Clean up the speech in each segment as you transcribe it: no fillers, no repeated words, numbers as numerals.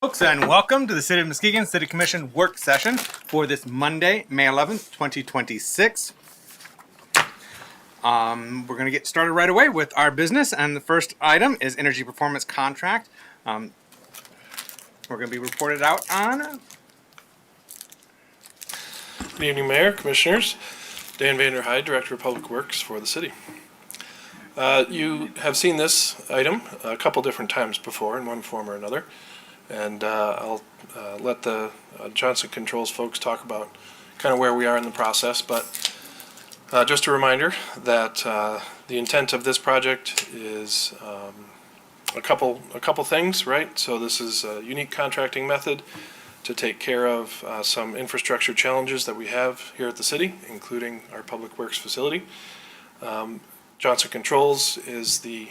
Folks, and welcome to the City of Muskegon City Commission work session for this Monday, May 11th, 2026. We're going to get started right away with our business, and the first item is energy performance contract. We're going to be reported out on. Good evening, Mayor, Commissioners. Dan Vanderhyde, Director of Public Works for the city. You have seen this item a couple different times before in one form or another. And I'll let the Johnson Controls folks talk about kind of where we are in the process. But just a reminder that the intent of this project is a couple things, right? So this is a unique contracting method to take care of some infrastructure challenges that we have here at the city, including our Public Works facility. Johnson Controls is the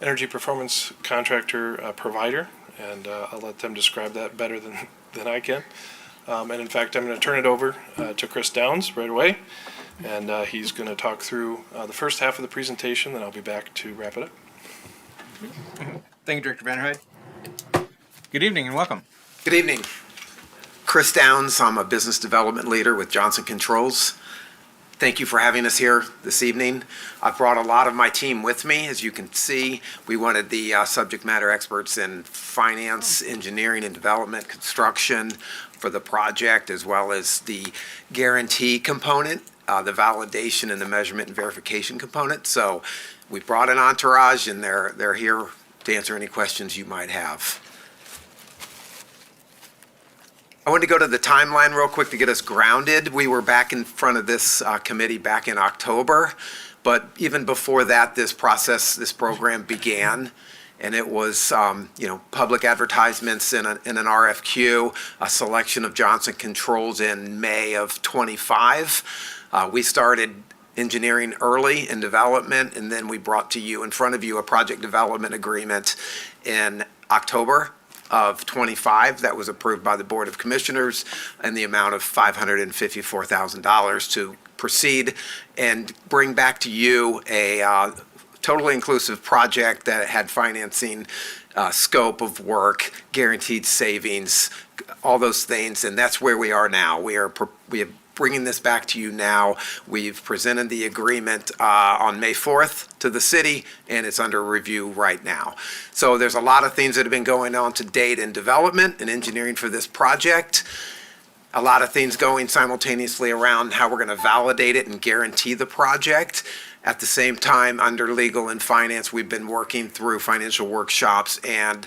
energy performance contractor provider, and I'll let them describe that better than I can. And in fact, I'm going to turn it over to Chris Downs right away, and he's going to talk through the first half of the presentation, then I'll be back to wrap it up. Thank you, Director Vanderhyde. Good evening and welcome. Good evening. Chris Downs, I'm a business development leader with Johnson Controls. Thank you for having us here this evening. I've brought a lot of my team with me. As you can see, we wanted the subject matter experts in finance, engineering and development, construction for the project, as well as the guarantee component, the validation and the measurement and verification component. So we brought an entourage, and they're here to answer any questions you might have. I wanted to go to the timeline real quick to get us grounded. We were back in front of this committee back in October, but even before that, this program began, and it was, public advertisements in an RFQ, a selection of Johnson Controls in May of 25. We started engineering early in development, and then we brought to you, in front of you, a project development agreement in October of 25 that was approved by the Board of Commissioners in the amount of $554,000 to proceed and bring back to you a totally inclusive project that had financing, scope of work, guaranteed savings, all those things, and that's where we are now. We are bringing this back to you now. We've presented the agreement on May 4th to the city, and it's under review right now. So there's a lot of things that have been going on to date in development and engineering for this project. A lot of things going simultaneously around how we're going to validate it and guarantee the project. At the same time, under legal and finance, we've been working through financial workshops and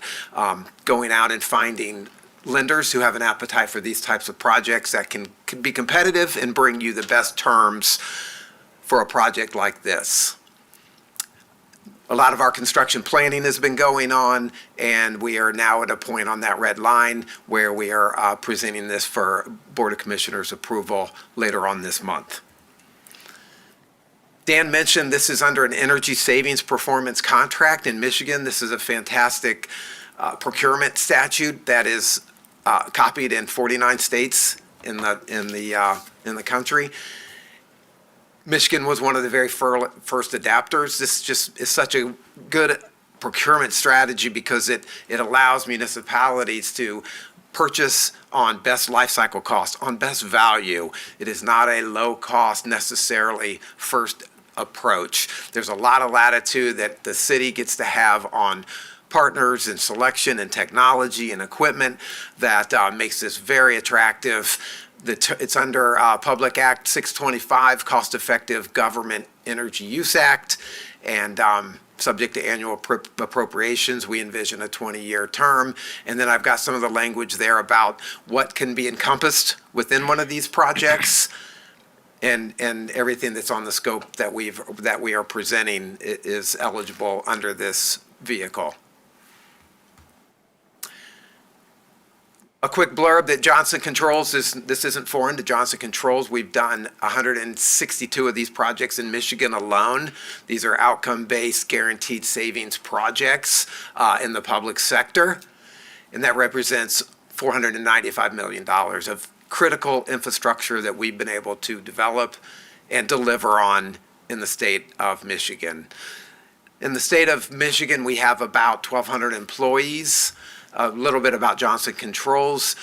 going out and finding lenders who have an appetite for these types of projects that can be competitive and bring you the best terms for a project like this. A lot of our construction planning has been going on, and we are now at a point on that red line where we are presenting this for Board of Commissioners approval later on this month. Dan mentioned this is under an energy savings performance contract in Michigan. This is a fantastic procurement statute that is copied in 49 states in the country. Michigan was one of the very first adapters. This just is such a good procurement strategy because it allows municipalities to purchase on best life cycle cost, on best value. It is not a low cost necessarily first approach. There's a lot of latitude that the city gets to have on partners and selection and technology and equipment that makes this very attractive. It's under Public Act 625, Cost Effective Government Energy Use Act, and subject to annual appropriations. We envision a 20-year term. And then I've got some of the language there about what can be encompassed within one of these projects. And everything that's on the scope that we are presenting is eligible under this vehicle. A quick blurb that Johnson Controls this isn't foreign to Johnson Controls. We've done 162 of these projects in Michigan alone. These are outcome-based guaranteed savings projects in the public sector, and that represents $495 million of critical infrastructure that we've been able to develop and deliver on in the state of Michigan. In the state of Michigan, we have about 1,200 employees. a little bit about Johnson Controls.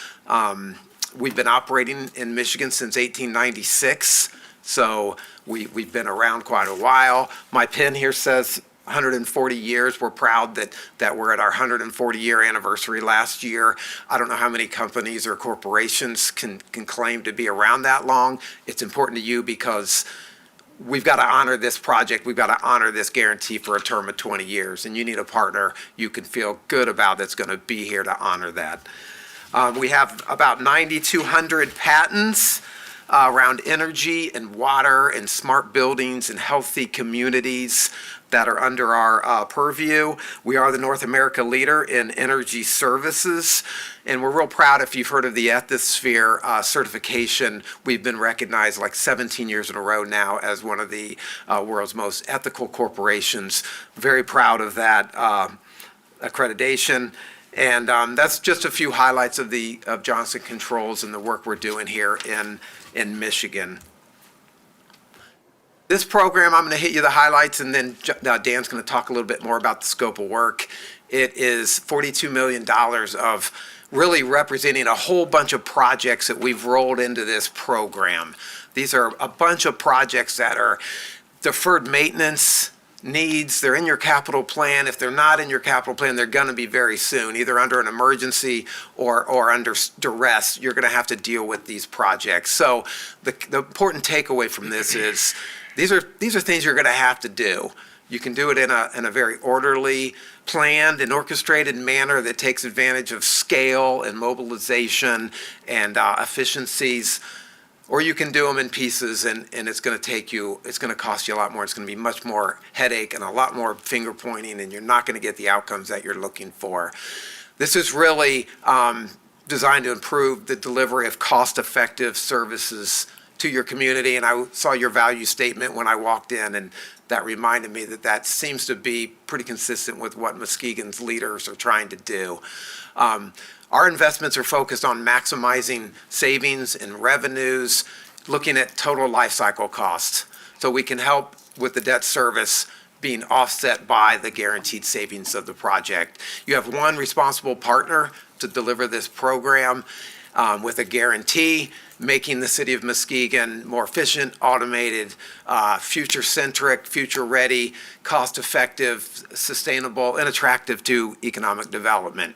We've been operating in Michigan since 1896, so we've been around quite a while. My pen here says 140 years. We're proud that we're at our 140-year anniversary last year. I don't know how many companies or corporations can claim to be around that long. It's important to you because we've got to honor this project. We've got to honor this guarantee for a term of 20 years, and you need a partner you can feel good about that's going to be here to honor that. We have about 9,200 patents around energy and water and smart buildings and healthy communities that are under our purview. We are the North America leader in energy services, and we're real proud. If you've heard of the Ethisphere certification, we've been recognized like 17 years in a row now as one of the world's most ethical corporations. Very proud of that accreditation. And that's just a few highlights of Johnson Controls and the work we're doing here in Michigan. This program, I'm going to hit you the highlights, and then Dan's going to talk a little bit more about the scope of work. It is $42 million of really representing a whole bunch of projects that we've rolled into this program. These are a bunch of projects that are deferred maintenance needs. They're in your capital plan. If they're not in your capital plan, they're going to be very soon, either under an emergency or under duress. You're going to have to deal with these projects. So the important takeaway from this is these are things you're going to have to do. You can do it in a very orderly, planned, and orchestrated manner that takes advantage of scale and mobilization and efficiencies. Or you can do them in pieces, and it's going to cost you a lot more. It's going to be much more headache and a lot more finger pointing, and you're not going to get the outcomes that you're looking for. This is really designed to improve the delivery of cost-effective services to your community. And I saw your value statement when I walked in, and that reminded me that seems to be pretty consistent with what Muskegon's leaders are trying to do. Our investments are focused on maximizing savings and revenues, looking at total life cycle costs, so we can help with the debt service being offset by the guaranteed savings of the project. You have one responsible partner to deliver this program with a guarantee, making the city of Muskegon more efficient, automated, future-centric, future-ready, cost-effective, sustainable, and attractive to economic development.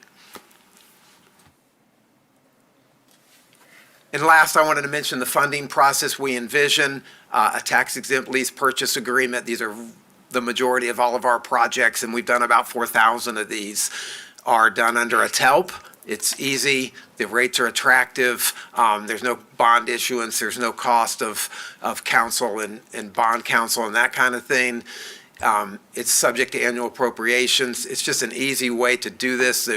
And last, I wanted to mention the funding process we envision, a tax-exempt lease purchase agreement. These are the majority of all of our projects, and we've done about 4,000 of these, are done under a TELP. It's easy, the rates are attractive, there's no bond issuance, there's no cost of counsel and bond counsel and that kind of thing. It's subject to annual appropriations. It's just an easy way to do this.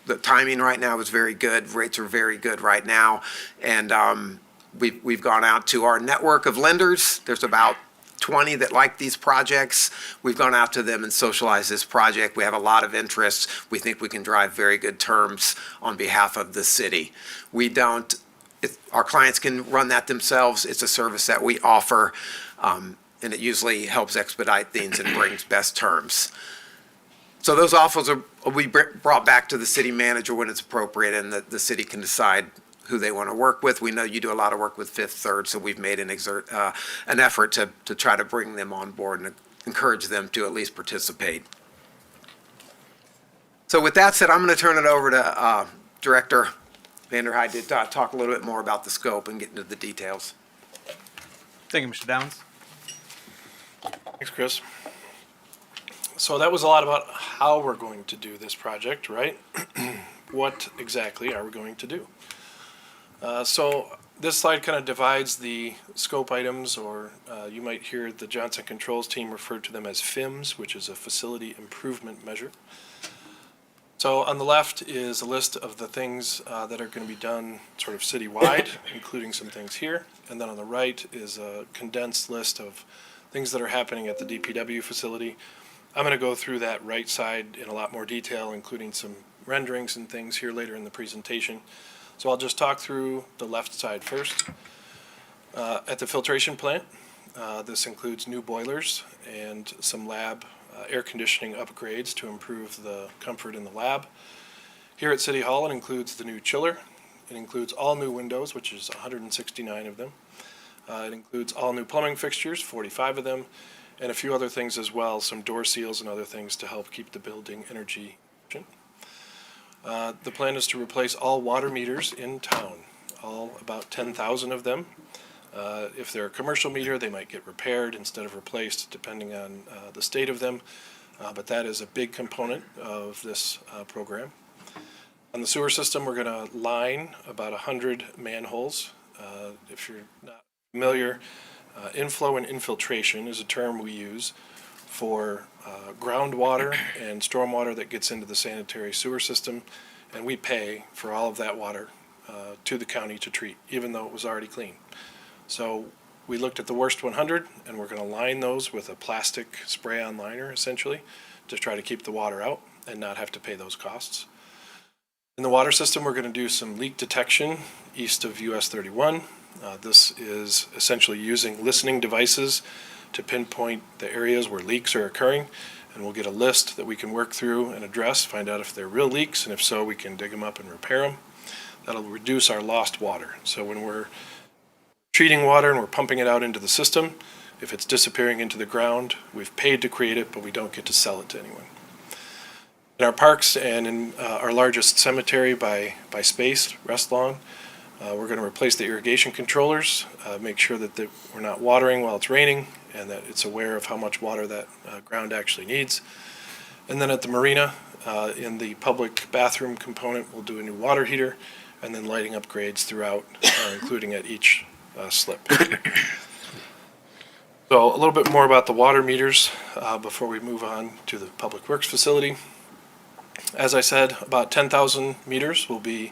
The timing right now is very good. Rates are very good right now. And we've gone out to our network of lenders. There's about 20 that like these projects. We've gone out to them and socialized this project. We have a lot of interest. We think we can drive very good terms on behalf of the city. Our clients can run that themselves. It's a service that we offer, and it usually helps expedite things and brings best terms. So those offers will be brought back to the city manager when it's appropriate, and the city can decide who they want to work with. We know you do a lot of work with Fifth Third, so we've made an effort to try to bring them on board and encourage them to at least participate. So with that said, I'm going to turn it over to Director Vanderhyde to talk a little bit more about the scope and get into the details. Thank you, Mr. Downs. Thanks, Chris. So that was a lot about how we're going to do this project, right? What exactly are we going to do? So this slide kind of divides the scope items, or you might hear the Johnson Controls team refer to them as FIMs, which is a facility improvement measure. So on the left is a list of the things that are going to be done sort of citywide, including some things here. And then on the right is a condensed list of things that are happening at the DPW facility. I'm going to go through that right side in a lot more detail, including some renderings and things here later in the presentation. So I'll just talk through the left side first. At the filtration plant, this includes new boilers and some lab air conditioning upgrades to improve the comfort in the lab. Here at City Hall, it includes the new chiller. It includes all new windows, which is 169 of them. It includes all new plumbing fixtures, 45 of them, and a few other things as well, some door seals and other things to help keep the building energy efficient. The plan is to replace all water meters in town, all about 10,000 of them. If they're a commercial meter, they might get repaired instead of replaced, depending on the state of them. But that is a big component of this program. On the sewer system, we're going to line about 100 manholes. If you're not familiar, inflow and infiltration is a term we use for groundwater and stormwater that gets into the sanitary sewer system, and we pay for all of that water to the county to treat, even though it was already clean. So we looked at the worst 100, and we're going to line those with a plastic spray-on liner, essentially, to try to keep the water out and not have to pay those costs. In the water system, we're going to do some leak detection east of US 31. This is essentially using listening devices to pinpoint the areas where leaks are occurring, and we'll get a list that we can work through and address, find out if they're real leaks, and if so, we can dig them up and repair them. That'll reduce our lost water. So when we're treating water and we're pumping it out into the system, if it's disappearing into the ground, we've paid to create it, but we don't get to sell it to anyone. In our parks and in our largest cemetery by space, Rest Lawn, we're going to replace the irrigation controllers, make sure that we're not watering while it's raining, and that it's aware of how much water that ground actually needs. And then at the marina, in the public bathroom component, we'll do a new water heater, and then lighting upgrades throughout, including at each slip. So a little bit more about the water meters before we move on to the Public Works facility. As I said, about 10,000 meters will be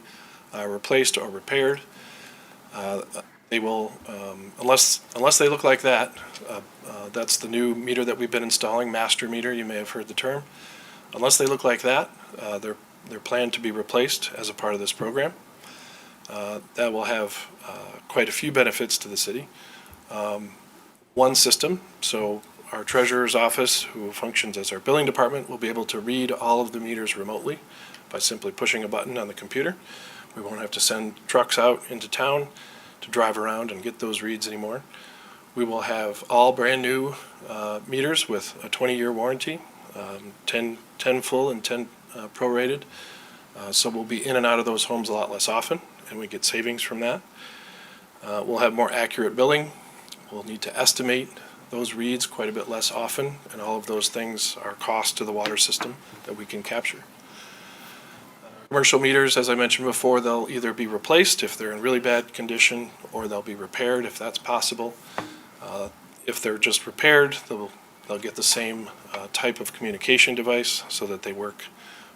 replaced or repaired. They will, unless they look like that, that's the new meter that we've been installing, master meter, you may have heard the term. Unless they look like that, they're planned to be replaced as a part of this program. That will have quite a few benefits to the city. One system, so our treasurer's office, who functions as our billing department, will be able to read all of the meters remotely by simply pushing a button on the computer. We won't have to send trucks out into town to drive around and get those reads anymore. We will have all brand new meters with a 20-year warranty, 10 full and 10 prorated. So we'll be in and out of those homes a lot less often, and we get savings from that. We'll have more accurate billing. We'll need to estimate those reads quite a bit less often, and all of those things are cost to the water system that we can capture. Commercial meters, as I mentioned before, they'll either be replaced if they're in really bad condition, or they'll be repaired if that's possible. If they're just repaired, they'll get the same type of communication device so that they work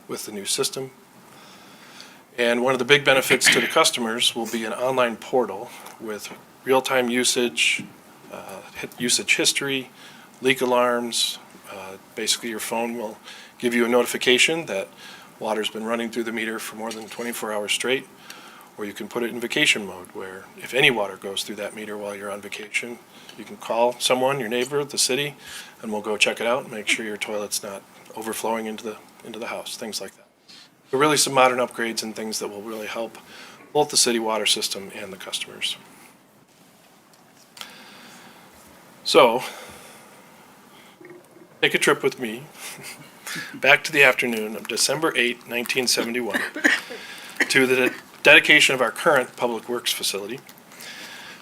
with the new system. And one of the big benefits to the customers will be an online portal with real-time usage, usage history, leak alarms. Basically, your phone will give you a notification that water's been running through the meter for more than 24 hours straight, or you can put it in vacation mode, where if any water goes through that meter while you're on vacation, you can call someone, your neighbor, the city, and we'll go check it out and make sure your toilet's not overflowing into the house, things like that. So really some modern upgrades and things that will really help both the city water system and the customers. So, take a trip with me back to the afternoon of December 8, 1971, to the dedication of our current Public Works facility.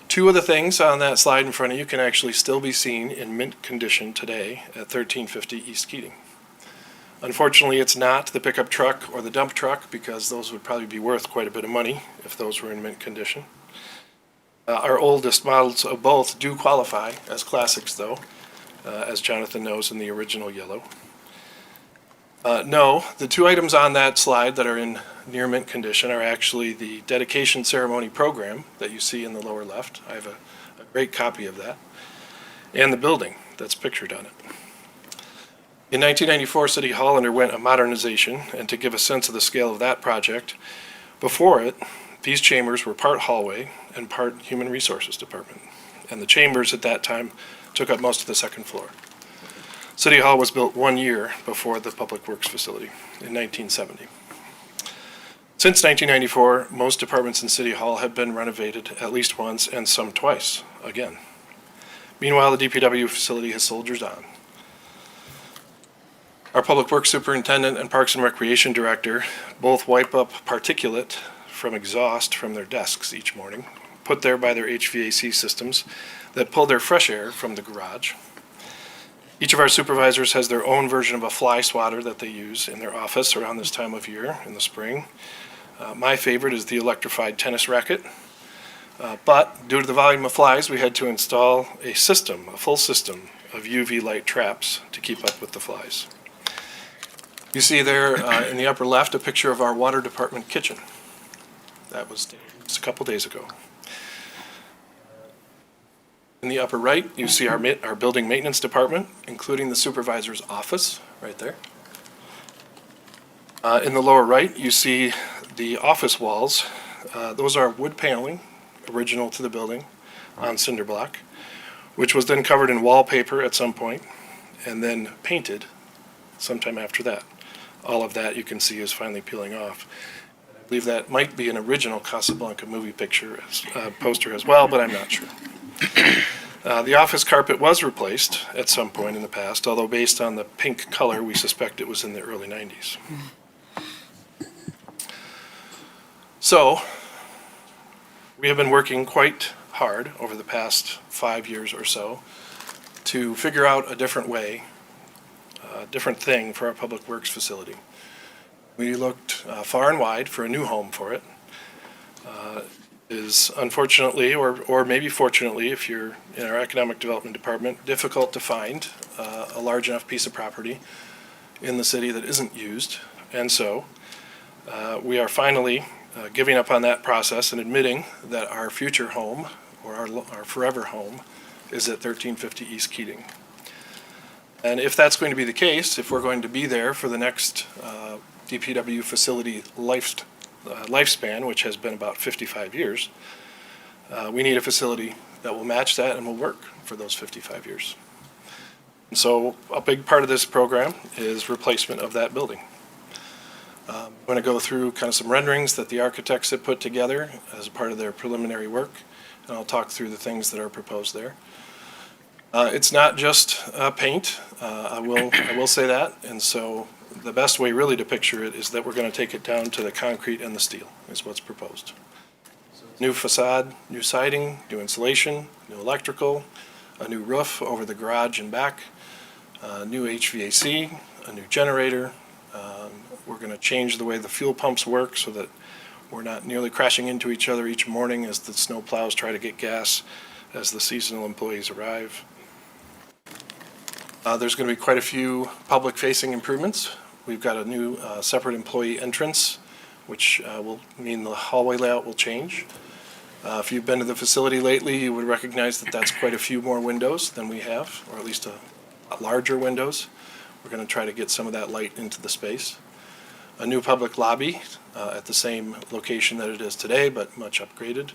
Two of the things on that slide in front of you can actually still be seen in mint condition today at 1350 East Keating. Unfortunately, it's not the pickup truck or the dump truck, because those would probably be worth quite a bit of money if those were in mint condition. Our oldest models of both do qualify as classics, though, as Jonathan knows, in the original yellow. No, the two items on that slide that are in near mint condition are actually the dedication ceremony program that you see in the lower left. I have a great copy of that, and the building that's pictured on it. In 1994, City Hall underwent a modernization, and to give a sense of the scale of that project, before it, these chambers were part hallway and part human resources department, and the chambers at that time took up most of the second floor. City Hall was built 1 year before the Public Works facility in 1970. Since 1994, most departments in City Hall have been renovated at least once and some twice again. Meanwhile, the DPW facility has soldiers on. Our Public Works Superintendent and Parks and Recreation Director both wipe up particulate from exhaust from their desks each morning, put there by their HVAC systems that pull their fresh air from the garage. Each of our supervisors has their own version of a fly swatter that they use in their office around this time of year in the spring. My favorite is the electrified tennis racket. But due to the volume of flies, we had to install a full system of UV light traps to keep up with the flies. You see there in the upper left a picture of our water department kitchen. That was just a couple days ago. In the upper right, you see our building maintenance department, including the supervisor's office right there. In the lower right, you see the office walls. Those are wood paneling, original to the building, on cinder block, which was then covered in wallpaper at some point and then painted sometime after that. All of that you can see is finally peeling off. I believe that might be an original Casablanca movie picture poster as well, but I'm not sure. The office carpet was replaced at some point in the past, although based on the pink color, we suspect it was in the early 90s. So, we have been working quite hard over the past 5 years or so to figure out a different way, a different thing for our public works facility. We looked far and wide for a new home for it. Is unfortunately, or maybe fortunately, if you're in our economic development department, difficult to find a large enough piece of property in the city that isn't used. And so we are finally giving up on that process and admitting that our future home, or our forever home, is at 1350 East Keating. And if that's going to be the case, if we're going to be there for the next DPW facility lifespan, which has been about 55 years, we need a facility that will match that and will work for those 55 years. And so a big part of this program is replacement of that building. I'm going to go through kind of some renderings that the architects have put together as a part of their preliminary work, and I'll talk through the things that are proposed there. It's not just paint, I will say that, and so the best way really to picture it is that we're going to take it down to the concrete and the steel is what's proposed. New facade, new siding, new insulation, new electrical, a new roof over the garage and back, new HVAC, a new generator. We're going to change the way the fuel pumps work so that we're not nearly crashing into each other each morning as the snow plows try to get gas as the seasonal employees arrive. There's going to be quite a few public-facing improvements. We've got a new separate employee entrance, which will mean the hallway layout will change. If you've been to the facility lately, you would recognize that that's quite a few more windows than we have, or at least a larger windows. We're going to try to get some of that light into the space. A new public lobby at the same location that it is today, but much upgraded.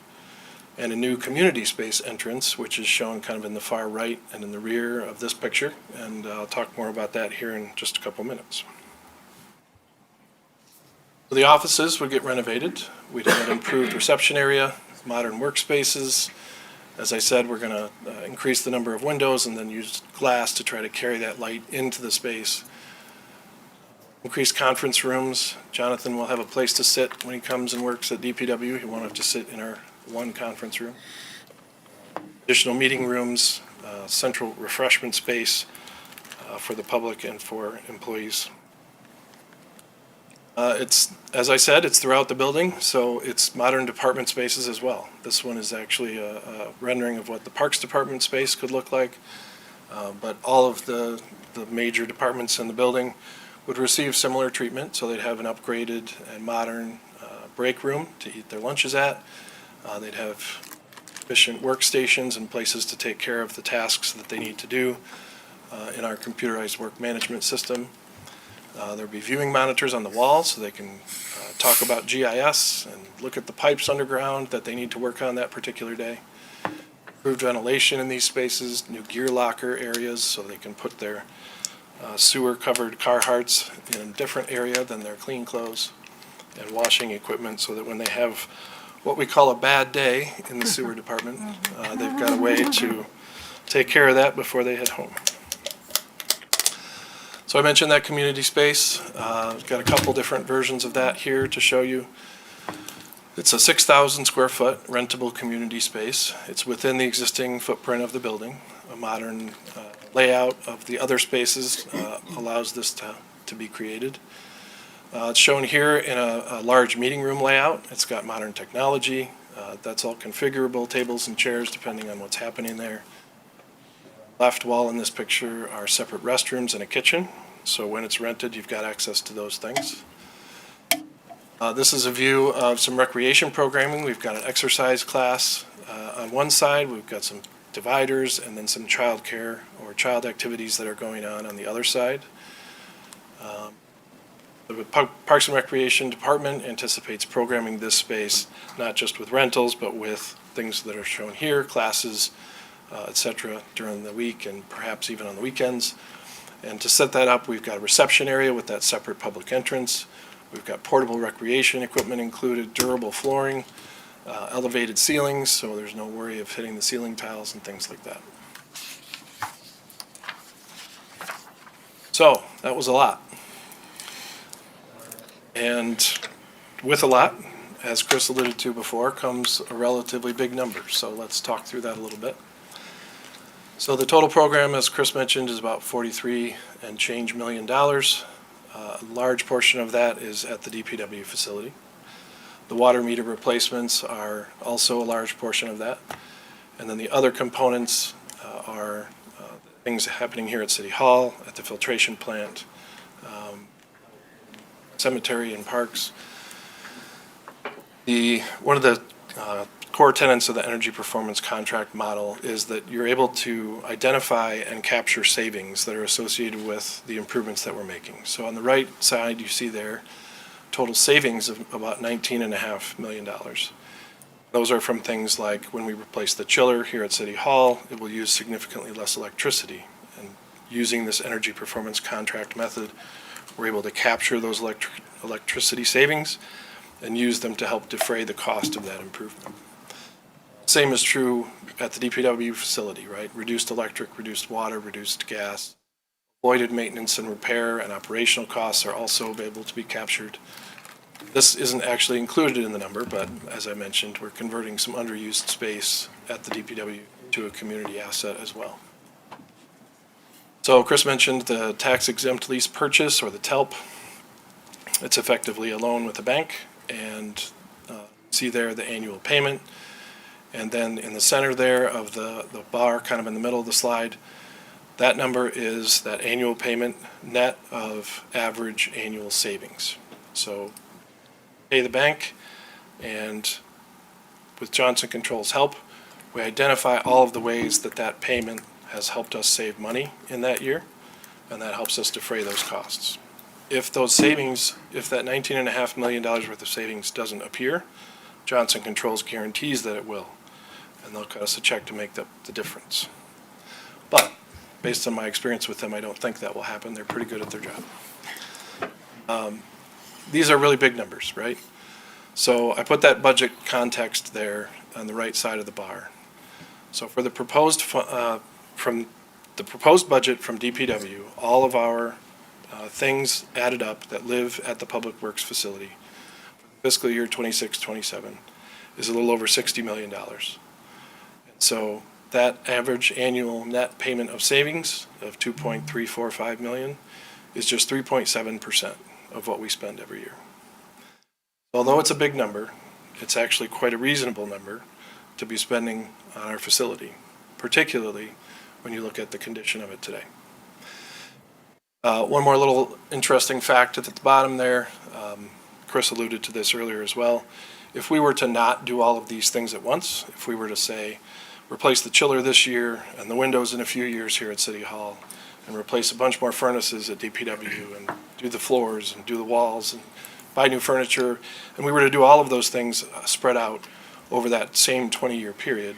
And a new community space entrance, which is shown kind of in the far right and in the rear of this picture. And I'll talk more about that here in just a couple minutes. So the offices would get renovated. We'd have an improved reception area, modern workspaces. As I said, we're going to increase the number of windows and then use glass to try to carry that light into the space. Increased conference rooms. Jonathan will have a place to sit when he comes and works at DPW. He won't have to sit in our one conference room. Additional meeting rooms, central refreshment space for the public and for employees. It's, as I said, it's throughout the building, so it's modern department spaces as well. This one is actually a rendering of what the Parks Department space could look like, but all of the major departments in the building would receive similar treatment, so they'd have an upgraded and modern break room to eat their lunches at. They'd have efficient workstations and places to take care of the tasks that they need to do in our computerized work management system. There'll be viewing monitors on the walls so they can talk about GIS and look at the pipes underground that they need to work on that particular day. Improved ventilation in these spaces, new gear locker areas so they can put their sewer-covered Carhartts in a different area than their clean clothes. and washing equipment so that when they have what we call a bad day in the sewer department, they've got a way to take care of that before they head home. So I mentioned that community space. I've got a couple different versions of that here to show you. It's a 6,000 square foot rentable community space. It's within the existing footprint of the building. A modern layout of the other spaces allows this to be created. It's shown here in a large meeting room layout. It's got modern technology. That's all configurable, tables and chairs depending on what's happening there. Left wall in this picture are separate restrooms and a kitchen. So when it's rented, you've got access to those things. This is a view of some recreation programming. We've got an exercise class on one side. We've got some dividers and then some child care or child activities that are going on the other side. The Parks and Recreation Department anticipates programming this space not just with rentals, but with things that are shown here, classes, etc., during the week and perhaps even on the weekends. And to set that up, we've got a reception area with that separate public entrance. We've got portable recreation equipment included, durable flooring, elevated ceilings, so there's no worry of hitting the ceiling tiles and things like that. So that was a lot. And with a lot, as Chris alluded to before, comes a relatively big number. So let's talk through that a little bit. So the total program, as Chris mentioned, is about $43 and change million. A large portion of that is at the DPW facility. The water meter replacements are also a large portion of that. And then the other components are things happening here at City Hall, at the filtration plant, cemetery and parks. One of the core tenets of the energy performance contract model is that you're able to identify and capture savings that are associated with the improvements that we're making. So on the right side, you see there total savings of about $19.5 million. Those are from things like when we replace the chiller here at City Hall, it will use significantly less electricity. And using this energy performance contract method, we're able to capture those electricity savings and use them to help defray the cost of that improvement. Same is true at the DPW facility, right? Reduced electric, reduced water, reduced gas. Avoided maintenance and repair and operational costs are also able to be captured. This isn't actually included in the number, but as I mentioned, we're converting some underused space at the DPW to a community asset as well. So Chris mentioned the tax exempt lease purchase, or the TELP. It's effectively a loan with a bank, and see there the annual payment. And then in the center there of the bar, kind of in the middle of the slide, that number is that annual payment net of average annual savings. So pay the bank, and with Johnson Controls' help, we identify all of the ways that that payment has helped us save money in that year, and that helps us defray those costs. If those savings, if that $19.5 million worth of savings doesn't appear, Johnson Controls guarantees that it will, and they'll cut us a check to make the difference. But based on my experience with them, I don't think that will happen. They're pretty good at their job. These are really big numbers, right? So I put that budget context there on the right side of the bar. So for the proposed from the proposed budget from DPW, all of our things added up that live at the Public Works facility for fiscal year 26-27 is a little over $60 million. And so that average annual net payment of savings of $2.345 million is just 3.7% of what we spend every year. Although it's a big number, it's actually quite a reasonable number to be spending on our facility, particularly when you look at the condition of it today. One more little interesting fact at the bottom there, Chris alluded to this earlier as well. If we were to not do all of these things at once, if we were to say, replace the chiller this year and the windows in a few years here at City Hall, and replace a bunch more furnaces at DPW, and do the floors and do the walls and buy new furniture, and we were to do all of those things spread out over that same 20-year period,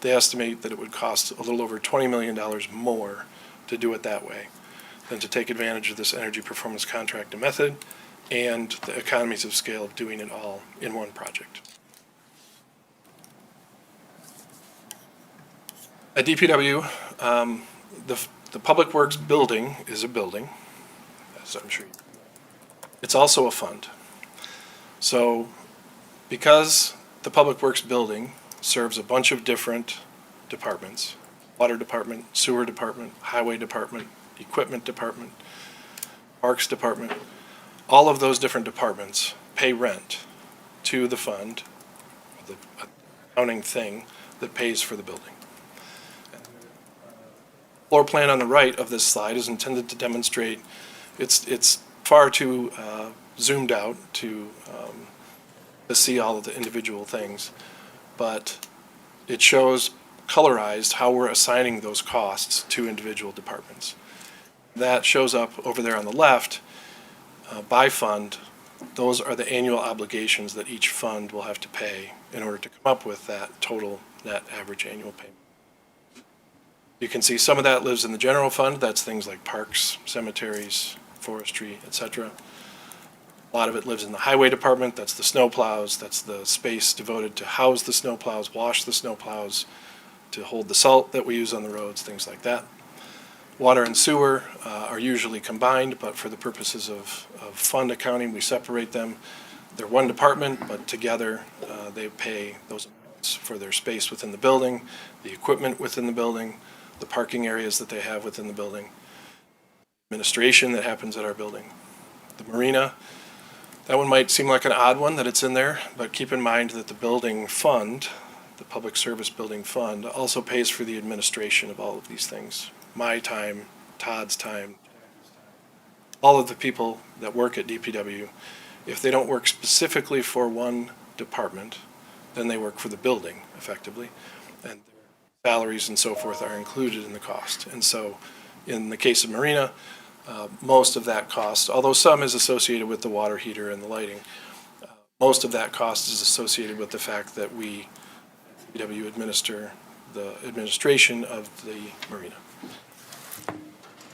they estimate that it would cost a little over $20 million more to do it that way than to take advantage of this energy performance contract method and the economies of scale of doing it all in one project. At DPW, the Public Works building is a building, as I'm sure. It's also a fund. So because the Public Works building serves a bunch of different departments, water department, sewer department, highway department, equipment department, parks department, all of those different departments pay rent to the fund, the accounting thing that pays for the building. Floor plan on the right of this slide is intended to demonstrate, it's far too zoomed out to see all of the individual things, but it shows colorized how we're assigning those costs to individual departments. That shows up over there on the left by fund. Those are the annual obligations that each fund will have to pay in order to come up with that total net average annual payment. You can see some of that lives in the general fund. That's things like parks, cemeteries, forestry, etc. A lot of it lives in the highway department. That's the snow plows. That's the space devoted to house the snow plows, wash the snow plows, to hold the salt that we use on the roads, things like that. Water and sewer are usually combined, but for the purposes of fund accounting, we separate them. They're one department, but together they pay those amounts for their space within the building, the equipment within the building, the parking areas that they have within the building, administration that happens at our building. The marina, that one might seem like an odd one that it's in there, but keep in mind that the building fund, the Public Service Building Fund, also pays for the administration of all of these things. My time, Todd's time, all of the people that work at DPW, if they don't work specifically for one department, then they work for the building, effectively. And their salaries and so forth are included in the cost. And so in the case of Marina, most of that cost, although some is associated with the water heater and the lighting, most of that cost is associated with the fact that we, DPW, administer the administration of the marina.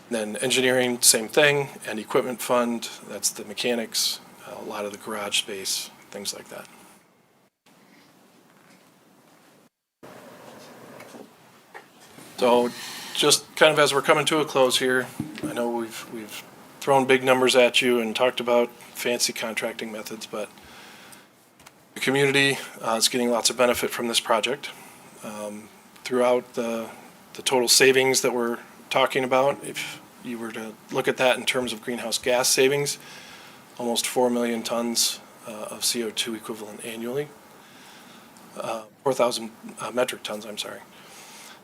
Then engineering, same thing, and equipment fund, that's the mechanics, a lot of the garage space, things like that. So just kind of as we're coming to a close here, I know we've thrown big numbers at you and talked about fancy contracting methods, but the community is getting lots of benefit from this project. Throughout the total savings that we're talking about, if you were to look at that in terms of greenhouse gas savings, almost 4 million tons of CO2 equivalent annually, 4,000 metric tons, I'm sorry.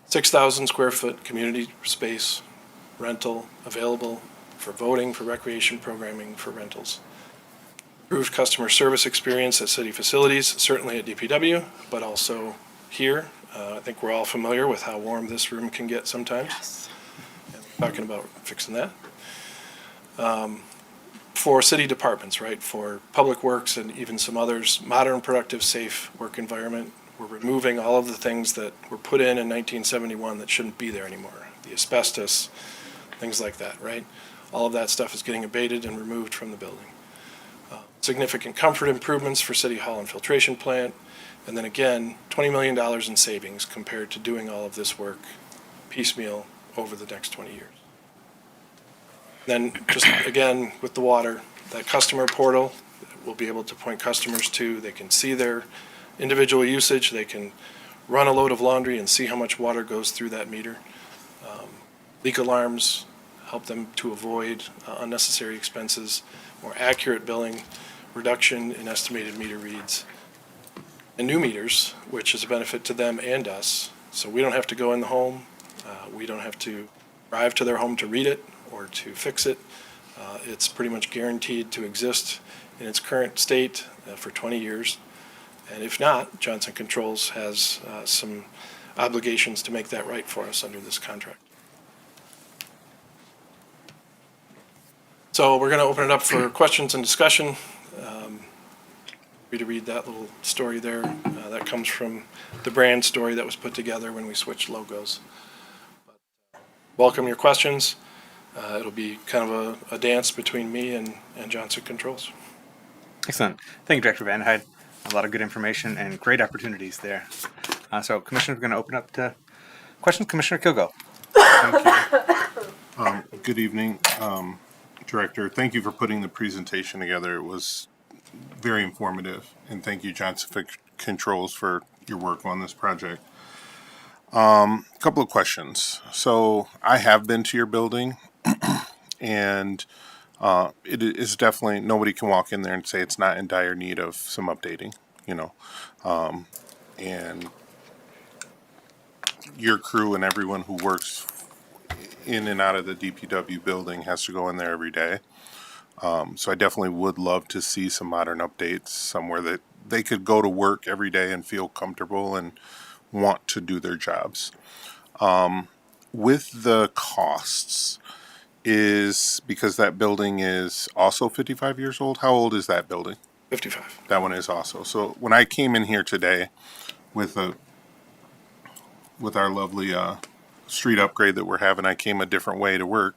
6,000 square foot community space, rental available for voting, for recreation programming, for rentals. Improved customer service experience at city facilities, certainly at DPW, but also here. I think we're all familiar with how warm this room can get sometimes. Yes. And we're talking about fixing that. For city departments, right, for public works and even some others, modern, productive, safe work environment. We're removing all of the things that were put in 1971 that shouldn't be there anymore. The asbestos, things like that, right? All of that stuff is getting abated and removed from the building. Significant comfort improvements for City Hall and filtration plant. And then again, $20 million in savings compared to doing all of this work piecemeal over the next 20 years. Then just again, with the water, that customer portal, we'll be able to point customers to, they can see their individual usage, they can run a load of laundry and see how much water goes through that meter. Leak alarms help them to avoid unnecessary expenses, more accurate billing, reduction in estimated meter reads, and new meters, which is a benefit to them and us. So we don't have to go in the home, we don't have to drive to their home to read it or to fix it. It's pretty much guaranteed to exist in its current state for 20 years. And if not, Johnson Controls has some obligations to make that right for us under this contract. So we're going to open it up for questions and discussion. Free to read that little story there. That comes from the brand story that was put together when we switched logos. But welcome your questions. it'll be kind of a dance between me and Johnson Controls. Excellent. Thank you, Director Van Hyde. A lot of good information and great opportunities there. So, Commissioner, we're going to open up to questions. Commissioner Kilgo. Thank you. Good evening, Director. Thank you for putting the presentation together. It was very informative, and thank you, Johnson Controls, for your work on this project. A couple of questions. So I have been to your building, and it is definitely, nobody can walk in there and say it's not in dire need of some updating, you know. And your crew and everyone who works in and out of the DPW building has to go in there every day. So I definitely would love to see some modern updates somewhere that they could go to work every day and feel comfortable and want to do their jobs. With the costs, is because that building is also 55 years old. How old is that building? 55. That one is also. So when I came in here today with our lovely street upgrade that we're having, I came a different way to work.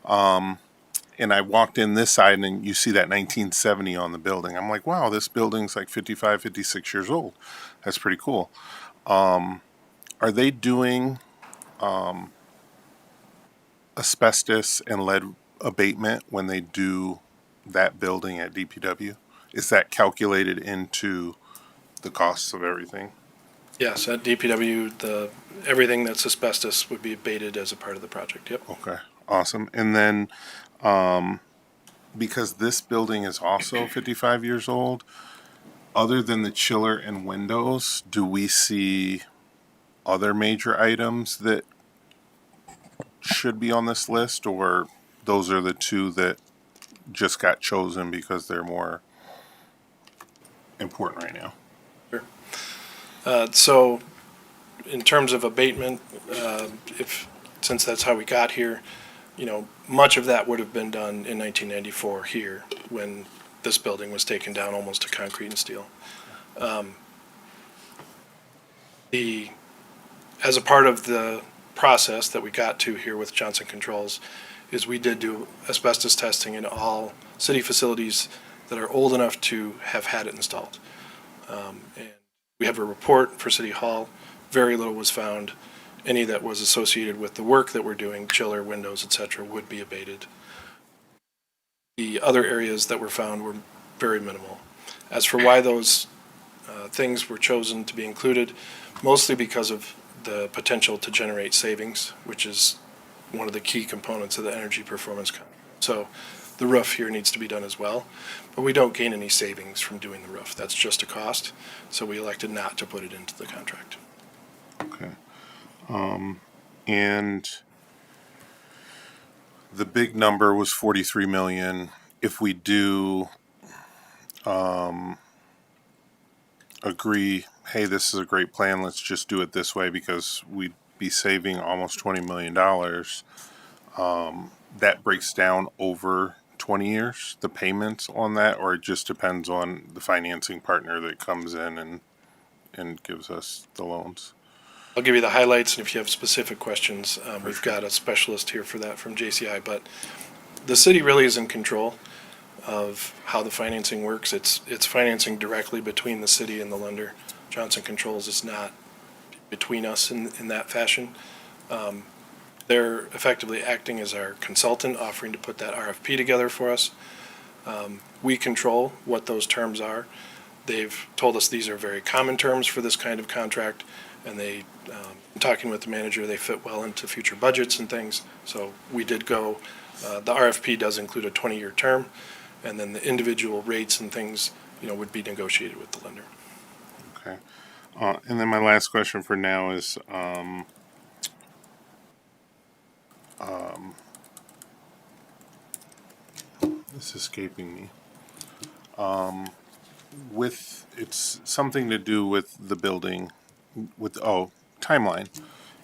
And I walked in this side and you see that 1970 on the building. I'm like, wow, this building's like 55, 56 years old. That's pretty cool. Are they doing asbestos and lead abatement when they do that building at DPW? Is that calculated into the costs of everything? Yes, at DPW, everything that's asbestos would be abated as a part of the project. Yep. Okay, awesome. And then, because this building is also 55 years old, other than the chiller and windows, do we see other major items that should be on this list, or those are the two that just got chosen because they're more important right now? So, in terms of abatement, since that's how we got here, much of that would have been done in 1994 here when this building was taken down almost to concrete and steel. As a part of the process that we got to here with Johnson Controls, is we did do asbestos testing in all city facilities that are old enough to have had it installed. And we have a report for City Hall. Very little was found. Any that was associated with the work that we're doing, chiller, windows, etc., would be abated. The other areas that were found were very minimal. As for why those things were chosen to be included, mostly because of the potential to generate savings, which is one of the key components of the energy performance contract. So the roof here needs to be done as well, but we don't gain any savings from doing the roof. That's just a cost, so we elected not to put it into the contract. Okay. And the big number was 43 million. If we do agree, hey, this is a great plan, let's just do it this way because we'd be saving almost $20 million, that breaks down over 20 years, the payments on that, or it just depends on the financing partner that comes in and gives us the loans? I'll give you the highlights, and if you have specific questions, we've got a specialist here for that from JCI, but the city really is in control of how the financing works. It's financing directly between the city and the lender. Johnson Controls is not between us in that fashion. They're effectively acting as our consultant, offering to put that RFP together for us. We control what those terms are. They've told us these are very common terms for this kind of contract, and talking with the manager, they fit well into future budgets and things. So we did go, the RFP does include a 20-year term, and then the individual rates and things, would be negotiated with the lender. Okay. And then my last question for now is, it's escaping me. It's something to do with the building, timeline.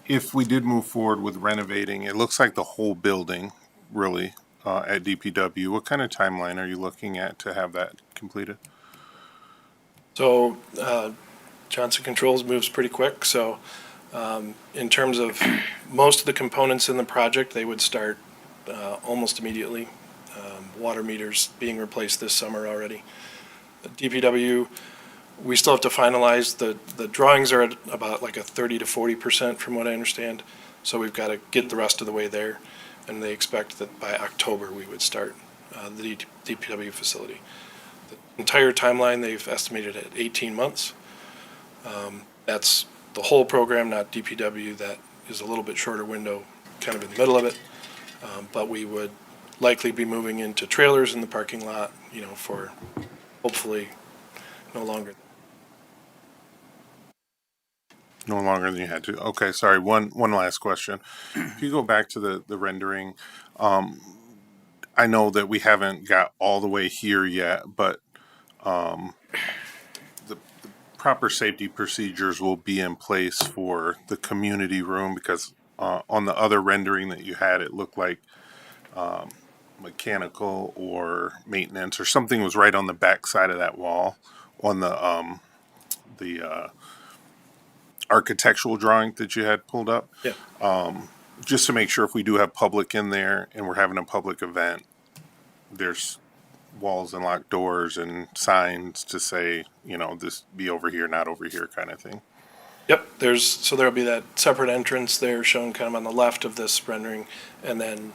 If we did move forward with renovating, it looks like the whole building, really, at DPW. What kind of timeline are you looking at to have that completed? So Johnson Controls moves pretty quick. So in terms of most of the components in the project, they would start almost immediately. Water meters being replaced this summer already. DPW, we still have to finalize, the drawings are at about like a 30 to 40% from what I understand. So we've got to get the rest of the way there, and they expect that by October we would start the DPW facility. The entire timeline they've estimated at 18 months. That's the whole program, not DPW. That is a little bit shorter window, kind of in the middle of it. But we would likely be moving into trailers in the parking lot, for hopefully no longer. No longer than you had to. Okay, sorry. One last question. If you go back to the rendering, I know that we haven't got all the way here yet, but the proper safety procedures will be in place for the community room, because on the other rendering that you had, it looked like mechanical or maintenance or something was right on the back side of that wall on the architectural drawing that you had pulled up. Yeah. Just to make sure if we do have public in there and we're having a public event, there's walls and locked doors and signs to say, this be over here, not over here kind of thing. Yep, there'll be that separate entrance there shown kind of on the left of this rendering, and then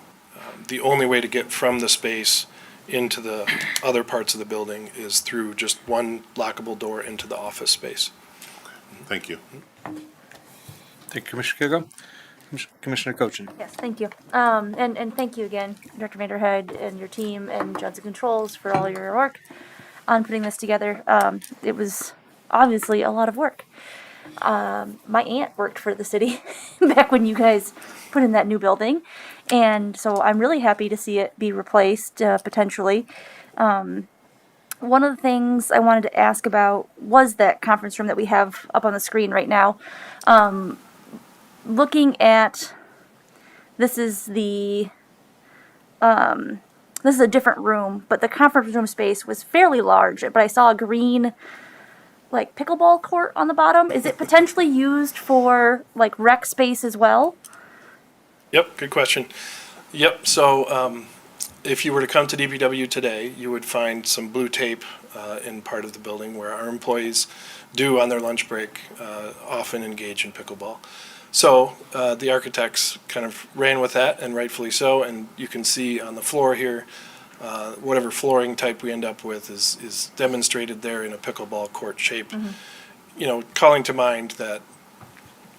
the only way to get from the space into the other parts of the building is through just one lockable door into the office space. Thank you. Thank you, Commissioner Kogo. Commissioner Cochin. Yes, thank you. And thank you again, Director Vanderheide and your team and Johnson Controls for all your work on putting this together. It was obviously a lot of work. My aunt worked for the city back when you guys put in that new building. And so I'm really happy to see it be replaced, potentially. One of the things I wanted to ask about was that conference room that we have up on the screen right now. Looking at, this is a different room, but the conference room space was fairly large, but I saw a green, like, pickleball court on the bottom. Is it potentially used for, like, rec space as well? Yep, good question. Yep, so if you were to come to DPW today, you would find some blue tape in part of the building where our employees do on their lunch break often engage in pickleball. So the architects kind of ran with that, and rightfully so, and you can see on the floor here, whatever flooring type we end up with is demonstrated there in a pickleball court shape. Mm-hmm. Calling to mind that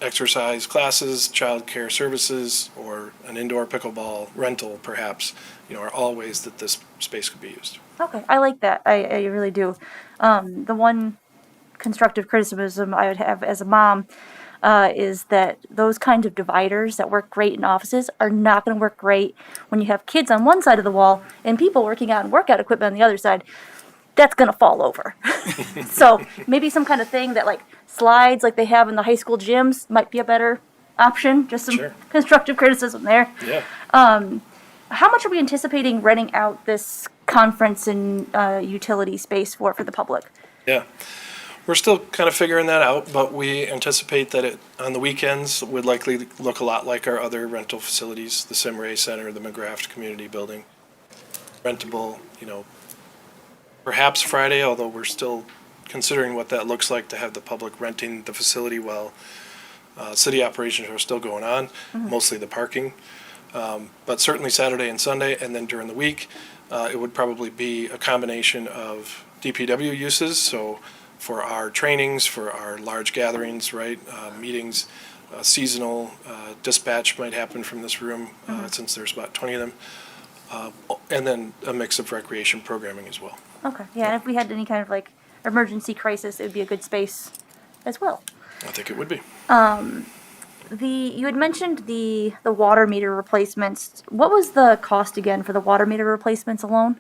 exercise classes, child care services, or an indoor pickleball rental perhaps, are all ways that this space could be used. Okay, I like that. I really do. The one constructive criticism I would have as a mom is that those kinds of dividers that work great in offices are not going to work great when you have kids on one side of the wall and people working out and workout equipment on the other side. That's going to fall over. So maybe some kind of thing that, like, slides like they have in the high school gyms might be a better option. Just some Sure. constructive criticism there. Yeah. How much are we anticipating renting out this conference and utility space for the public? Yeah. We're still kind of figuring that out, but we anticipate that it, on the weekends, would likely look a lot like our other rental facilities, the Simray Center, the McGrath Community Building. Rentable, perhaps Friday, although we're still considering what that looks like to have the public renting the facility while city operations are still going on, mostly the parking. But certainly Saturday and Sunday, and then during the week, it would probably be a combination of DPW uses, so for our trainings, for our large gatherings, right, meetings, seasonal dispatch might happen from this room, since there's about 20 of them, and then a mix of recreation programming as well. Okay, yeah, and if we had any kind of, like, emergency crisis, it would be a good space as well. I think it would be. You had mentioned the water meter replacements. What was the cost again for the water meter replacements alone?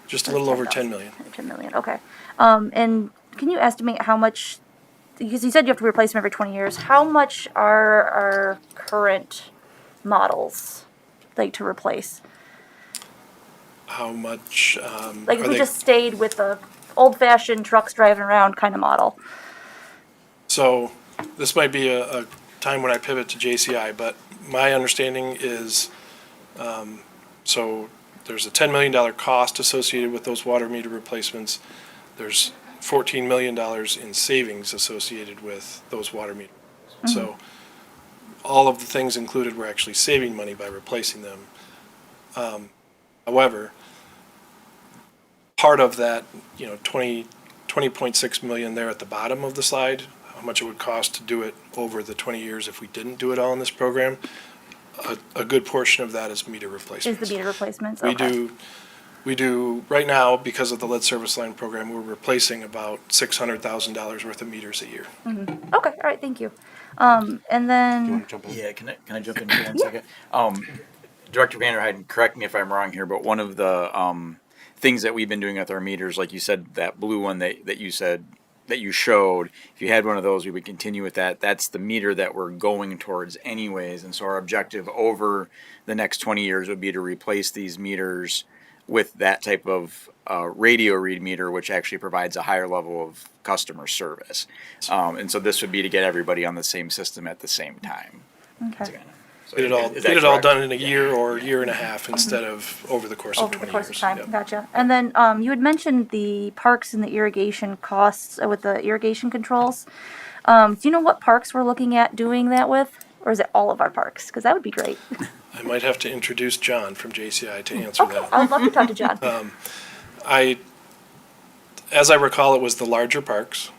Just a little over 10 million. 10 million, okay. And can you estimate how much, because you said you have to replace them every 20 years, how much are our current models, like, to replace? How much? Like, if are we they, just stayed with the old-fashioned trucks driving around kind of model. So this might be a time when I pivot to JCI, but my understanding is So there's a $10 million cost associated with those water meter replacements. There's $14 million in savings associated with those water meters. So all of the things included, we're actually saving money by replacing them. However, part of that, 20.6 million there at the bottom of the slide, how much it would cost to do it over the 20 years if we didn't do it all in this program, a good portion of that is meter replacements. Is the meter replacements? We Okay. do, right now, because of the lead service line program, we're replacing about $600,000 worth of meters a year. Okay, all right, thank you. And You then, want to jump in? Yeah, can I jump in for 1 second? Director Vanderheiden, correct me if I'm wrong here, but one of the things that we've been doing with our meters, like you said, that blue one that you said that you showed, if you had one of those, we would continue with that. That's the meter that we're going towards anyways, and so our objective over the next 20 years would be to replace these meters with that type of radio read meter, which actually provides a higher level of customer service. And so this would be to get everybody on the same system at the same time. okay, So Get is that it all correct? done in a year or year and a half instead of over the course of over 20 the course of years. time, Yep. gotcha. And then, you had mentioned the parks and the irrigation costs with the irrigation controls. Do you know what parks we're looking at doing that with? Or is it all of our parks? Because that would be great. I might have to introduce John from JCI to answer Okay, that. I would love to talk to John. As I recall, it was the larger parks,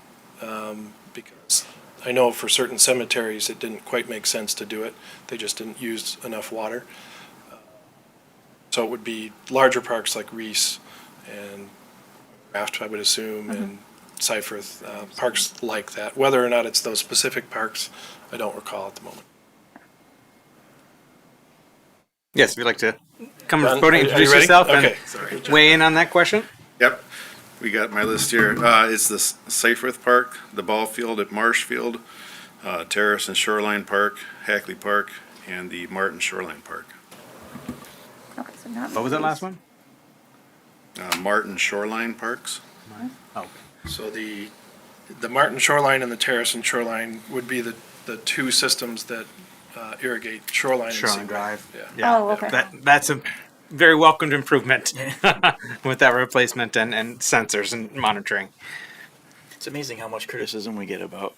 because I know for certain cemeteries, it didn't quite make sense to do it. They just didn't use enough water. So it would be larger parks like Reese and Raft, I would assume, and Seifert, parks like that. Whether or not it's those specific parks, I don't recall at the moment. Yes, if you'd like to come to John, the podium, are you introduce ready? yourself, Okay. and weigh in on that question. Yep, we got my list here. It's the Seifert Park, the ball field at Marshfield, Terrace and Shoreline Park, Hackley Park, and the Martin Shoreline Park. Okay, so not. What was that last one? Martin Shoreline Parks. Oh, So the Martin Shoreline and the Terrace and Shoreline would be the two systems that irrigate Shoreline and Shoreline Seaway. Drive. Yeah. Yeah. Oh, okay. That's a very welcomed improvement with that replacement and sensors and monitoring. It's amazing how much criticism we get about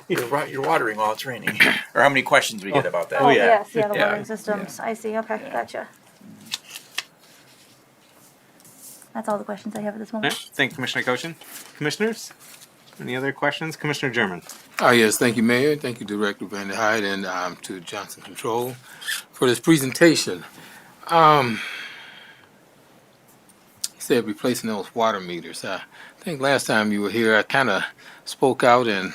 you're watering while it's raining, or how many questions we get about that. Oh, yeah. yes, yeah, the Yeah. watering systems. I see, okay, Yeah. gotcha. That's all the questions I have at this Yeah, moment. thank you, Commissioner Goshen. Commissioners, any other questions? Commissioner German. Yes, thank you, Mayor. Thank you, Director Vanderhyde, and to Johnson Control for this presentation. He said replacing those water meters. I think last time you were here, I kind of spoke out and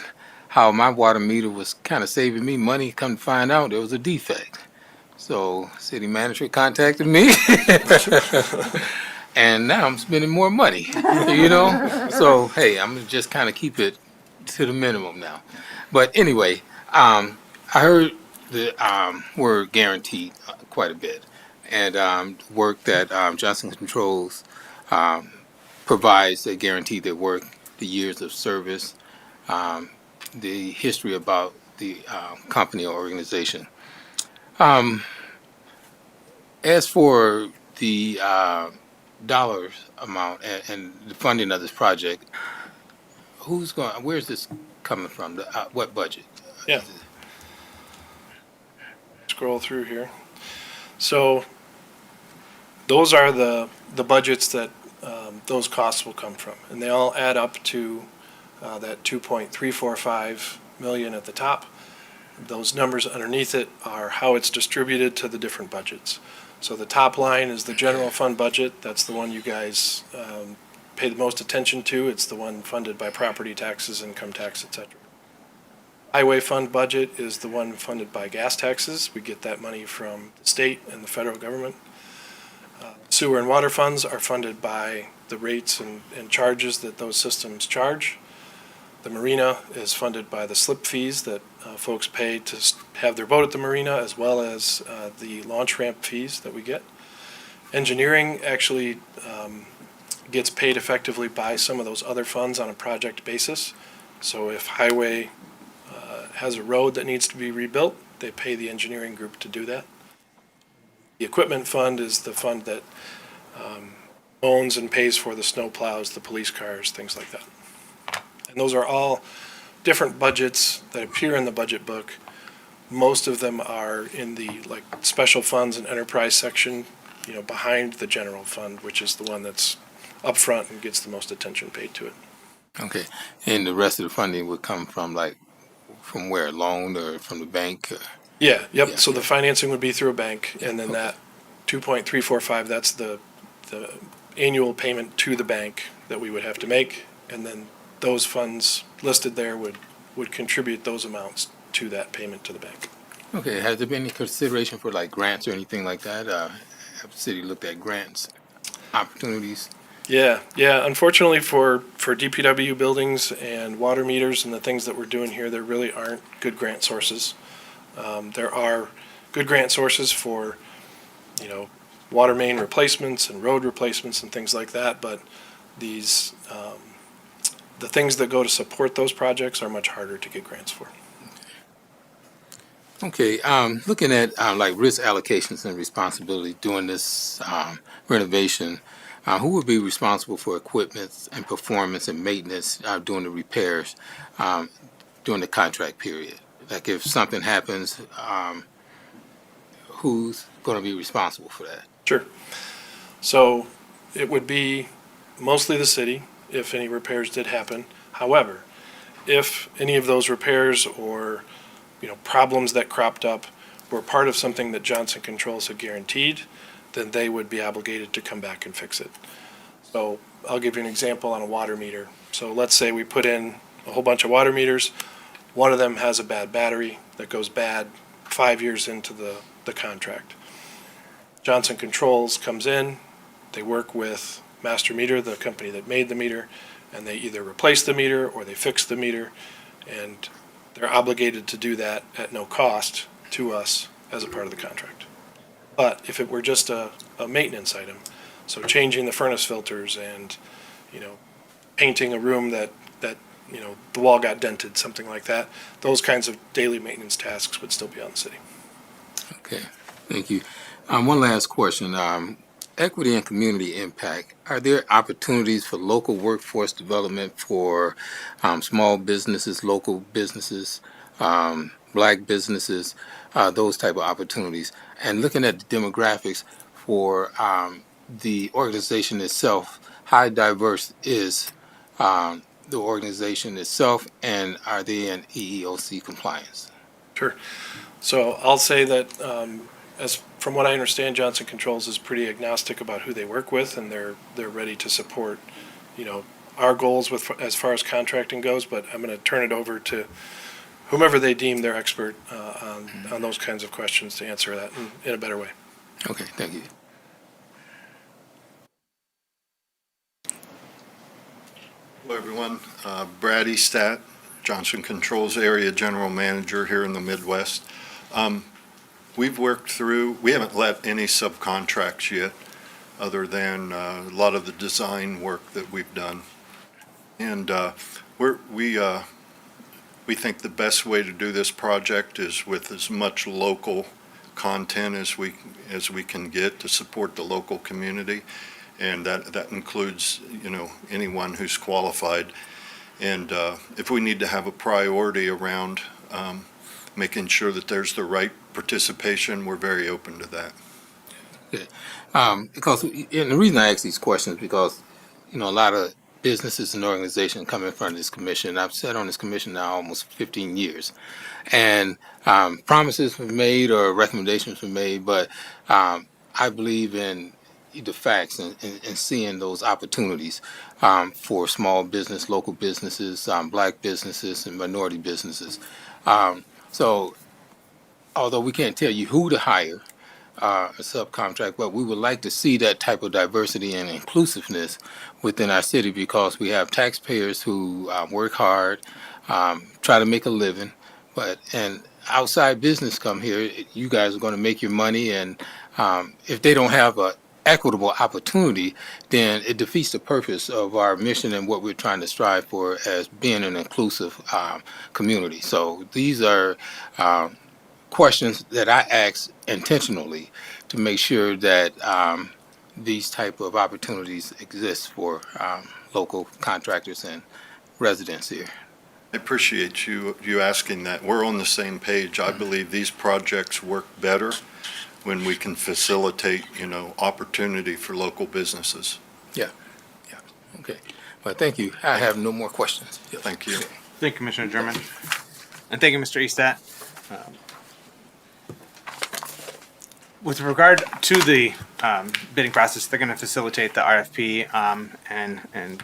how my water meter was kind of saving me money. Come to find out, there was a defect. So city manager contacted me. And now I'm spending more money, So, hey, I'm gonna just kind of keep it to the minimum now. But anyway, I heard the word guaranteed quite a bit. And work that Johnson Controls provides, they guarantee their work, the years of service, the history about the company or organization. As for the dollars amount and the funding of this project, where's this coming from? What budget? Yeah. Scroll through here. So those are the budgets that those costs will come from, and they all add up to that 2.345 million at the top. Those numbers underneath it are how it's distributed to the different budgets. So the top line is the general fund budget. That's the one you guys pay the most attention to. It's the one funded by property taxes, income tax, etc. Highway fund budget is the one funded by gas taxes. We get that money from the state and the federal government. Sewer and water funds are funded by the rates and charges that those systems charge. The marina is funded by the slip fees that folks pay to have their boat at the marina, as well as the launch ramp fees that we get. Engineering actually gets paid effectively by some of those other funds on a project basis. So if highway has a road that needs to be rebuilt, they pay the engineering group to do that. The equipment fund is the fund that owns and pays for the snow plows, the police cars, things like that. And those are all different budgets that appear in the budget book. Most of them are in the like special funds and enterprise section, behind the general fund, which is the one that's up front and gets the most attention paid to it. Okay. And the rest of the funding would come from from where? Loan or from the bank? Yeah, yep. Yeah. So the financing would be through a bank, and then that 2.345, that's the annual payment to the bank that we would have to make, and then those funds listed there would contribute those amounts to that payment to the bank. Okay. Has there been any consideration for grants or anything like that? Have the city looked at grants, opportunities? Yeah. Unfortunately for DPW buildings and water meters and the things that we're doing here, there really aren't good grant sources. There are good grant sources for, water main replacements and road replacements and things like that, but these, the things that go to support those projects are much harder to get grants for. Okay, looking at risk allocations and responsibility during this renovation, who would be responsible for equipment and performance and maintenance during the repairs during the contract period? Like if something happens, who's going to be responsible for that? Sure. So it would be mostly the city if any repairs did happen. However, if any of those repairs or problems that cropped up were part of something that Johnson Controls had guaranteed, then they would be obligated to come back and fix it. So I'll give you an example on a water meter. So let's say we put in a whole bunch of water meters. One of them has a bad battery that goes bad 5 years into the contract. Johnson Controls comes in, they work with Master Meter, the company that made the meter, and they either replace the meter or they fix the meter, and they're obligated to do that at no cost to us as a part of the contract. But if it were just a maintenance item, so changing the furnace filters and, painting a room that the wall got dented, something like that, those kinds of daily maintenance tasks would still be on the city. Okay, thank you. One last question. Equity and community impact. Are there opportunities for local workforce development for small businesses, local businesses, black businesses, those type of opportunities? And looking at the demographics for the organization itself, how diverse is the organization itself, and are they in EEOC compliance? Sure. So I'll say that as from what I understand, Johnson Controls is pretty agnostic about who they work with, and they're ready to support, our goals with as far as contracting goes. But I'm going to turn it over to whomever they deem their expert on those kinds of questions to answer that in a better way. Okay, thank you. Hello, everyone. Brad Estat, Johnson Controls Area General Manager here in the Midwest. We haven't let any subcontracts yet, other than a lot of the design work that we've done. And we think the best way to do this project is with as much local content as we can get to support the local community. And that includes, anyone who's qualified. And if we need to have a priority around making sure that there's the right participation, we're very open to that. Okay. Because and the reason I ask these questions is because, a lot of businesses and organizations come in front of this commission. I've sat on this commission now almost 15 years. And promises were made or recommendations were made, but I believe in the facts and seeing those opportunities for small business, local businesses, black businesses, and minority businesses. So although we can't tell you who to hire a subcontract, but we would like to see that type of diversity and inclusiveness within our city, because we have taxpayers who work hard, try to make a living, and outside business come here. You guys are going to make your money, and if they don't have a equitable opportunity, then it defeats the purpose of our mission and what we're trying to strive for as being an inclusive community. So these are questions that I ask intentionally to make sure that these type of opportunities exist for local contractors and residents here. I appreciate you asking that. We're on the same page. I believe these projects work better when we can facilitate, opportunity for local businesses. Okay, well, thank you. I have no more questions. Thank you. Thank you, Commissioner German. And thank you, Mr. Eastat. With regard to the bidding process, they're going to facilitate the RFP and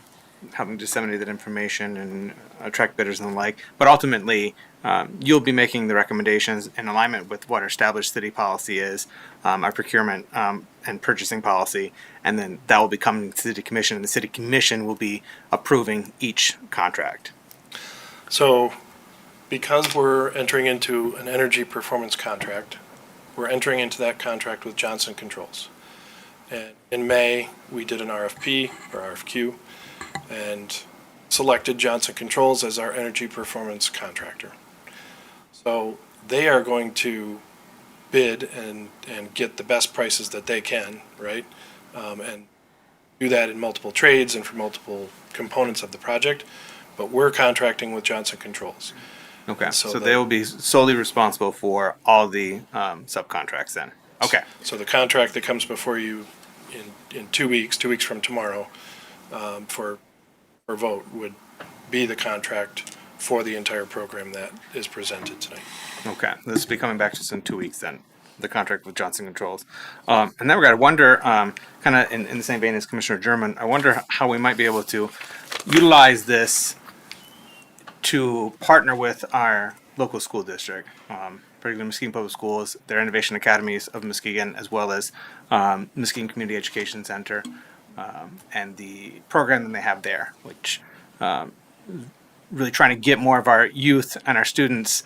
helping disseminate that information and attract bidders and the like. But ultimately, you'll be making the recommendations in alignment with what our established city policy is, our procurement and purchasing policy, and then that will be coming to the city commission, and the city commission will be approving each contract. So, because we're entering into an energy performance contract, we're entering into that contract with Johnson Controls. And in May, we did an RFP or RFQ and selected Johnson Controls as our energy performance contractor. So they are going to bid and get the best prices that they can, right? And do that in multiple trades and for multiple components of the project. But we're contracting with Johnson Controls. Okay, So so the- they will be solely responsible for all the subcontracts then. Okay, So the contract that comes before you in 2 weeks, 2 weeks from tomorrow, for vote would be the contract for the entire program that is presented tonight. okay. This will be coming back to us in 2 weeks then, the contract with Johnson Controls. And then we're going to wonder, kind of in the same vein as Commissioner German, I wonder how we might be able to utilize this to partner with our local school district, particularly Muskegon Public Schools, their Innovation Academies of Muskegon, as well as Muskegon Community Education Center, and the program that they have there, which really trying to get more of our youth and our students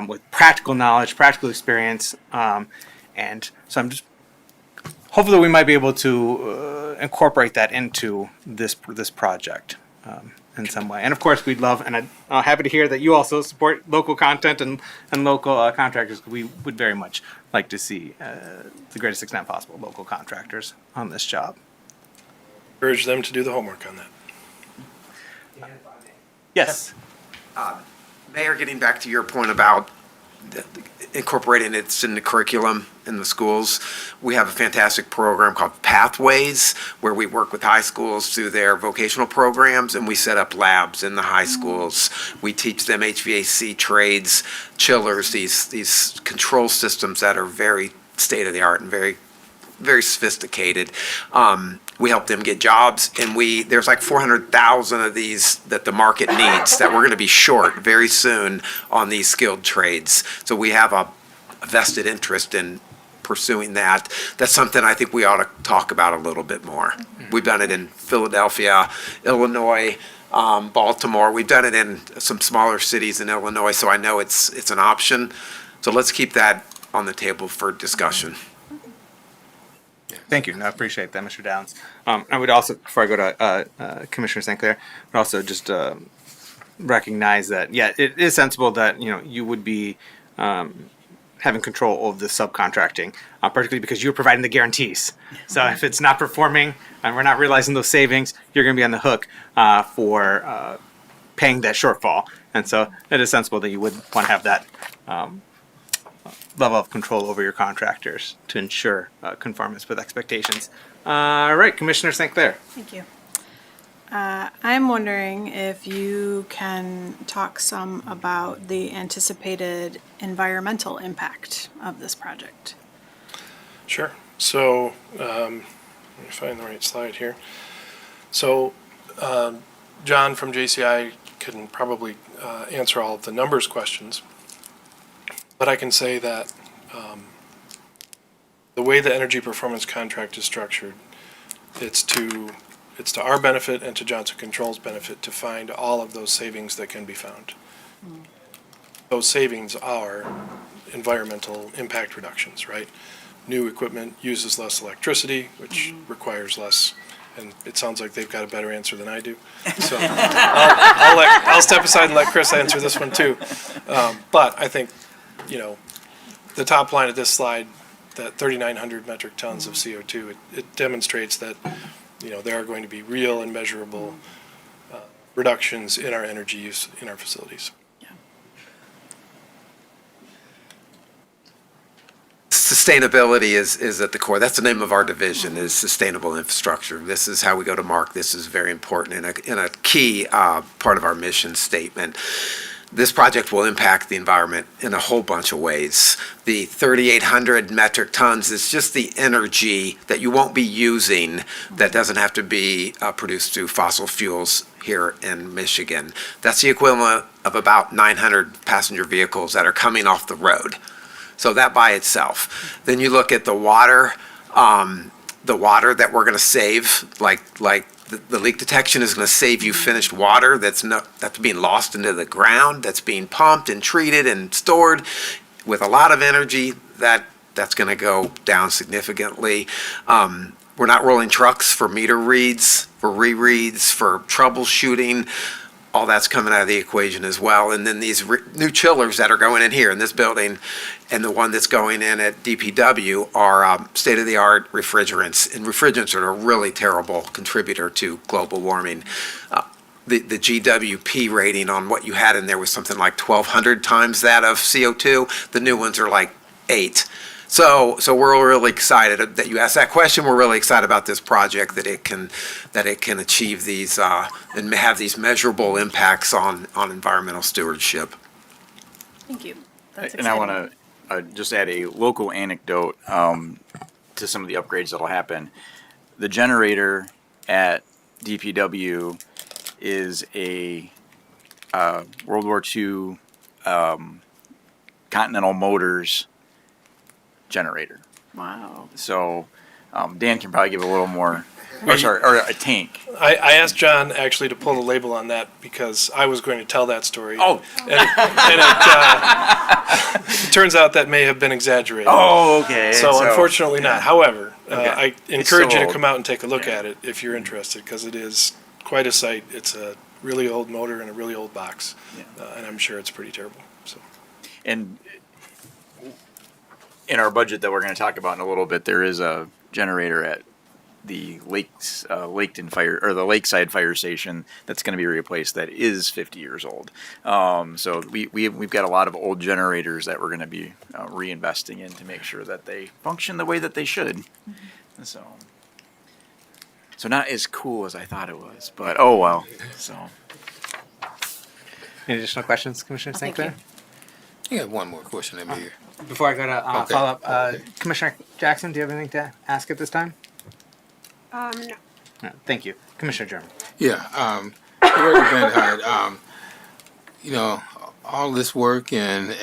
with practical knowledge, practical experience, and so I'm just hopefully we might be able to incorporate that into this project in some way. And of course, we'd love, and I'm happy to hear that you also support local content and local contractors. We would very much like to see, the greatest extent possible, local contractors on this job. Urge them to do the homework on that. Yes. Mayor, getting back to your point about incorporating it in the curriculum in the schools, we have a fantastic program called Pathways, where we work with high schools through their vocational programs, and we set up labs in the high schools. We teach them HVAC trades, chillers, these control systems that are very state-of-the-art and very, very sophisticated. We help them get jobs, and there's like 400,000 of these that the market needs that we're going to be short very soon on these skilled trades. So we have a vested interest in pursuing that. That's something I think we ought to talk about a little bit more. We've done it in Philadelphia, Illinois, Baltimore. We've done it in some smaller cities in Illinois, so I know it's an option. So let's keep that on the table for discussion. Thank you. No, I appreciate that, Mr. Downs. I would also, before I go to Commissioner St. Clair, would also just recognize that, yeah, it is sensible that, you would be having control of the subcontracting, particularly because you're providing the guarantees. So if it's not performing and we're not realizing those savings, you're going to be on the hook for paying that shortfall. And so it is sensible that you would want to have that level of control over your contractors to ensure conformance with expectations. All right, Commissioner St. Clair. Thank you. I'm wondering if you can talk some about the anticipated environmental impact of this project. Sure. So, let me find the right slide here. So, John from JCI can probably answer all of the numbers questions. But I can say that the way the energy performance contract is structured, it's to our benefit and to Johnson Controls' benefit to find all of those savings that can be found. Those savings are environmental impact reductions, right? New equipment uses less electricity, which requires less, and it sounds like they've got a better answer than I do. So I'll step aside and let Chris answer this one too. But I think, the top line of this slide, that 3,900 metric tons of CO2, it demonstrates that, there are going to be real and measurable reductions in our energy use in our facilities. Sustainability is at the core. That's the name of our division, is sustainable infrastructure. This is how we go to market. This is very important and a key part of our mission statement. This project will impact the environment in a whole bunch of ways. The 3,800 metric tons is just the energy that you won't be using that doesn't have to be produced through fossil fuels here in Michigan. That's the equivalent of about 900 passenger vehicles that are coming off the road. So that by itself. Then you look at the water that we're going to save, like the leak detection is going to save you finished water that's being lost into the ground, that's being pumped and treated and stored with a lot of energy. That's going to go down significantly. We're not rolling trucks for meter reads, for rereads, for troubleshooting. All that's coming out of the equation as well. And then these new chillers that are going in here in this building and the one that's going in at DPW are state-of-the-art refrigerants. And refrigerants are a really terrible contributor to global warming. The GWP rating on what you had in there was something like 1,200 times that of CO2. The new ones are like 8. So we're really excited that you asked that question. We're really excited about this project, that it can achieve these and have these measurable impacts on environmental stewardship. Thank you. That's And I want to just add a local anecdote to some of the upgrades that'll happen. The generator at DPW is a World War II Continental Motors generator. Wow. So Dan can probably give a little more, or a tank. I asked John actually to pull the label on that because I was going to tell that story. Oh. And it turns out that may have been exaggerated. Oh, okay. So unfortunately not. However, Okay. I encourage so you to old. come out and take a look Yeah. at it if you're interested, because it is quite a sight. It's a really old motor and a really old box, and I'm sure it's pretty terrible. So. And in our budget that we're going to talk about in a little bit, there is a generator at the the Lakeside Fire Station that's going to be replaced. That is 50 years old. So we've got a lot of old generators that we're going to be reinvesting in to make sure that they function the way that they should. Mm-hmm. So not as cool as I thought it was, but oh well. So Any additional questions, Commissioner St. Clair? I got one more question over here. Before I go to Okay. follow up, Commissioner Jackson, do you have anything to ask at this time? No. No, thank you. Commissioner German. Yeah, Director Van Hyde, all this work and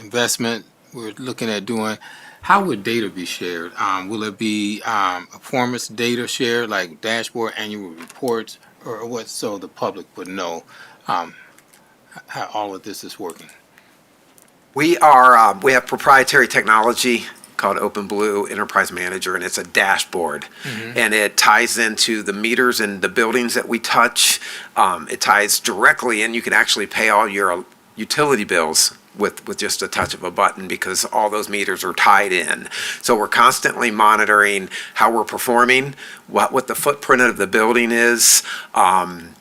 investment we're looking at doing, how would data be shared? Will it be a performance data shared, like dashboard, annual reports, or what, so the public would know how all of this is working? We have proprietary technology called OpenBlue Enterprise Manager, and it's a dashboard. Mm-hmm. And it ties into the meters in the buildings that we touch. It ties directly in. You can actually pay all your utility bills with just a touch of a button, because all those meters are tied in. So we're constantly monitoring how we're performing, what the footprint of the building is, and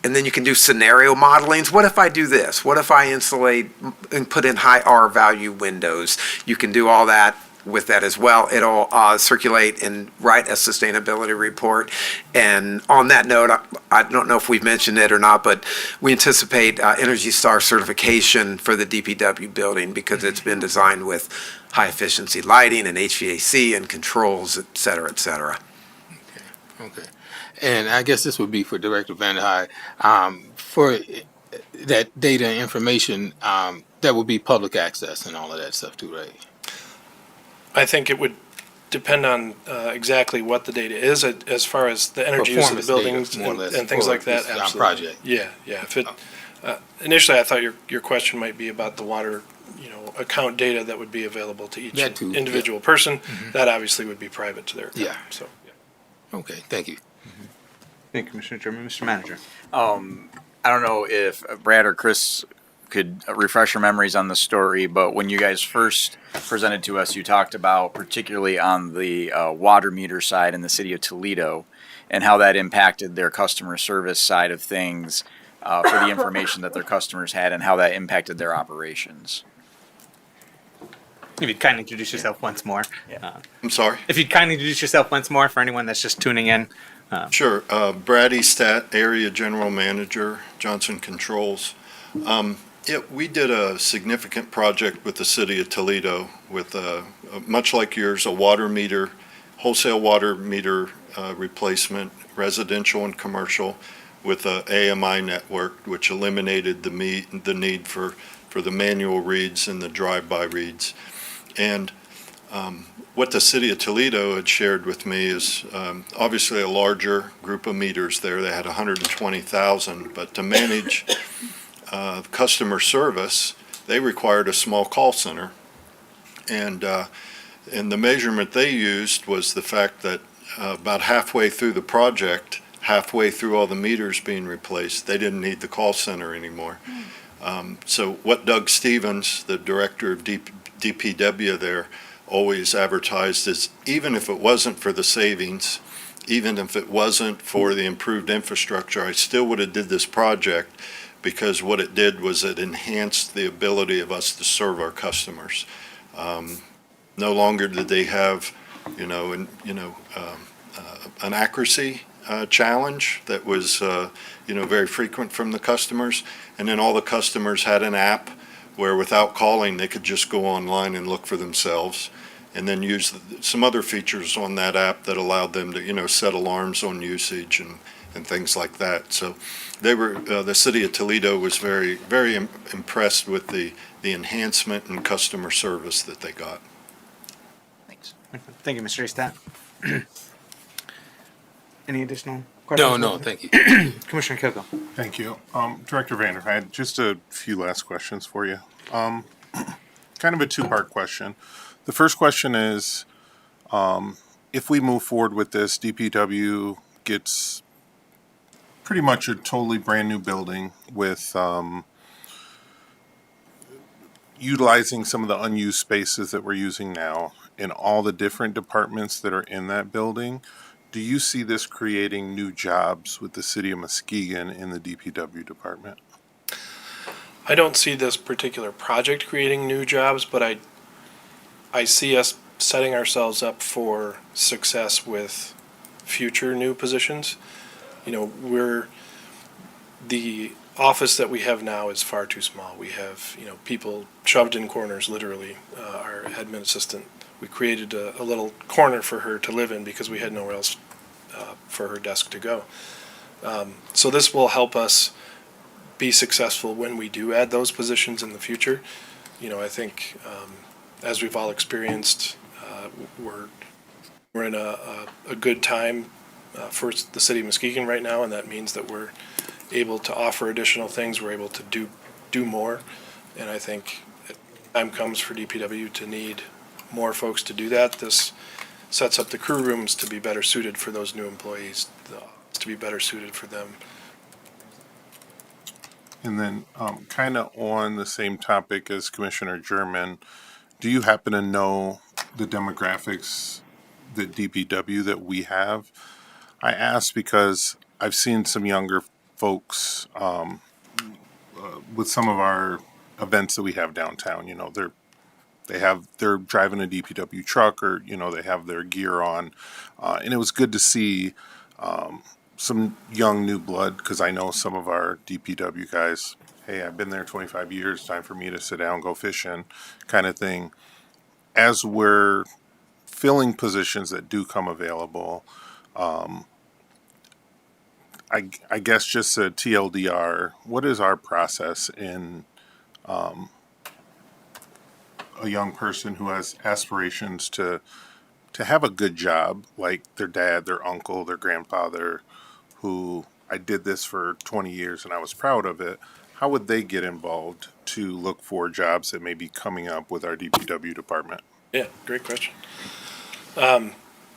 then you can do scenario modelings. What if I do this? What if I insulate and put in high R value windows? You can do all that with that as well. It'll circulate and write a sustainability report. And on that note, I don't know if we've mentioned it or not, but we anticipate Energy Star certification for the DPW building, because it's been designed with high efficiency lighting and HVAC and controls, et cetera, et cetera. Okay. And I guess this would be for Director Van Hyde. For that data and information, that would be public access and all of that stuff too, right? I think it would depend on exactly what the data is, as far as the energy use of the Performance data, buildings more or less, and things for like that. this, Absolutely. project. Yeah. If it initially, I thought your question might be about the water, account data that would be available to each That too, individual person. That obviously would be private to their account. Yeah. So. Okay, thank you. Thank you, Commissioner German. Mr. Manager. I don't know if Brad or Chris could refresh your memories on the story, but when you guys first presented to us, you talked about particularly on the water meter side in the city of Toledo and how that impacted their customer service side of things for the information that their customers had and how that impacted their operations. If you'd kindly introduce yourself once more. I'm sorry? If you'd kindly introduce yourself once more for anyone that's just tuning in. Sure. Brad Estat, Area General Manager, Johnson Controls. Yeah, we did a significant project with the city of Toledo with, much like yours, a water meter, wholesale water meter replacement, residential and commercial, with a AMI network, which eliminated the need for the manual reads and the drive-by reads. And what the city of Toledo had shared with me is obviously a larger group of meters there. They had 120,000, but to manage customer service, they required a small call center. And the measurement they used was the fact that about halfway through the project, halfway through all the meters being replaced, they didn't need the call center anymore. So what Doug Stevens, the director of DPW there, always advertised is, even if it wasn't for the savings, even if it wasn't for the improved infrastructure, I still would have did this project, because what it did was it enhanced the ability of us to serve our customers. No longer did they have, an accuracy challenge that was, very frequent from the customers. And then all the customers had an app where, without calling, they could just go online and look for themselves, and then use some other features on that app that allowed them to, set alarms on usage and things like that. So they were, the city of Toledo was very, very impressed with the enhancement in customer service that they got. Thanks. Thank you, Mr. Estat. Any additional questions? No, thank you. Commissioner Kilgo. Thank you. Director Vander, I had just a few last questions for you. Kind of a two-part question. The first question is, if we move forward with this, DPW gets pretty much a totally brand-new building with utilizing some of the unused spaces that we're using now in all the different departments that are in that building. Do you see this creating new jobs with the city of Muskegon in the DPW department? I don't see this particular project creating new jobs, but I see us setting ourselves up for success with future new positions. The office that we have now is far too small. We have, people shoved in corners, literally. Our admin assistant, we created a little corner for her to live in because we had nowhere else for her desk to go. So this will help us be successful when we do add those positions in the future. I think as we've all experienced, we're in a good time for the city of Muskegon right now, and that means that we're able to offer additional things. We're able to do more, and I think time comes for DPW to need more folks to do that. This sets up the crew rooms to be better suited for those new employees, to be better suited for them. And then, kind of on the same topic as Commissioner German, do you happen to know the demographics that DPW that we have? I ask because I've seen some younger folks with some of our events that we have downtown. They're driving a DPW truck, or they have their gear on, and it was good to see some young new blood, because I know some of our DPW guys, hey, I've been there 25 years, time for me to sit down, go fishing, kind of thing. As we're filling positions that do come available, I guess just a TLDR, what is our process in a young person who has aspirations to have a good job, like their dad, their uncle, their grandfather, who I did this for 20 years and I was proud of it? How would they get involved to look for jobs that may be coming up with our DPW department? Yeah, great question.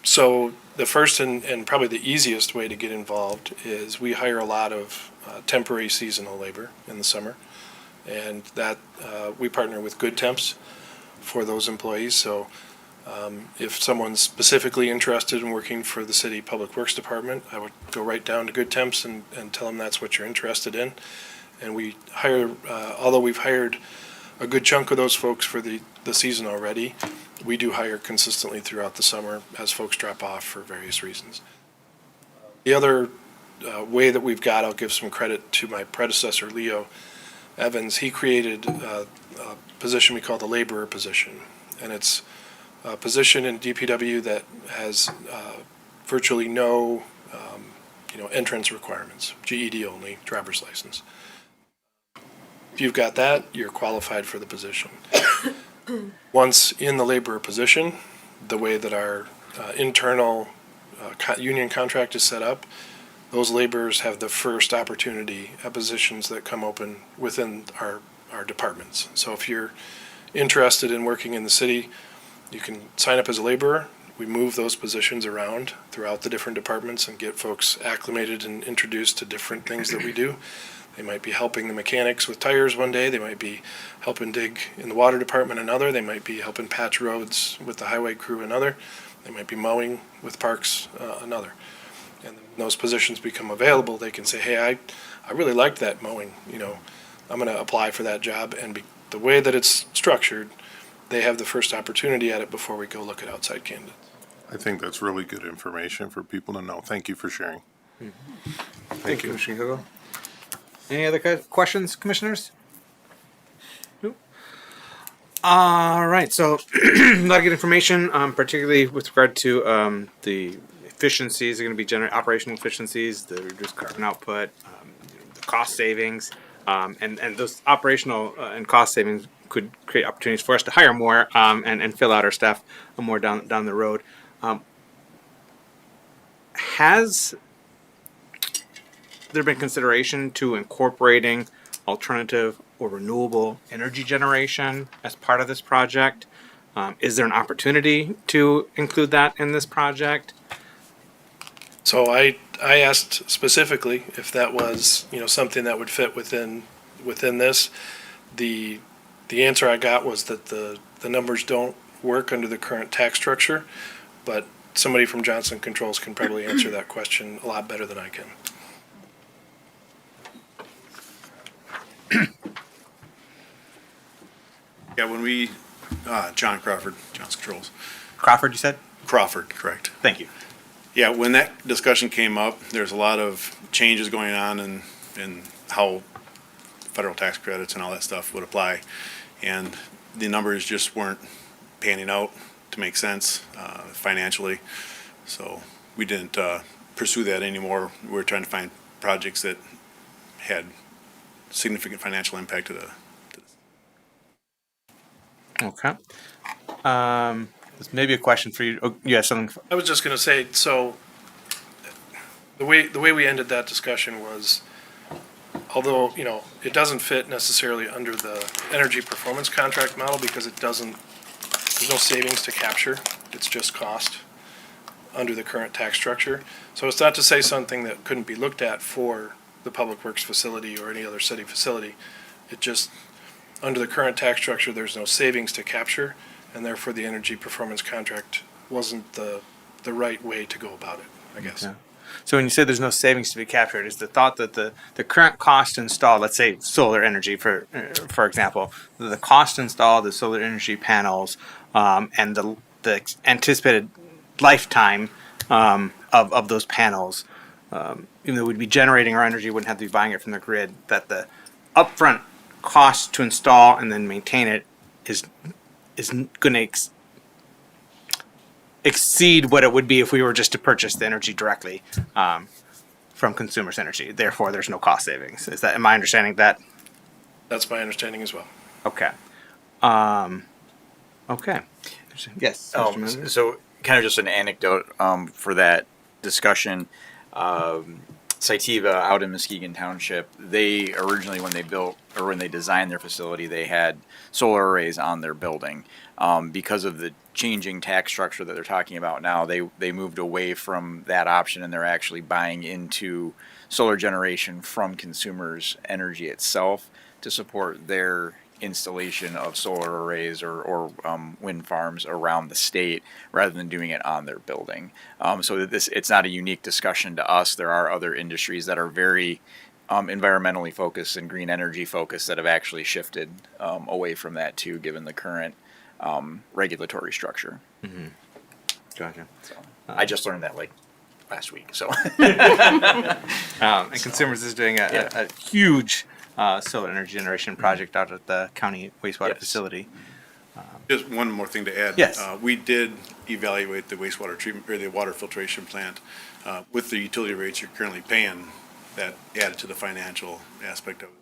So the first and probably the easiest way to get involved is we hire a lot of temporary seasonal labor in the summer. And that we partner with Good Temps for those employees. So if someone's specifically interested in working for the city Public Works Department, I would go right down to Good Temps and tell them that's what you're interested in. And we hire, although we've hired a good chunk of those folks for the season already, we do hire consistently throughout the summer as folks drop off for various reasons. The other way that we've got, I'll give some credit to my predecessor, Leo Evans. He created a position we call the laborer position. And it's a position in DPW that has virtually no entrance requirements, GED only, driver's license. If you've got that, you're qualified for the position. Once in the laborer position, the way that our internal union contract is set up, those laborers have the first opportunity at positions that come open within our departments. So if you're interested in working in the city, you can sign up as a laborer. We move those positions around throughout the different departments and get folks acclimated and introduced to different things that we do. They might be helping the mechanics with tires one day. They might be helping dig in the water department another. They might be helping patch roads with the highway crew another. They might be mowing with parks another. And when those positions become available, they can say, hey, I really liked that mowing. I'm going to apply for that job. And the way that it's structured, they have the first opportunity at it before we go look at outside candidates. I think that's really good information for people to know. Thank you for sharing. Thank you, Commissioner Hugel. Any other questions, commissioners? Nope. All right, so a lot of good information, particularly with regard to the efficiencies are going to be operational efficiencies, the reduced carbon output, the cost savings, and those operational and cost savings could create opportunities for us to hire more and fill out our staff more down the road. Has there been consideration to incorporating alternative or renewable energy generation as part of this project? Is there an opportunity to include that in this project? So I asked specifically if that was something that would fit within this. The answer I got was that the numbers don't work under the current tax structure, but somebody from Johnson Controls can probably answer that question a lot better than I can. Yeah, when we, John Crawford, Johnson Controls. Crawford, you said? Crawford, correct. Thank you. Yeah, when that discussion came up, there's a lot of changes going on in how federal tax credits and all that stuff would apply. And the numbers just weren't panning out to make sense financially. So we didn't pursue that anymore. We were trying to find projects that had significant financial impact to the. Okay. This may be a question for you. Oh, you have something? I was just going to say, so the way we ended that discussion was, although it doesn't fit necessarily under the energy performance contract model because there's no savings to capture. It's just cost under the current tax structure. So it's not to say something that couldn't be looked at for the Public Works facility or any other city facility. It just, under the current tax structure, there's no savings to capture, and therefore the energy performance contract wasn't the right way to go about it, I guess. Okay. So when you say there's no savings to be captured, is the thought that the current cost to install, let's say solar energy, for example, the cost to install the solar energy panels and the anticipated lifetime of those panels, even though we'd be generating our energy, wouldn't have to be buying it from the grid, that the upfront cost to install and then maintain it is going to exceed what it would be if we were just to purchase the energy directly from Consumers Energy. Therefore, there's no cost savings. Am I understanding that? That's my understanding as well. Okay. Okay. Yes. So kind of just an anecdote for that discussion. Cytiva out in Muskegon Township, they originally, when they designed their facility, they had solar arrays on their building. Because of the changing tax structure that they're talking about now, they moved away from that option, and they're actually buying into solar generation from Consumers Energy itself. to support their installation of solar arrays or wind farms around the state rather than doing it on their building. So that it's not a unique discussion to us. There are other industries that are very environmentally focused and green energy focused that have actually shifted away from that too, given the current regulatory structure. Gotcha. So I just learned that like last week. So And Consumers is doing a huge solar energy generation project out at the county wastewater Yes. facility. Just one more thing to add. Yes. We did evaluate the wastewater treatment, or the water filtration plant. With the utility rates you're currently paying, that added to the financial aspect of it.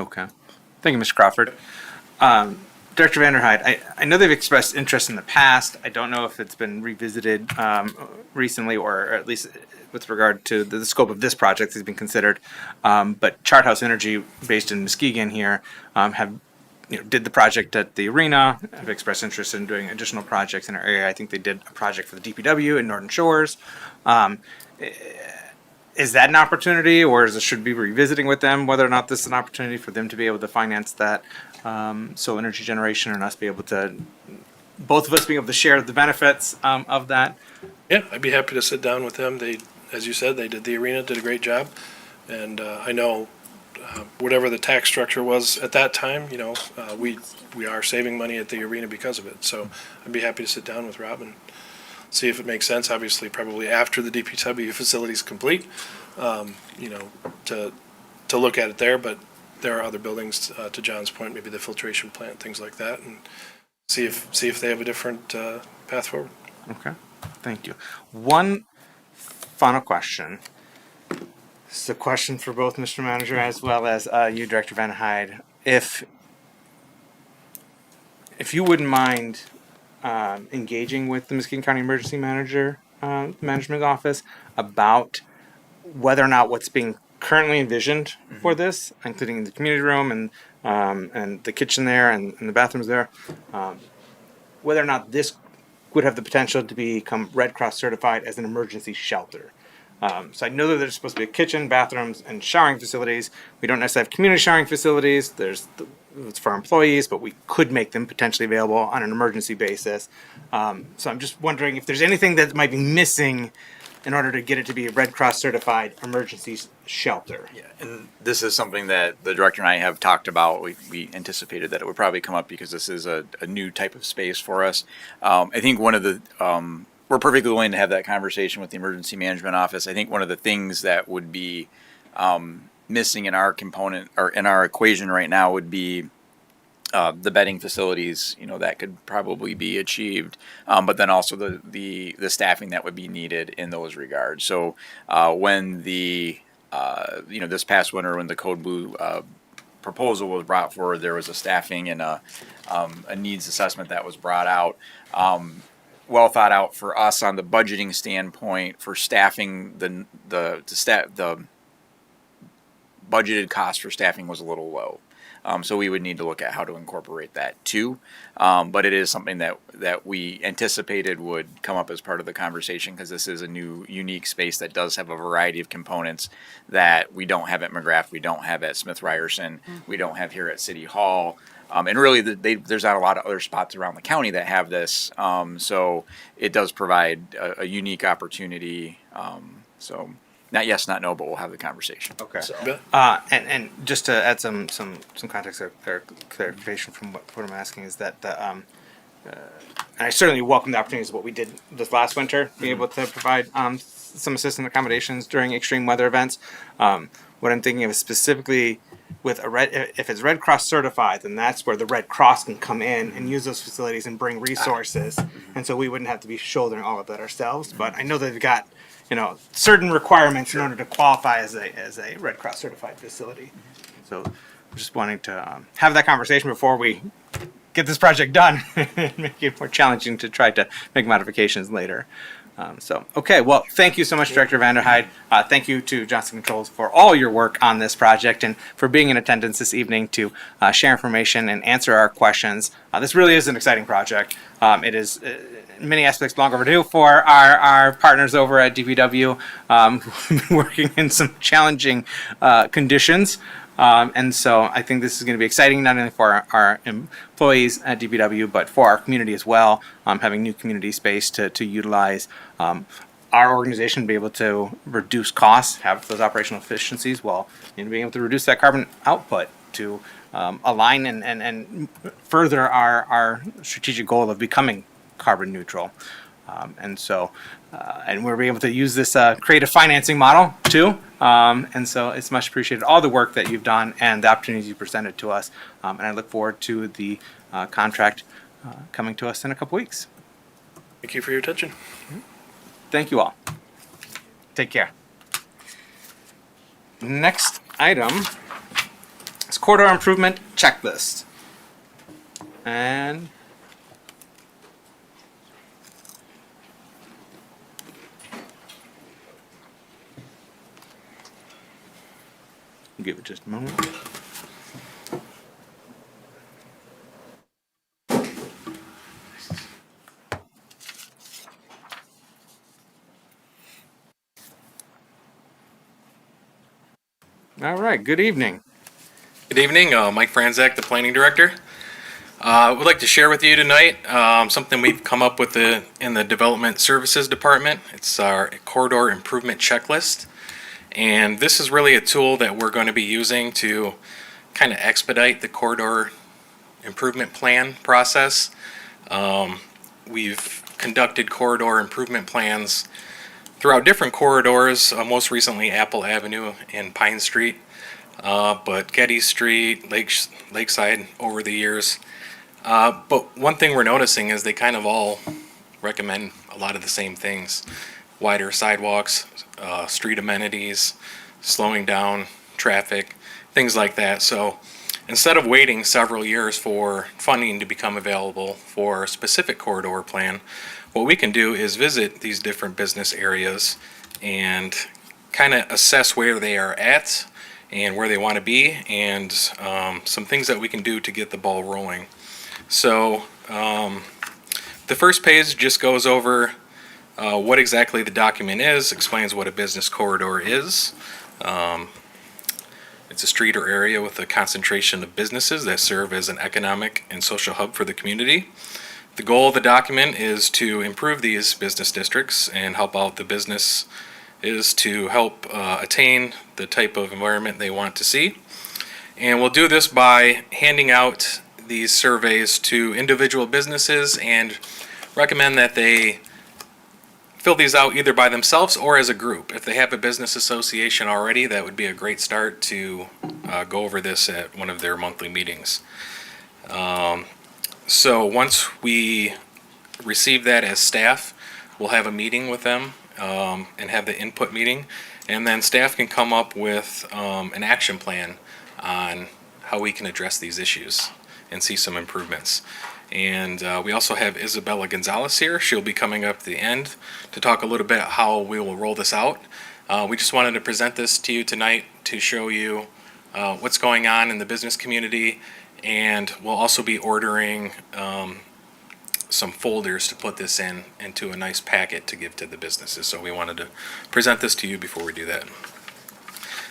Okay. Thank you, Mr. Crawford. Director Vanderhyde, I know they've expressed interest in the past. I don't know if it's been revisited recently, or at least with regard to the scope of this project has been considered. But Chart House Energy, based in Muskegon here, did the project at the arena, have expressed interest in doing additional projects in our area. I think they did a project for the DPW in Northern Shores. Is that an opportunity, or should we be revisiting with them whether or not this is an opportunity for them to be able to finance that solar energy generation, and us be able to, both of us being able to share the benefits of that? Yeah, I'd be happy to sit down with them. They, as you said, they did the arena, did a great job. And I know whatever the tax structure was at that time, we are saving money at the arena because of it. So I'd be happy to sit down with Rob and see if it makes sense, obviously probably after the DPW facility is complete, to look at it there. But there are other buildings, to John's point, maybe the filtration plant, things like that, and see if they have a different path forward. Okay, thank you. One final question. This is a question for both Mr. Manager as well as you, Director Van Hyde. If you wouldn't mind engaging with the Muskegon County Emergency Manager Management Office about whether or not what's being currently envisioned for this, including the community room and the kitchen there and the bathrooms there, whether or not this would have the potential to become Red Cross certified as an emergency shelter. So I know that there's supposed to be a kitchen, bathrooms, and showering facilities. We don't necessarily have community showering facilities. It's for our employees, but we could make them potentially available on an emergency basis. So I'm just wondering if there's anything that might be missing in order to get it to be a Red Cross certified emergency shelter. yeah, and this is something that the director and I have talked about. We anticipated that it would probably come up because this is a new type of space for us. I think one of the we're perfectly willing to have that conversation with the emergency management office. I think one of the things that would be missing in our component or in our equation right now would be the bedding facilities. That could probably be achieved, but then also the staffing that would be needed in those regards. So when the this past winter when the Code Blue proposal was brought forward, there was a staffing and a needs assessment that was brought out. Well thought out for us on the budgeting standpoint for staffing. The budgeted cost for staffing was a little low, so we would need to look at how to incorporate that too. But it is something that we anticipated would come up as part of the conversation because this is a new, unique space that does have a variety of components that we don't have at McGrath, we don't have at Smith Ryerson, we don't have here at City Hall. And really, there's not a lot of other spots around the county that have this, so it does provide a unique opportunity. So, not yes, not no, but we'll have the conversation. Okay. So, And just to add some context or clarification from what I'm asking is that and I certainly welcome the opportunities of what we did this last winter, being able to provide some assistance accommodations during extreme weather events. What I'm thinking of is specifically with if it's Red Cross certified, then that's where the Red Cross can come in and use those facilities and bring resources, and so we wouldn't have to be shouldering all of that ourselves. But I know they've got certain requirements in order to qualify as a Red Cross certified facility. So I'm just wanting to have that conversation before we get this project done and make it more challenging to try to make modifications later. Okay, well, thank you so much, Director Vanderhyde. Thank you to Johnson Controls for all your work on this project and for being in attendance this evening to share information and answer our questions. This really is an exciting project. It is in many aspects long overdue for our partners over at DPW who've been working in some challenging conditions. And so I think this is going to be exciting not only for our employees at DPW, but for our community as well, having new community space to utilize. Our organization be able to reduce costs, have those operational efficiencies, while being able to reduce that carbon output to align and further our strategic goal of becoming carbon neutral. And we're able to use this creative financing model too. And so it's much appreciated, all the work that you've done and the opportunities you presented to us. And I look forward to the contract coming to us in a couple weeks. Thank you for your attention. Thank you all. Take care. Next item is corridor improvement checklist. And give it just a moment. All right, good evening. Good evening, Mike Franzak, the Planning Director. I would like to share with you tonight something we've come up with in the Development Services Department. It's our Corridor Improvement Checklist. And this is really a tool that we're going to be using to kind of expedite the corridor improvement plan process. We've conducted corridor improvement plans throughout different corridors, most recently Apple Avenue and Pine Street, but Getty Street, Lakeside over the years. But one thing we're noticing is they kind of all recommend a lot of the same things. Wider sidewalks, street amenities, slowing down traffic, things like that. So instead of waiting several years for funding to become available for a specific corridor plan, what we can do is visit these different business areas and kind of assess where they are at and where they want to be, and some things that we can do to get the ball rolling. So the first page just goes over what exactly the document is, explains what a business corridor is. It's a street or area with a concentration of businesses that serve as an economic and social hub for the community. The goal of the document is to improve these business districts and help out the business is to help attain the type of environment they want to see. And we'll do this by handing out these surveys to individual businesses and recommend that they fill these out either by themselves or as a group. If they have a business association already, that would be a great start to go over this at one of their monthly meetings. So once we receive that as staff, we'll have a meeting with them and have the input meeting. And then staff can come up with an action plan on how we can address these issues and see some improvements. And we also have Isabella Gonzalez here. She'll be coming up at the end to talk a little bit how we will roll this out. We just wanted to present this to you tonight to show you what's going on in the business community, and we'll also be ordering some folders to put this into a nice packet to give to the businesses. So we wanted to present this to you before we do that.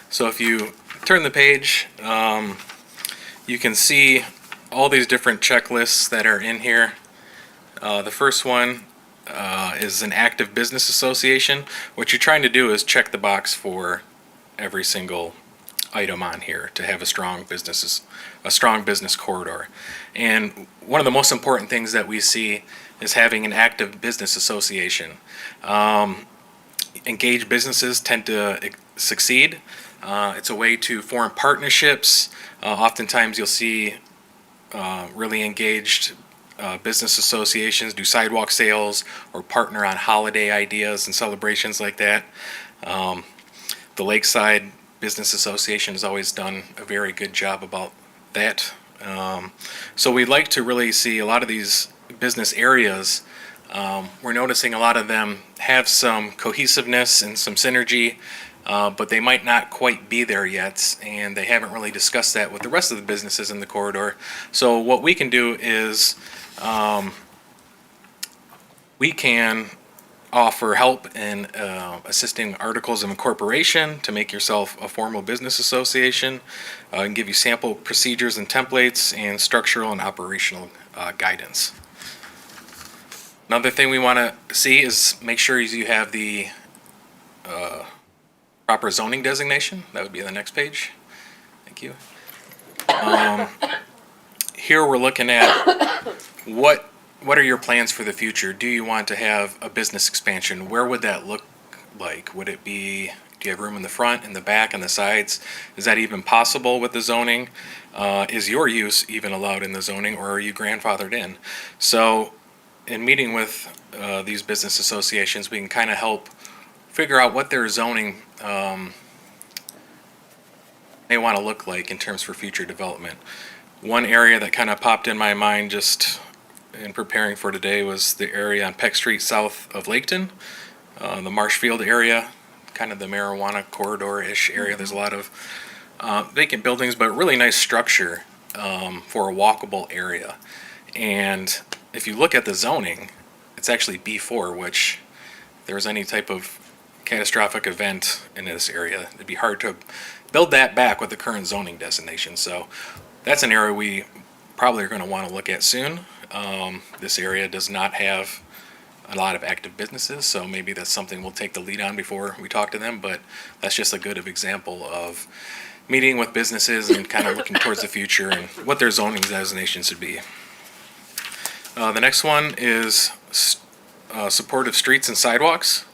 So if you turn the page, you can see all these different checklists that are in here. The first one is an active business association. What you're trying to do is check the box for every single item on here to have a strong business corridor. And one of the most important things that we see is having an active business association. Engaged businesses tend to succeed. It's a way to form partnerships. Oftentimes you'll see really engaged business associations do sidewalk sales or partner on holiday ideas and celebrations like that. The Lakeside Business Association has always done a very good job about that. So we'd like to really see a lot of these business areas we're noticing a lot of them have some cohesiveness and some synergy, but they might not quite be there yet, and they haven't really discussed that with the rest of the businesses in the corridor. So what we can do is we can offer help in assisting articles of incorporation to make yourself a formal business association, and give you sample procedures and templates and structural and operational guidance. Another thing we want to see is make sure you have the proper zoning designation. That would be the next page. Thank you. Here we're looking at what are your plans for the future? Do you want to have a business expansion? Where would that look like? Would it be, do you have room in the front, in the back, on the sides? Is that even possible with the zoning? Is your use even allowed in the zoning, or are you grandfathered in? So in meeting with these business associations, we can kind of help figure out what their zoning may want to look like in terms for future development. One area that kind of popped in my mind just in preparing for today was the area on Peck Street south of Laketon, the Marshfield area, kind of the marijuana corridor-ish area. There's a lot of vacant buildings, but really nice structure for a walkable area. And if you look at the zoning, it's actually B4, which if there was any type of catastrophic event in this area, it'd be hard to build that back with the current zoning designation. So that's an area we probably are going to want to look at soon. This area does not have a lot of active businesses, so maybe that's something we'll take the lead on before we talk to them, but that's just a good example of meeting with businesses and kind of looking towards the future and what their zoning designation should be. The next one is supportive streets and sidewalks.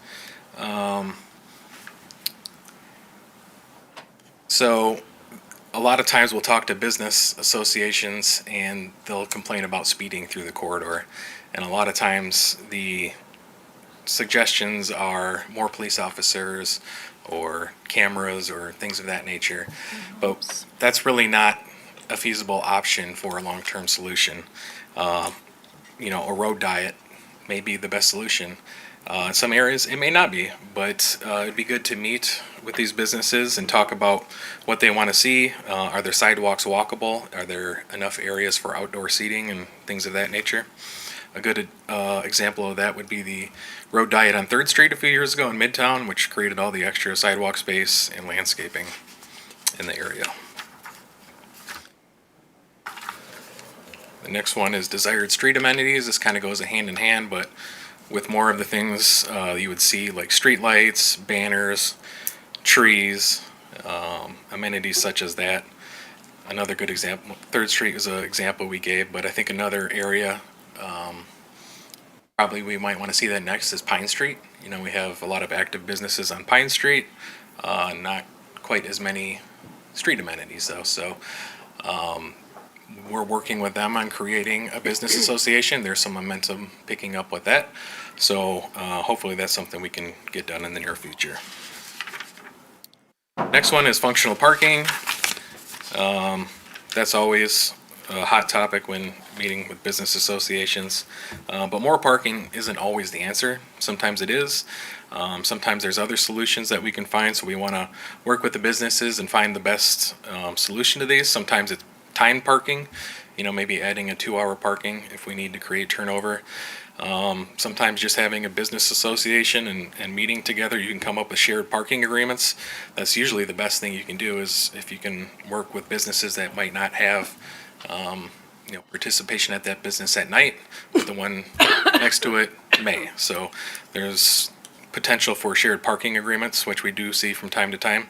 So a lot of times we'll talk to business associations and they'll complain about speeding through the corridor. And a lot of times the suggestions are more police officers or cameras or things of that nature. But that's really not a feasible option for a long-term solution. A road diet may be the best solution. In some areas, it may not be, but it'd be good to meet with these businesses and talk about what they want to see. Are their sidewalks walkable? Are there enough areas for outdoor seating and things of that nature? A good example of that would be the road diet on 3rd Street a few years ago in Midtown, which created all the extra sidewalk space and landscaping in the area. The next one is desired street amenities. This kind of goes hand in hand, but with more of the things you would see, like street lights, banners, trees, amenities such as that. Another good example, 3rd Street is an example we gave, but I think another area probably we might want to see that next is Pine Street. We have a lot of active businesses on Pine Street, not quite as many street amenities though. So we're working with them on creating a business association. There's some momentum picking up with that. So hopefully that's something we can get done in the near future. Next one is functional parking. That's always a hot topic when meeting with business associations. But more parking isn't always the answer. Sometimes it is. Sometimes there's other solutions that we can find. So we want to work with the businesses and find the best solution to these. Sometimes it's timed parking, maybe adding a 2-hour parking if we need to create turnover. Sometimes just having a business association and meeting together, you can come up with shared parking agreements. That's usually the best thing you can do, is if you can work with businesses that might not have participation at that business at night, but the one next to it may. So there's potential for shared parking agreements, which we do see from time to time.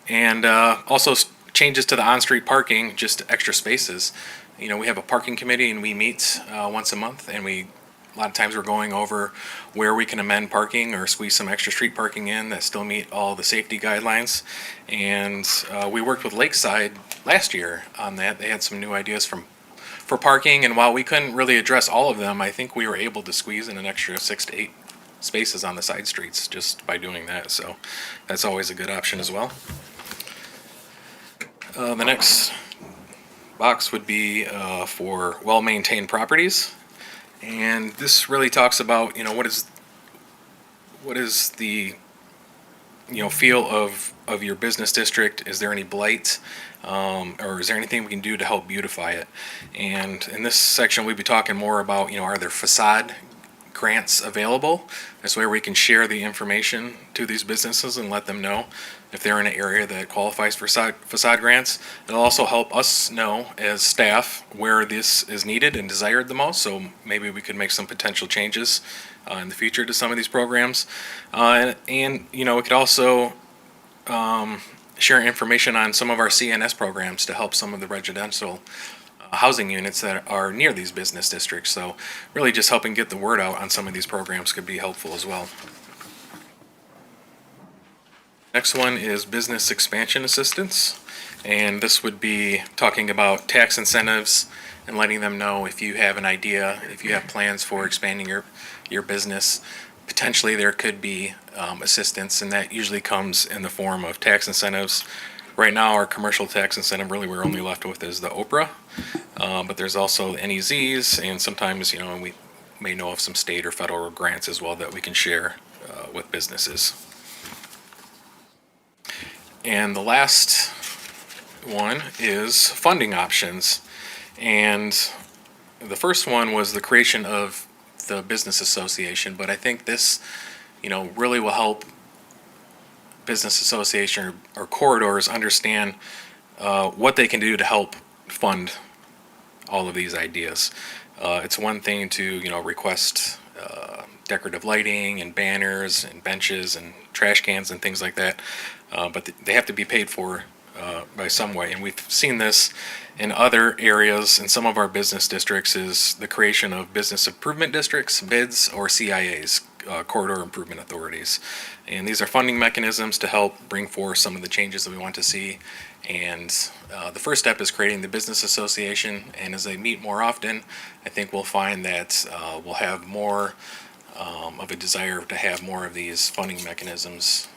And also changes to the on-street parking, just extra spaces. We have a parking committee and we meet once a month, and a lot of times we're going over where we can amend parking or squeeze some extra street parking in that still meet all the safety guidelines. And we worked with Lakeside last year on that. They had some new ideas for parking, and while we couldn't really address all of them, I think we were able to squeeze in an extra 6 to 8 spaces on the side streets just by doing that. So that's always a good option as well. The next box would be for well-maintained properties. And this really talks about, what is the, feel of your business district? Is there any blight? Or is there anything we can do to help beautify it? And in this section, we'll be talking more about, are there facade grants available? This way we can share the information to these businesses and let them know if they're in an area that qualifies for facade grants. It'll also help us know as staff where this is needed and desired the most, so maybe we could make some potential changes in the future to some of these programs. We could also share information on some of our CNS programs to help some of the residential housing units that are near these business districts. So really just helping get the word out on some of these programs could be helpful as well. Next one is business expansion assistance. And this would be talking about tax incentives and letting them know if you have an idea, if you have plans for expanding your business, potentially there could be assistance, and that usually comes in the form of tax incentives. Right now, our commercial tax incentive, really we're only left with is the OPRA, but there's also NEZs, and sometimes, we may know of some state or federal grants as well that we can share with businesses. And the last one is funding options. And the first one was the creation of the business association, but I think this, really will help business association or corridors understand what they can do to help fund all of these ideas. It's one thing to, request decorative lighting and banners and benches and trash cans and things like that, but they have to be paid for by some way. And we've seen this in other areas in some of our business districts, is the creation of business improvement districts, BIDs, or CIAs, corridor improvement authorities. And these are funding mechanisms to help bring forth some of the changes that we want to see. And the first step is creating the business association, and as they meet more often, I think we'll find that we'll have more of a desire to have more of these funding mechanisms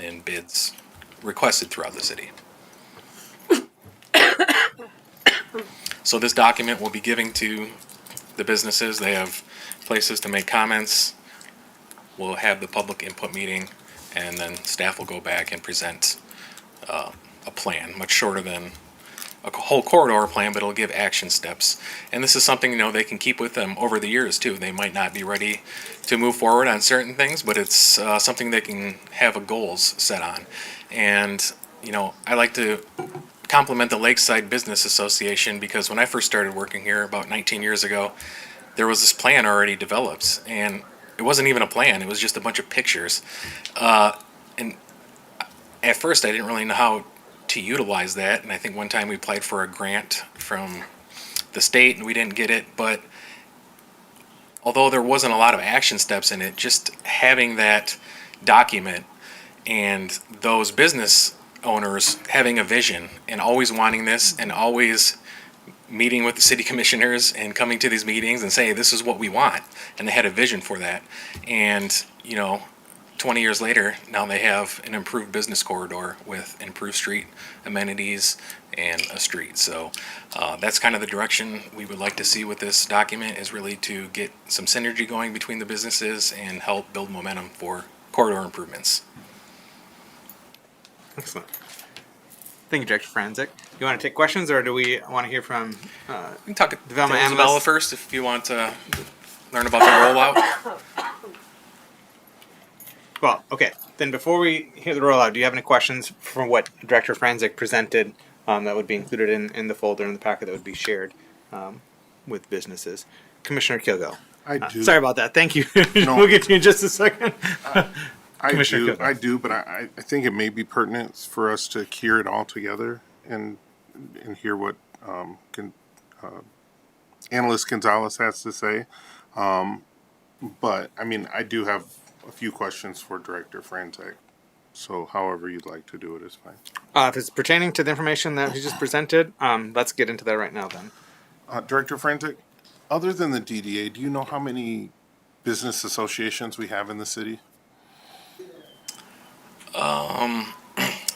and bids requested throughout the city. So this document will be giving to the businesses. They have places to make comments. We'll have the public input meeting, and then staff will go back and present a plan, much shorter than a whole corridor plan, but it'll give action steps. And this is something, they can keep with them over the years too. They might not be ready to move forward on certain things, but it's something they can have a goals set on. And, I like to compliment the Lakeside Business Association, because when I first started working here about 19 years ago, there was this plan already developed, and it wasn't even a plan. It was just a bunch of pictures. And at first I didn't really know how to utilize that. And I think one time we applied for a grant from the state and we didn't get it. But although there wasn't a lot of action steps in it, just having that document and those business owners having a vision and always wanting this and always meeting with the city commissioners and coming to these meetings and saying, this is what we want. And they had a vision for that. And, 20 years later, now they have an improved business corridor with improved street amenities and a street. So that's kind of the direction we would like to see with this document, is really to get some synergy going between the businesses and help build momentum for corridor improvements. Excellent. Thank you, Director Franzik. You want to take questions, or do we want to hear from We can talk to development Isabella analysts? first if you want to learn about the rollout. Well, okay. Then before we hear the rollout, do you have any questions from what Director Franzik presented that would be included in the folder in the packet that would be shared with businesses? Commissioner Kilgo. I do. Sorry about that. Thank you. No. We'll get to you in just a second. Commissioner Kilgo. I do, but I think it may be pertinent for us to hear it all together and hear what Analyst Gonzalez has to say. But I do have a few questions for Director Frantek. So however you'd like to do it is fine. If it's pertaining to the information that he just presented, let's get into that right now then. Director Frantek, other than the DDA, do you know how many business associations we have in the city?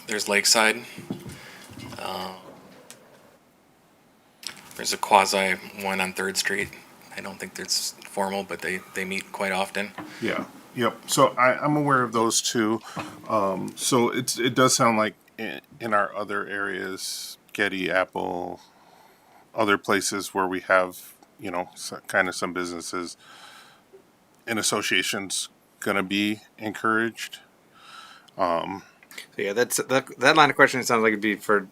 There's Lakeside. There's a quasi one on 3rd Street. I don't think it's formal, but they meet quite often. Yeah. Yep. So I'm aware of those two. So it does sound like in our other areas, Getty, Apple, other places where we have, kind of some businesses and associations going to be encouraged. So yeah, that line of questioning sounds like it'd be for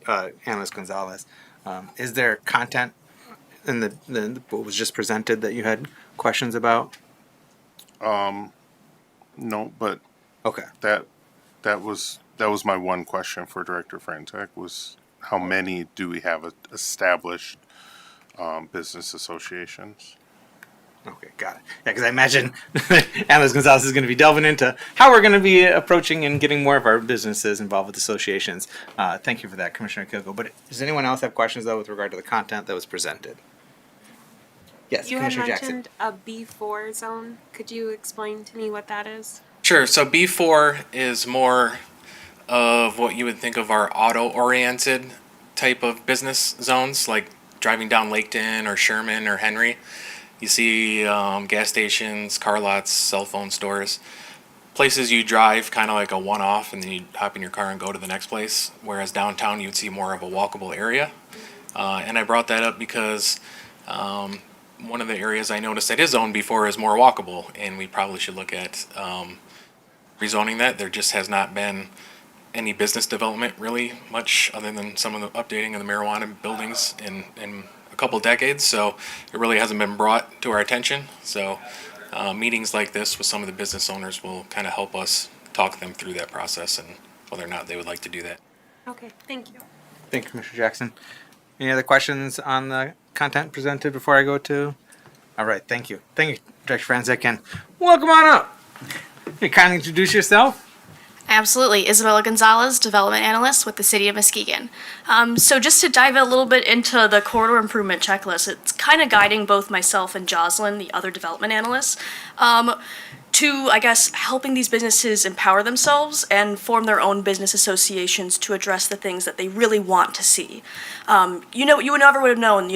Analyst Gonzalez. Is there content in the what was just presented that you had questions about? No, but Okay. that was my one question for Director Frantek was how many do we have established business associations? Okay, got it. Yeah, because I imagine Analyst Gonzalez is going to be delving into how we're going to be approaching and getting more of our businesses involved with associations. Thank you for that, Commissioner Kilgo. But does anyone else have questions, though, with regard to the content that was presented? Yes, You had Commissioner Jackson. mentioned a B4 zone. Could you explain to me what that is? Sure. So B4 is more of what you would think of our auto-oriented type of business zones, like driving down Laketon or Sherman or Henry. You see gas stations, car lots, cell phone stores, places you drive kind of like a one-off, and then you hop in your car and go to the next place. Whereas downtown, you'd see more of a walkable area. And I brought that up because one of the areas I noticed that is zoned before is more walkable, and we probably should look at rezoning that. There just has not been any business development really much other than some of the updating of the marijuana buildings in a couple decades, so it really hasn't been brought to our attention. So meetings like this with some of the business owners will kind of help us talk them through that process and whether or not they would like to do that. Okay, thank you. Thank you, Commissioner Jackson. Any other questions on the content presented before I go to? All right, thank you. Thank you, Director Franzik, and welcome on up. Can you kindly introduce yourself? Absolutely. Isabella Gonzalez, Development Analyst with the City of Muskegon. So just to dive a little bit into the corridor improvement checklist, it's kind of guiding both myself and Jocelyn, the other development analysts, to, I guess, helping these businesses empower themselves and form their own business associations to address the things that they really want to see. You would never would have known,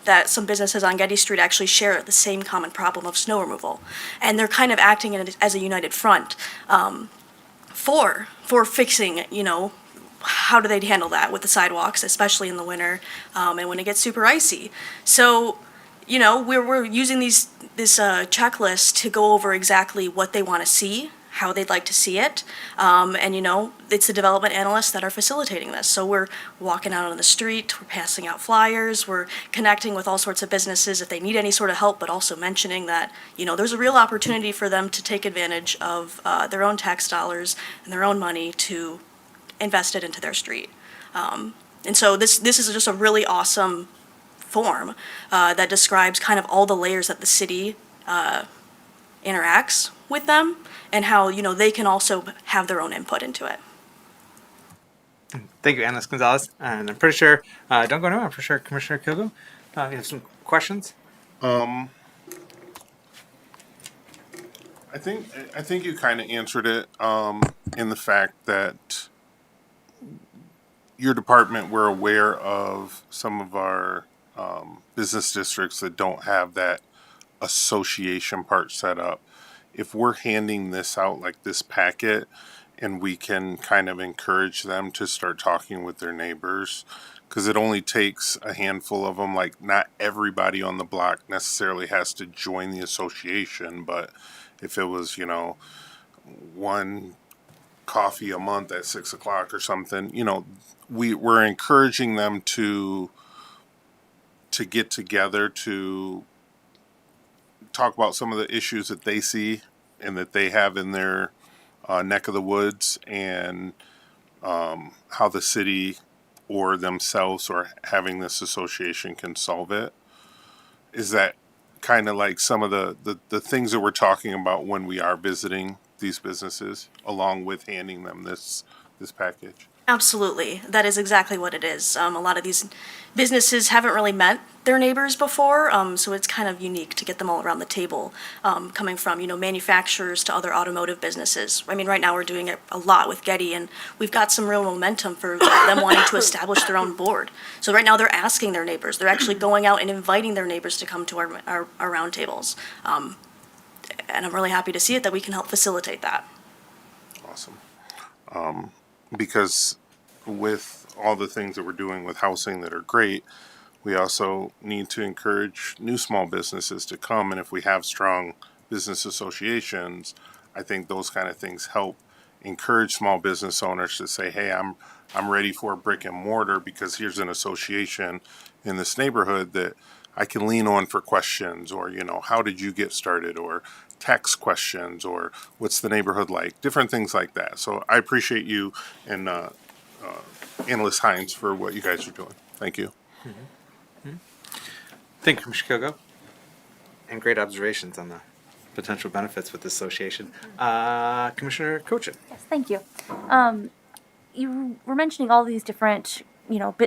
that some businesses on Getty Street actually share the same common problem of snow removal. And they're kind of acting as a united front. For fixing, how do they handle that with the sidewalks, especially in the winter, and when it gets super icy. So, we're using this checklist to go over exactly what they want to see, how they'd like to see it, and it's the development analysts that are facilitating this. So we're walking out on the street, we're passing out flyers, we're connecting with all sorts of businesses if they need any sort of help, but also mentioning that, there's a real opportunity for them to take advantage of their own tax dollars and their own money to invest it into their street. And so this is just a really awesome form that describes kind of all the layers that the city interacts with them, and how they can also have their own input into it. Thank you, Analyst Gonzalez. And I'm pretty sure, don't go nowhere, I'm pretty sure Commissioner Kilgo, you have some questions? I think you kind of answered it in the fact that your department, we're aware of some of our business districts that don't have that association part set up. If we're handing this out like this packet and we can kind of encourage them to start talking with their neighbors, because it only takes a handful of them, like not everybody on the block necessarily has to join the association, but if it was, one coffee a month at 6 o'clock or something, we're encouraging them to get together to talk about some of the issues that they see and that they have in their neck of the woods, and how the city or themselves or having this association can solve it. Is that kind of like some of the things that we're talking about when we are visiting these businesses, along with handing them this package? Absolutely. That is exactly what it is. A lot of these businesses haven't really met their neighbors before, so it's kind of unique to get them all around the table, coming from, manufacturers to other automotive businesses. I mean, right now we're doing it a lot with Getty, and we've got some real momentum for them wanting to establish their own board. So right now they're asking their neighbors. They're actually going out and inviting their neighbors to come to our roundtables. And I'm really happy to see it that we can help facilitate that. Awesome. Because with all the things that we're doing with housing that are great, we also need to encourage new small businesses to come. And if we have strong business associations, I think those kind of things help encourage small business owners to say, hey, I'm ready for a brick and mortar because here's an association in this neighborhood that I can lean on for questions, or, how did you get started, or tax questions, or what's the neighborhood like, different things like that. So I appreciate you and Analyst Hines for what you guys are doing. Thank you. Thank you, Commissioner Kogo. And great observations on the potential benefits with this association. Commissioner Cochin. Yes, thank you. You were mentioning all these different,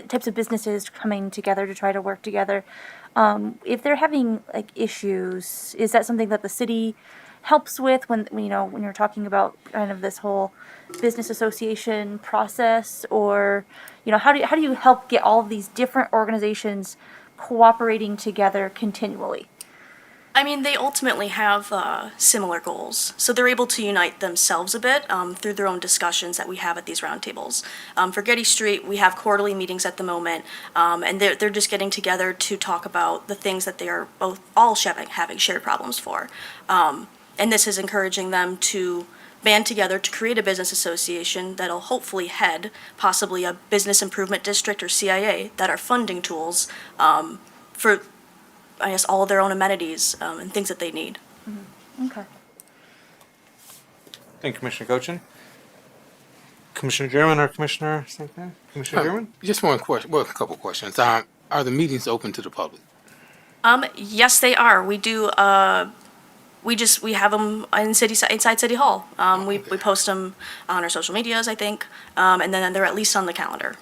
types of businesses coming together to try to work together. If they're having issues, is that something that the city helps with when you're talking about kind of this whole business association process, or how do you help get all of these different organizations cooperating together continually? I mean, they ultimately have similar goals, so they're able to unite themselves a bit through their own discussions that we have at these roundtables. For Getty Street, we have quarterly meetings at the moment, and they're just getting together to talk about the things that they are all having shared problems for. And this is encouraging them to band together to create a business association that'll hopefully head possibly a business improvement district or CIA that are funding tools for, I guess, all of their own amenities and things that they need. Okay. Thank you, Commissioner Cochin. Commissioner German or Commissioner St. Clair? Commissioner German? Just one question, well, a couple questions. Are the meetings open to the public? Yes, they are. We do. We have them inside City Hall. We post them on our social medias, I think, and then they're at least on the calendar.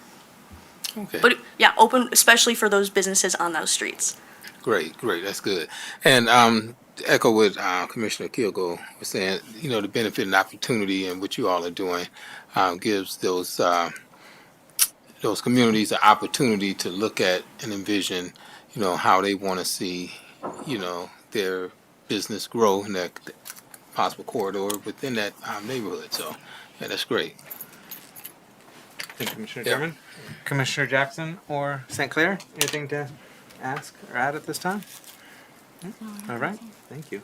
Okay. But yeah, open especially for those businesses on those streets. Great, that's good. And to echo what Commissioner Kilgo was saying, the benefit and opportunity and what you all are doing gives those communities an opportunity to look at and envision, how they want to see, their business grow in that possible corridor within that neighborhood. So, yeah, that's great. Thank you, Commissioner German. Commissioner Jackson or St. Clair, anything to ask or add at this time? All right, thank you.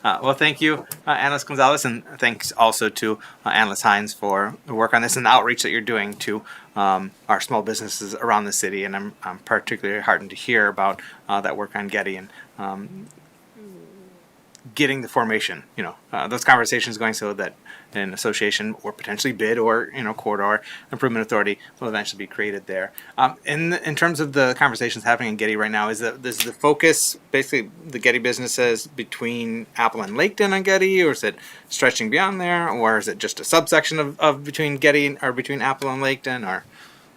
Well, thank you, Analyst Gonzalez, and thanks also to Analyst Hines for the work on this and the outreach that you're doing to our small businesses around the city. And I'm particularly heartened to hear about that work on Getty and getting the formation, those conversations going so that an association or potentially bid or, corridor improvement authority will eventually be created there. In terms of the conversations happening in Getty right now, is the focus basically the Getty businesses between Apple and Laketon on Getty, or is it stretching beyond there, or is it just a subsection of between Getty or between Apple and Laketon, or?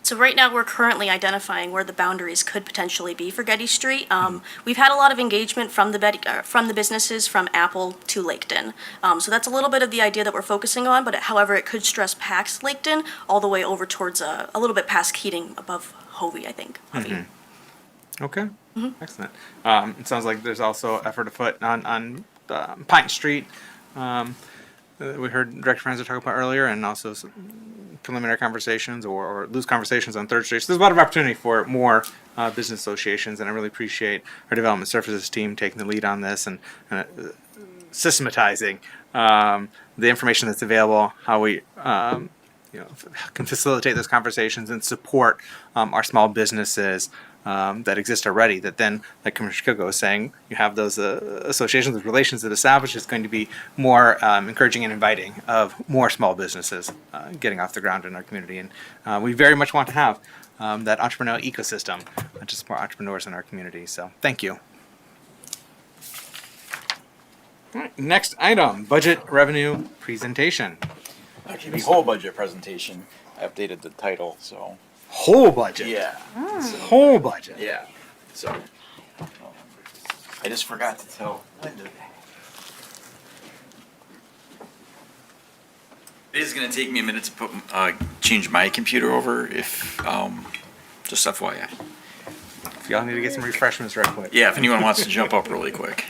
So right now, we're currently identifying where the boundaries could potentially be for Getty Street. We've had a lot of engagement from the businesses from Apple to Laketon. So that's a little bit of the idea that we're focusing on, but however, it could stretch past Laketon all the way over towards a little bit past Keating above Hovey, I think. Okay, excellent. It sounds like there's also effort afoot on Pine Street. We heard Director Franzer talk about earlier, and also some preliminary conversations or loose conversations on 3rd Street. So there's a lot of opportunity for more business associations, and I really appreciate our development services team taking the lead on this and systematizing the information that's available, how we can facilitate those conversations and support our small businesses that exist already, that then, like Commissioner Kilgo was saying, you have those associations with relations that establish, it's going to be more encouraging and inviting of more small businesses getting off the ground in our community. And we very much want to have that entrepreneurial ecosystem, just more entrepreneurs in our community. So thank you. All right, next item, budget revenue presentation. Actually, the whole budget presentation. I updated the title, so. Whole budget. Yeah. Whole budget. Yeah. So. I just forgot to tell Linda. It is gonna take me a minute to put, change my computer over if, just FYI. If y'all need to get some refreshments right quick. Yeah, if anyone wants to jump up really quick.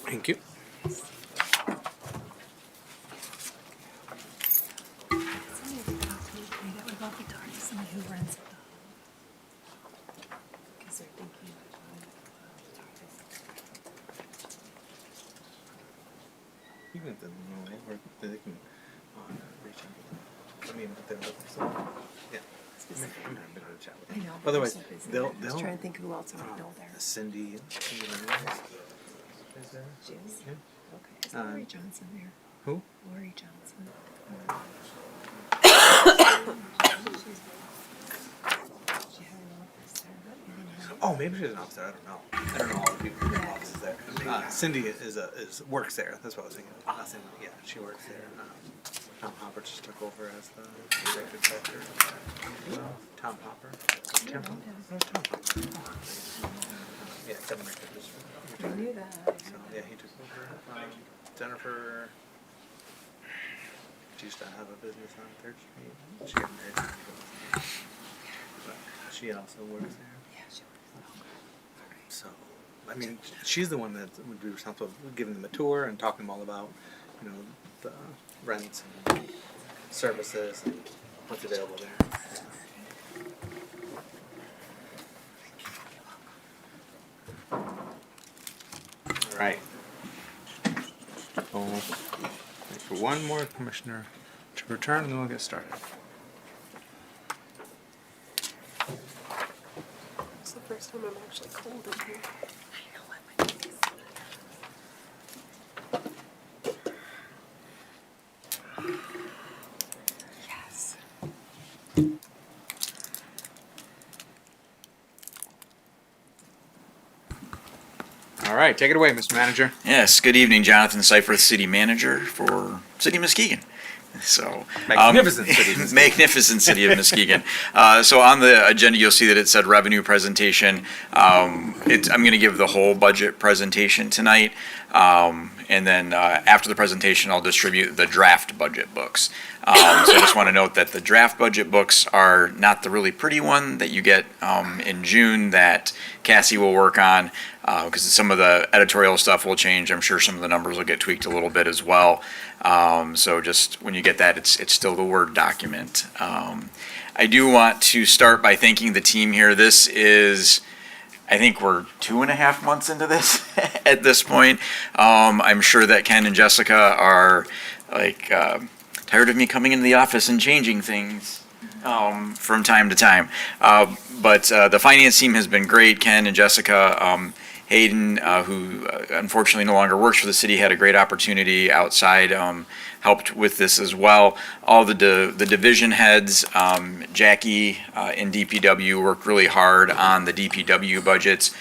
Thank you. Even if they don't know, or they can reach out. I mean, if they're looking for someone. Yeah. I'm having a bit of a chat with them. I know. Otherwise, they're so busy. they'll, I'm just trying to think who else I know there. Cindy Ramirez is there. She is? Yeah. Okay. Is Lori Johnson there? Who? Lori Johnson. She had an office there, but maybe not. Oh, maybe she's an officer. I don't know. I don't know all the people in the offices there. Cindy is works there. That's what I was thinking. Not Cindy. Yeah, she works there. Tom Hopper just took over as the executive director. Tom Hopper. Tom Hopper. No, Tom Hopper. Yeah, Kevin Richter just. I knew that. So yeah, he took over. Jennifer. She used to have a business on 3rd Street. She got married. But she also works there. Yeah, she was. So, I mean, she's the one that would be responsible for giving them a tour and talking to them all about, you know, the rents and services and what's available there. All right. So, wait for one more commissioner to return, and then we'll get started. It's the first time I'm actually cold in here. Yes. All right, take it away, Mr. Manager. Yes, good evening, Jonathan Seifert, City Manager for City of Muskegon. So Magnificent city of Muskegon. magnificent city of Muskegon. So on the agenda, you'll see that it said revenue presentation. I'm going to give the whole budget presentation tonight, and then after the presentation, I'll distribute the draft budget books. So I just want to note that the draft budget books are not the really pretty one that you get in June that Cassie will work on, because some of the editorial stuff will change. I'm sure some of the numbers will get tweaked a little bit as well. So just when you get that, it's still the Word document. I do want to start by thanking the team here. This is, I think we're 2.5 months into this at this point. I'm sure that Ken and Jessica are like tired of me coming into the office and changing things from time to time. But the finance team has been great. Ken and Jessica, Hayden, who unfortunately no longer works for the city, had a great opportunity outside, helped with this as well. All the division heads, Jackie in DPW worked really hard on the DPW budgets,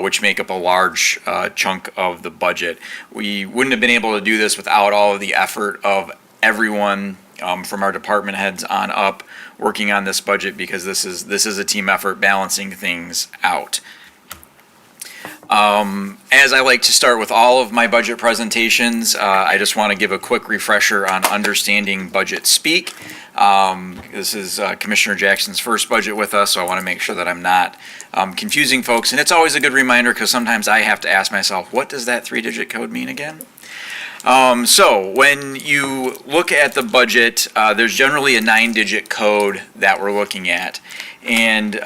which make up a large chunk of the budget. We wouldn't have been able to do this without all of the effort of everyone from our department heads on up working on this budget, because this is a team effort balancing things out. As I like to start with all of my budget presentations, I just want to give a quick refresher on understanding budget speak. This is Commissioner Jackson's first budget with us, so I want to make sure that I'm not confusing folks. And it's always a good reminder, because sometimes I have to ask myself, what does that 3-digit code mean again? So when you look at the budget, there's generally a 9-digit code that we're looking at. And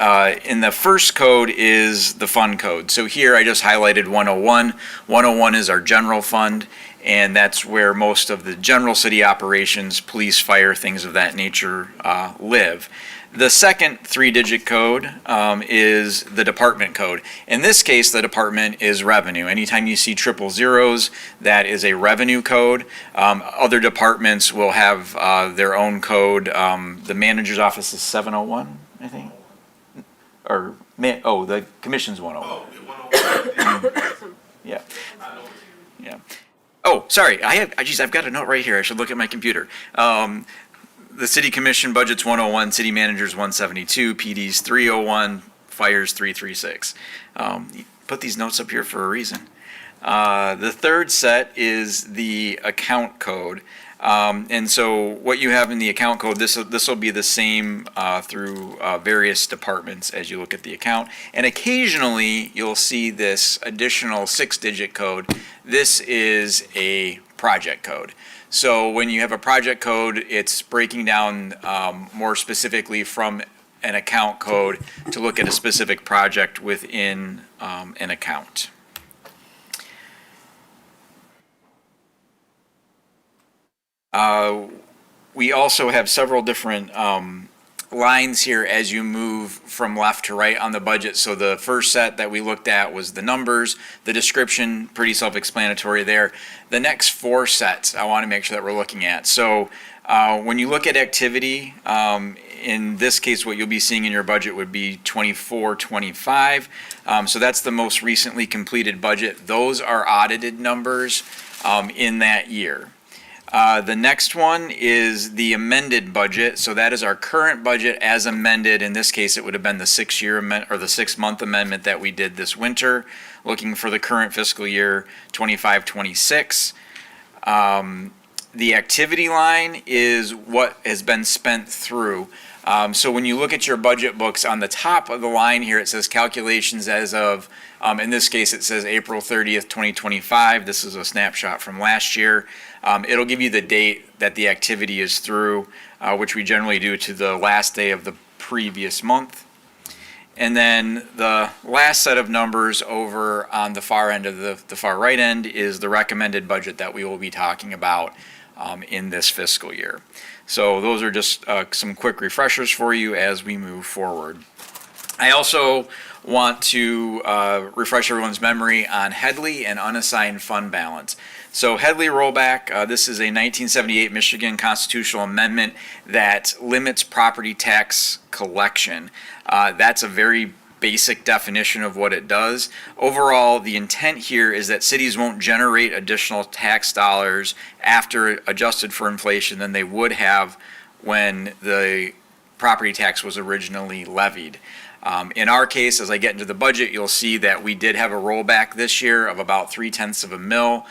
in the first code is the fund code. So here I just highlighted 101. 101 is our general fund, and that's where most of the general city operations, police, fire, things of that nature live. The second three-digit code is the department code. In this case, the department is revenue. Anytime you see triple zeros, that is a revenue code. Other departments will have their own code. The manager's office is 701, I think. Or, the commission's 101. Yeah. Yeah. Oh, sorry. I've got a note right here. I should look at my computer. The city commission budget's 101, city manager's 172, PD's 301, fire's 336. Put these notes up here for a reason. The third set is the account code. And so what you have in the account code, this will be the same through various departments as you look at the account. And occasionally you'll see this additional 6-digit code. This is a project code. So when you have a project code, it's breaking down more specifically from an account code to look at a specific project within an account. We also have several different lines here as you move from left to right on the budget. So the first set that we looked at was the numbers, the description, pretty self-explanatory there. The next 4 sets I want to make sure that we're looking at. So when you look at activity, in this case what you'll be seeing in your budget would be 24-25. So that's the most recently completed budget. Those are audited numbers in that year. The next one is the amended budget. So that is our current budget as amended. In this case, it would have been the 6-month amendment that we did this winter, looking for the current fiscal year 25-26. The activity line is what has been spent through. So when you look at your budget books, on the top of the line here, it says calculations as of, in this case, it says April 30th, 2025. This is a snapshot from last year. It'll give you the date that the activity is through, which we generally do to the last day of the previous month. And then the last set of numbers over on the far end of the far right end is the recommended budget that we will be talking about in this fiscal year. So those are just some quick refreshers for you as we move forward. I also want to refresh everyone's memory on Headley and unassigned fund balance. So Headley rollback, this is a 1978 Michigan constitutional amendment that limits property tax collection. That's a very basic definition of what it does. Overall, the intent here is that cities won't generate additional tax dollars after adjusted for inflation than they would have when the property tax was originally levied. In our case, as I get into the budget, you'll see that we did have a rollback this year of about 0.3 of a mil.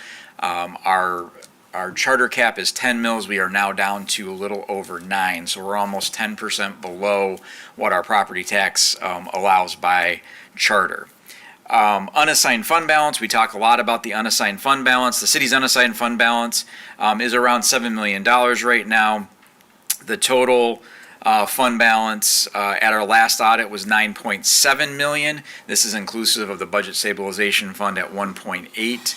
Our charter cap is 10 mils. We are now down to a little over 9. So we're almost 10% below what our property tax allows by charter. Unassigned fund balance, we talk a lot about the unassigned fund balance. The city's unassigned fund balance is around $7 million right now. The total fund balance at our last audit was 9.7 million. This is inclusive of the budget stabilization fund at 1.8.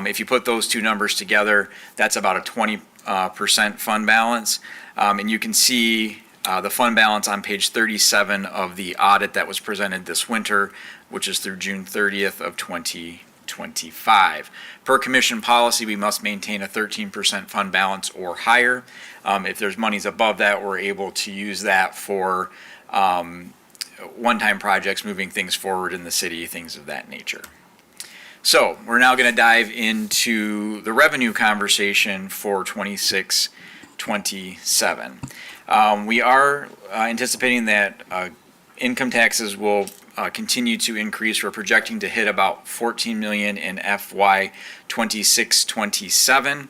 If you put those two numbers together, that's about a 20% fund balance. And you can see the fund balance on page 37 of the audit that was presented this winter, which is through June 30th of 2025. Per commission policy, we must maintain a 13% fund balance or higher. If there's monies above that, we're able to use that for one-time projects, moving things forward in the city, things of that nature. So we're now going to dive into the revenue conversation for 26-27. We are anticipating that income taxes will continue to increase. We're projecting to hit about 14 million in FY 26-27.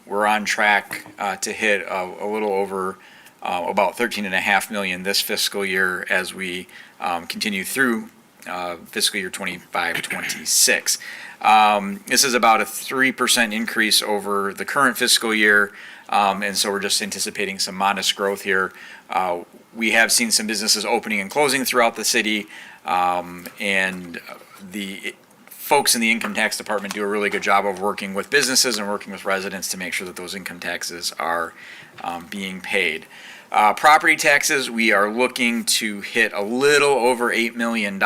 We're on track to hit a little over about 13.5 million this fiscal year as we continue through fiscal year 25-26. This is about a 3% increase over the current fiscal year, and so we're just anticipating some modest growth here. We have seen some businesses opening and closing throughout the city, and the folks in the income tax department do a really good job of working with businesses and working with residents to make sure that those income taxes are being paid. Property taxes, we are looking to hit a little over $8 million.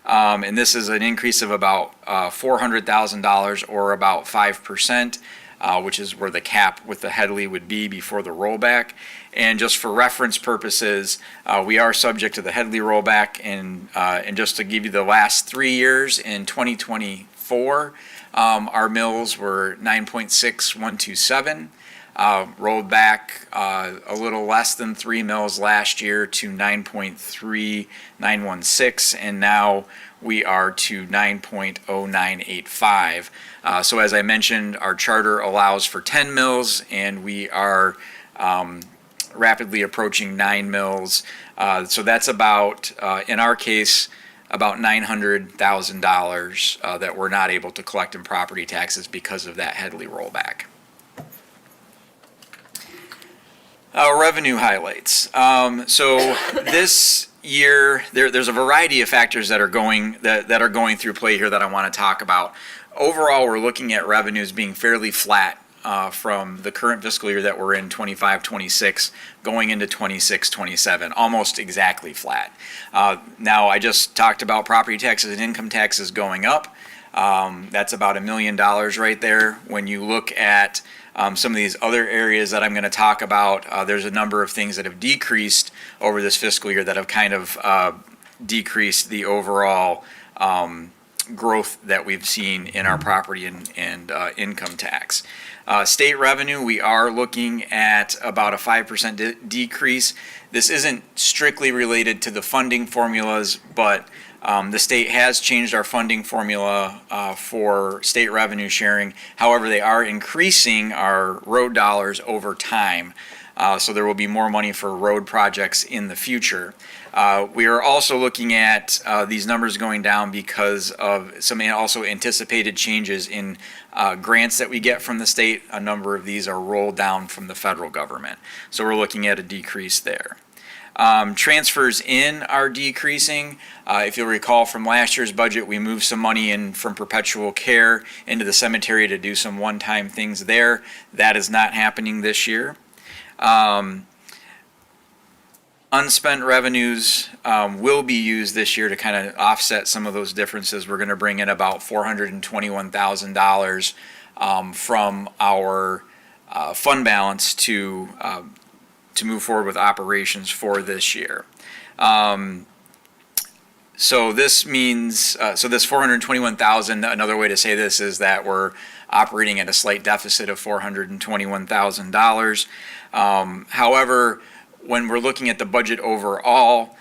And this is an increase of about $400,000 or about 5%, which is where the cap with the Headley would be before the rollback. And just for reference purposes, we are subject to the Headley rollback. And just to give you the last 3 years, in 2024, our mills were 9.6127. Rolled back a little less than 3 mills last year to 9.3916, and now we are to 9.0985. So as I mentioned, our charter allows for 10 mills, and we are rapidly approaching 9 mills. So that's about, in our case, about $900,000 that we're not able to collect in property taxes because of that Headley rollback. Revenue highlights. So this year, there's a variety of factors that are going through play here that I want to talk about. Overall, we're looking at revenues being fairly flat from the current fiscal year that we're in, 25-26, going into 26-27, almost exactly flat. Now, I just talked about property taxes and income taxes going up. That's about $1 million right there. When you look at some of these other areas that I'm going to talk about, there's a number of things that have decreased over this fiscal year that have kind of decreased the overall growth that we've seen in our property and income tax. State revenue, we are looking at about a 5% decrease. This isn't strictly related to the funding formulas, but the state has changed our funding formula for state revenue sharing. However, they are increasing our road dollars over time. So there will be more money for road projects in the future. We are also looking at these numbers going down because of some also anticipated changes in grants that we get from the state. A number of these are rolled down from the federal government. So we're looking at a decrease there. Transfers in are decreasing. If you'll recall from last year's budget, we moved some money in from perpetual care into the cemetery to do some one-time things there. That is not happening this year. Unspent revenues will be used this year to kind of offset some of those differences. We're going to bring in about $421,000 from our fund balance to move forward with operations for this year. So this means, so this $421,000, another way to say this is that we're operating at a slight deficit of $421,000. However, when we're looking at the budget overall,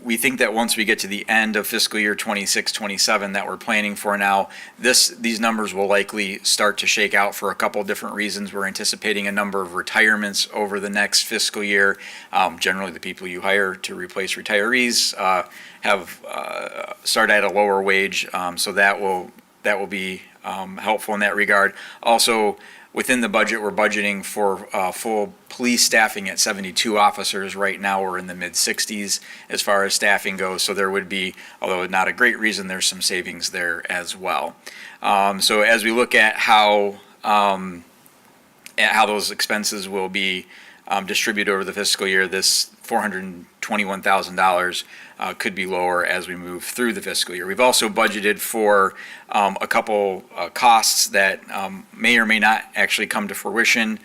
we think that once we get to the end of fiscal year 26-27 that we're planning for now, these numbers will likely start to shake out for a couple different reasons. We're anticipating a number of retirements over the next fiscal year. Generally, the people you hire to replace retirees have started at a lower wage, so that will be helpful in that regard. Also, within the budget, we're budgeting for full police staffing at 72 officers. Right now, we're in the mid-60s as far as staffing goes. So there would be, although not a great reason, there's some savings there as well. So as we look at how those expenses will be distributed over the fiscal year, this $421,000 could be lower as we move through the fiscal year. We've also budgeted for a couple costs that may or may not actually come to fruition,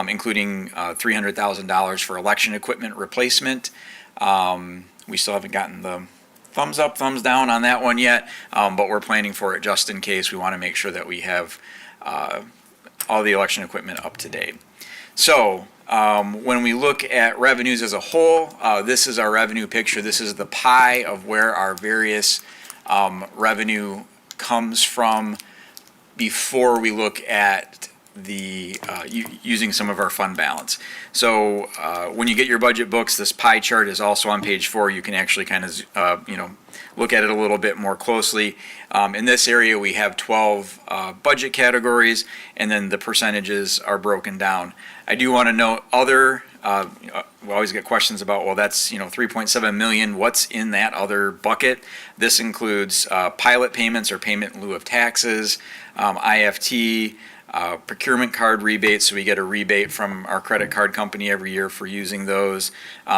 including $300,000 for election equipment replacement. We still haven't gotten the thumbs up, thumbs down on that one yet, but we're planning for it just in case. We want to make sure that we have all the election equipment up to date. So when we look at revenues as a whole, this is our revenue picture. This is the pie of where our various revenue comes from before we look at the using some of our fund balance. So when you get your budget books, this pie chart is also on page 4. You can actually kind of look at it a little bit more closely. In this area, we have 12 budget categories, and then the percentages are broken down. I do want to note we always get questions about, well, that's 3.7 million. What's in that other bucket? This includes pilot payments or payment in lieu of taxes, IFT, procurement card rebates, so we get a rebate from our credit card company every year for using those.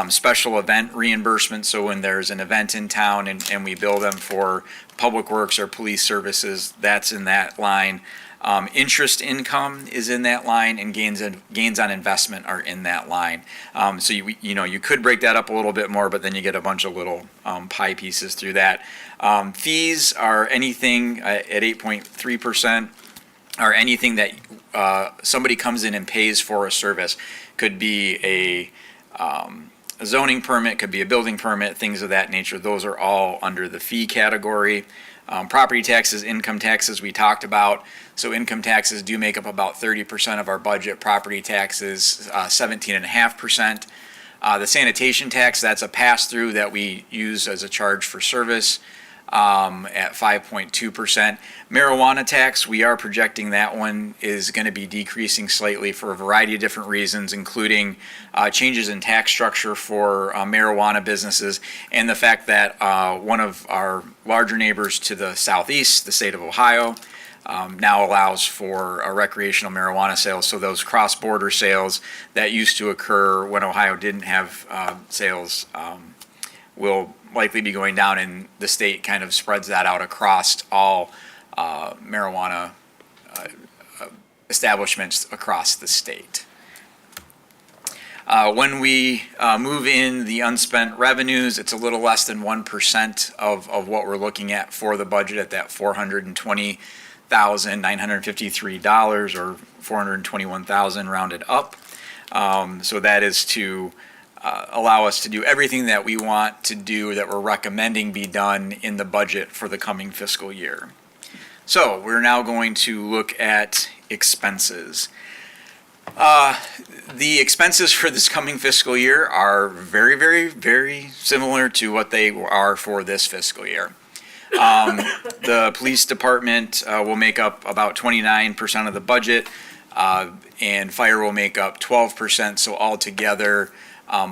Special event reimbursement, so when there's an event in town and we bill them for public works or police services, that's in that line. Interest income is in that line, and gains on investment are in that line. So you could break that up a little bit more, but then you get a bunch of little pie pieces through that. Fees are anything at 8.3%. Or anything that somebody comes in and pays for a service. Could be a zoning permit, could be a building permit, things of that nature. Those are all under the fee category. Property taxes, income taxes we talked about. So income taxes do make up about 30% of our budget. Property taxes, 17.5%. The sanitation tax, that's a pass-through that we use as a charge for service. At 5.2%. Marijuana tax, we are projecting that one is going to be decreasing slightly for a variety of different reasons, including changes in tax structure for marijuana businesses, and the fact that one of our larger neighbors to the southeast, the state of Ohio, now allows for recreational marijuana sales. So those cross-border sales that used to occur when Ohio didn't have sales will likely be going down, and the state kind of spreads that out across all marijuana establishments across the state. When we move in the unspent revenues, it's a little less than 1% of what we're looking at for the budget at that $420,953 or $421,000 rounded up. So that is to allow us to do everything that we want to do, that we're recommending be done in the budget for the coming fiscal year. So we're now going to look at expenses. The expenses for this coming fiscal year are very, very, very similar to what they are for this fiscal year. The police department will make up about 29% of the budget, and fire will make up 12%. So altogether,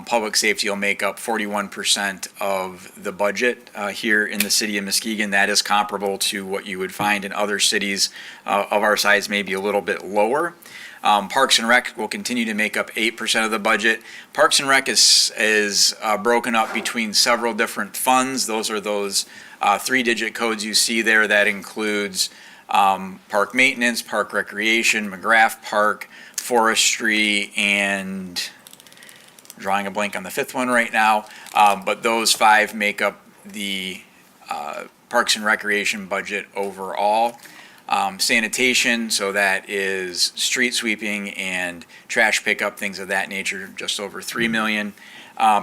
public safety will make up 41% of the budget here in the city of Muskegon. That is comparable to what you would find in other cities of our size, maybe a little bit lower. Parks and Rec will continue to make up 8% of the budget. Parks and Rec is broken up between several different funds. Those are those 3-digit codes you see there. That includes park maintenance, park recreation, McGrath Park, forestry, and drawing a blank on the 5th one right now, but those 5 make up the Parks and Recreation budget overall. Sanitation, so that is street sweeping and trash pickup, things of that nature, just over $3 million.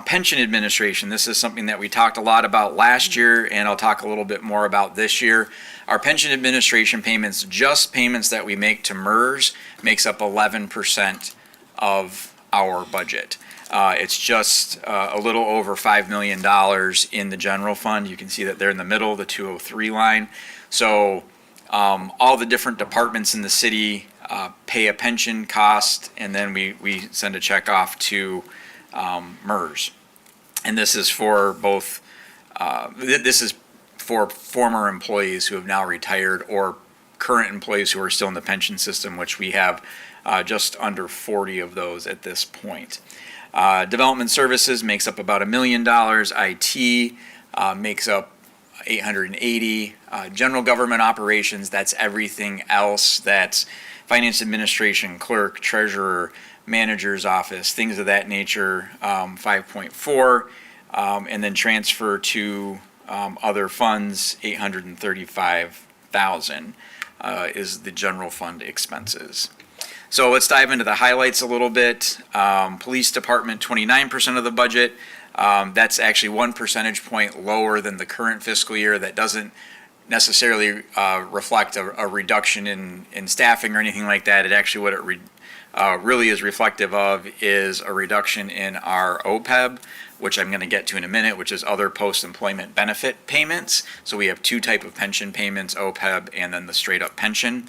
Pension administration, this is something that we talked a lot about last year, and I'll talk a little bit more about this year. Our pension administration payments, just payments that we make to MERS, makes up 11% of our budget. It's just a little over $5 million in the general fund. You can see that they're in the middle, the 203 line. So all the different departments in the city pay a pension cost, and then we send a check off to MERS. And this is for both, this is for former employees who have now retired or current employees who are still in the pension system, which we have just under 40 of those at this point. Development services makes up about $1 million. IT makes up 880. General government operations, that's everything else. That's finance administration, clerk, treasurer, manager's office, things of that nature, 5.4. And then transfer to other funds, 835,000 is the general fund expenses. So let's dive into the highlights a little bit. Police department, 29% of the budget. That's actually 1 percentage point lower than the current fiscal year. That doesn't necessarily reflect a reduction in staffing or anything like that. It actually, what it really is reflective of is a reduction in our OPEB, which I'm going to get to in a minute, which is other post-employment benefit payments. So we have 2 types of pension payments, OPEB and then the straight-up pension.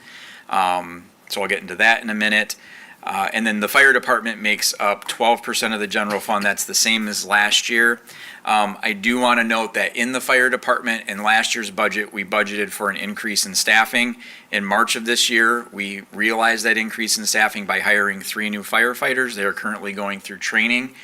So I'll get into that in a minute. And then the fire department makes up 12% of the general fund. That's the same as last year. I do want to note that in the fire department, in last year's budget, we budgeted for an increase in staffing. In March of this year, we realized that increase in staffing by hiring 3 new firefighters. They are currently going through training.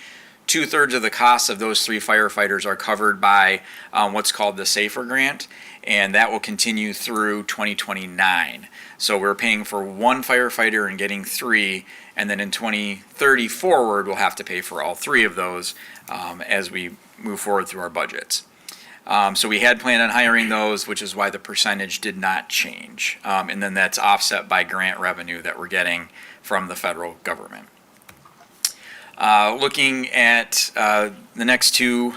2/3 of the costs of those 3 firefighters are covered by what's called the SAFER grant, and that will continue through 2029. So we're paying for 1 firefighter and getting 3, and then in 2030 forward, we'll have to pay for all 3 of those as we move forward through our budgets. So we had planned on hiring those, which is why the percentage did not change. And then that's offset by grant revenue that we're getting from the federal government. Looking at the next 2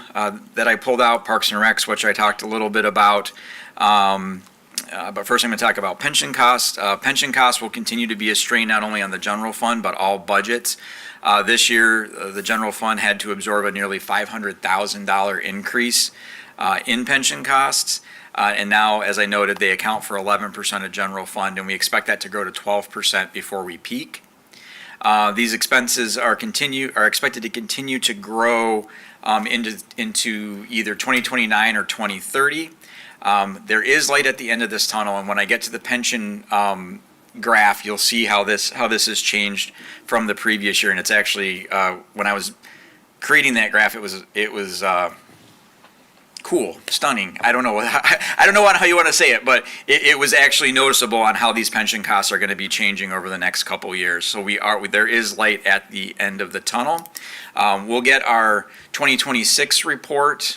that I pulled out, Parks and Recs, which I talked a little bit about. But first I'm going to talk about pension costs. Pension costs will continue to be a strain not only on the general fund, but all budgets. This year, the general fund had to absorb a nearly $500,000 increase in pension costs. And now, as I noted, they account for 11% of general fund, and we expect that to grow to 12% before we peak. These expenses are expected to continue to grow into either 2029 or 2030. There is light at the end of this tunnel, and when I get to the pension graph, you'll see how this has changed from the previous year. And it's actually when I was creating that graph, it was cool, stunning. I don't know how you want to say it, but it was actually noticeable on how these pension costs are going to be changing over the next couple years. So there is light at the end of the tunnel. We'll get our 2026 report,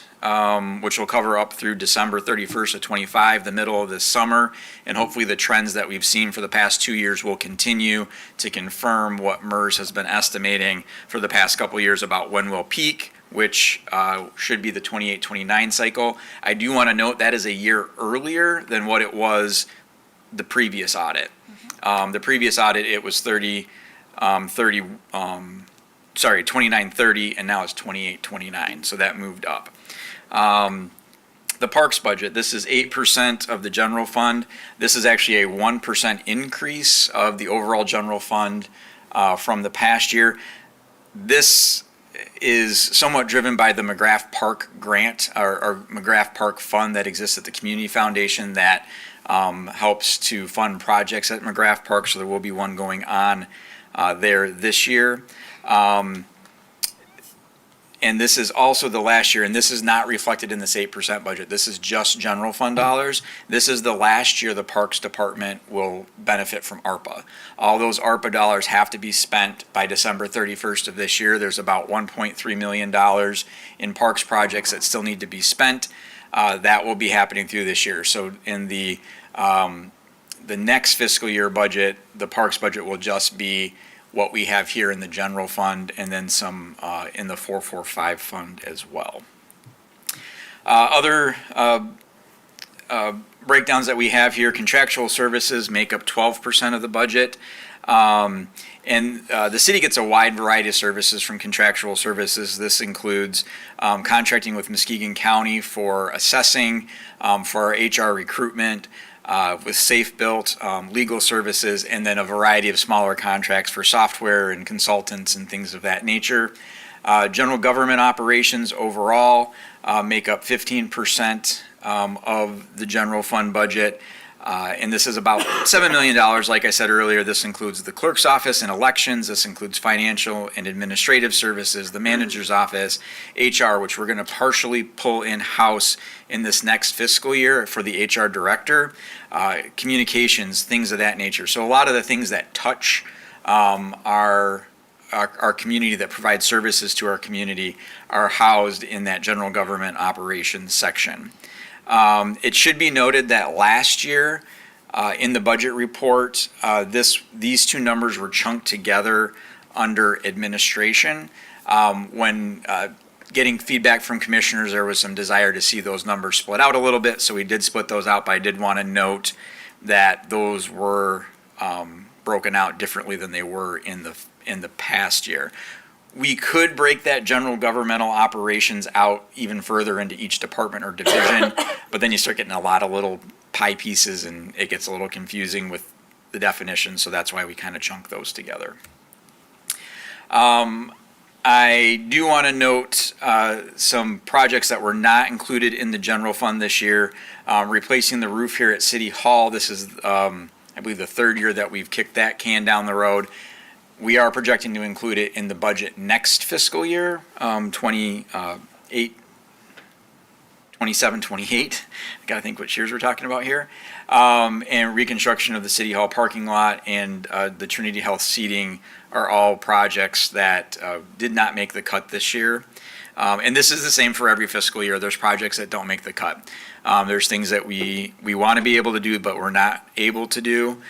which will cover up through December 31st of 25, the middle of this summer, and hopefully the trends that we've seen for the past 2 years will continue to confirm what MERS has been estimating for the past couple years about when we'll peak, which should be the 28-29 cycle. I do want to note that is a year earlier than what it was the previous audit. The previous audit, it was 29-30, and now it's 28-29, so that moved up. The parks budget, this is 8% of the general fund. This is actually a 1% increase of the overall general fund from the past year. This is somewhat driven by the McGrath Park grant or McGrath Park fund that exists at the Community Foundation that helps to fund projects at McGrath Park, so there will be one going on there this year. And this is also the last year, and this is not reflected in this 8% budget. This is just general fund dollars. This is the last year the Parks Department will benefit from ARPA. All those ARPA dollars have to be spent by December 31st of this year. There's about $1.3 million in parks projects that still need to be spent. That will be happening through this year. So in the next fiscal year budget, the parks budget will just be what we have here in the general fund, and then some in the 445 fund as well. Other breakdowns that we have here, contractual services make up 12% of the budget. And the city gets a wide variety of services from contractual services. This includes contracting with Muskegon County for assessing, for our HR recruitment, with Safe Built, legal services, and then a variety of smaller contracts for software and consultants and things of that nature. General government operations overall make up 15% of the general fund budget. And this is about $7 million. Like I said earlier, this includes the clerk's office and elections. This includes financial and administrative services, the manager's office, HR, which we're going to partially pull in-house in this next fiscal year for the HR director, communications, things of that nature. So a lot of the things that touch our community, that provide services to our community, are housed in that general government operations section. It should be noted that last year, in the budget report, these 2 numbers were chunked together under administration. When getting feedback from commissioners, there was some desire to see those numbers split out a little bit, so we did split those out, but I did want to note that those were broken out differently than they were in the past year. We could break that general governmental operations out even further into each department or division, but then you start getting a lot of little pie pieces and it gets a little confusing with the definitions, so that's why we kind of chunk those together. I do want to note some projects that were not included in the general fund this year. Replacing the roof here at City Hall. This is, I believe, the third year that we've kicked that can down the road. We are projecting to include it in the budget next fiscal year, 27, 28. I gotta think which years we're talking about here. And reconstruction of the City Hall parking lot and the Trinity Health seating are all projects that did not make the cut this year. And this is the same for every fiscal year. There's projects that don't make the cut. There's things that we want to be able to do, but we're not able to do.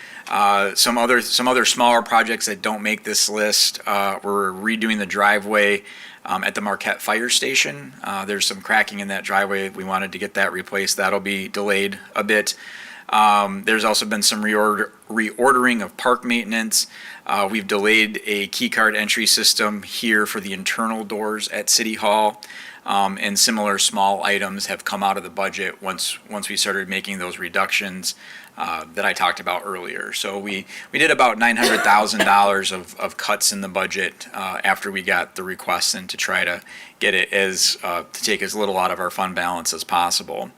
Some other smaller projects that don't make this list, we're redoing the driveway at the Marquette Fire Station. There's some cracking in that driveway. We wanted to get that replaced. That'll be delayed a bit. There's also been some reordering of park maintenance. We've delayed a key card entry system here for the internal doors at City Hall. And similar small items have come out of the budget once we started making those reductions that I talked about earlier. So we did about $900,000 of cuts in the budget after we got the requests in to try to get it to take as little out of our fund balance as possible.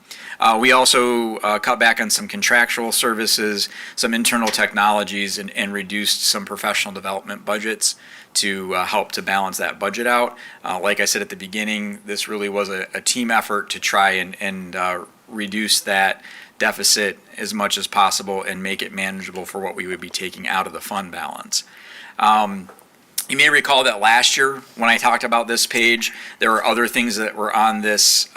We also cut back on some contractual services, some internal technologies, and reduced some professional development budgets to help to balance that budget out. Like I said at the beginning, this really was a team effort to try and reduce that deficit as much as possible and make it manageable for what we would be taking out of the fund balance. You may recall that last year when I talked about this page, there were other things that were on this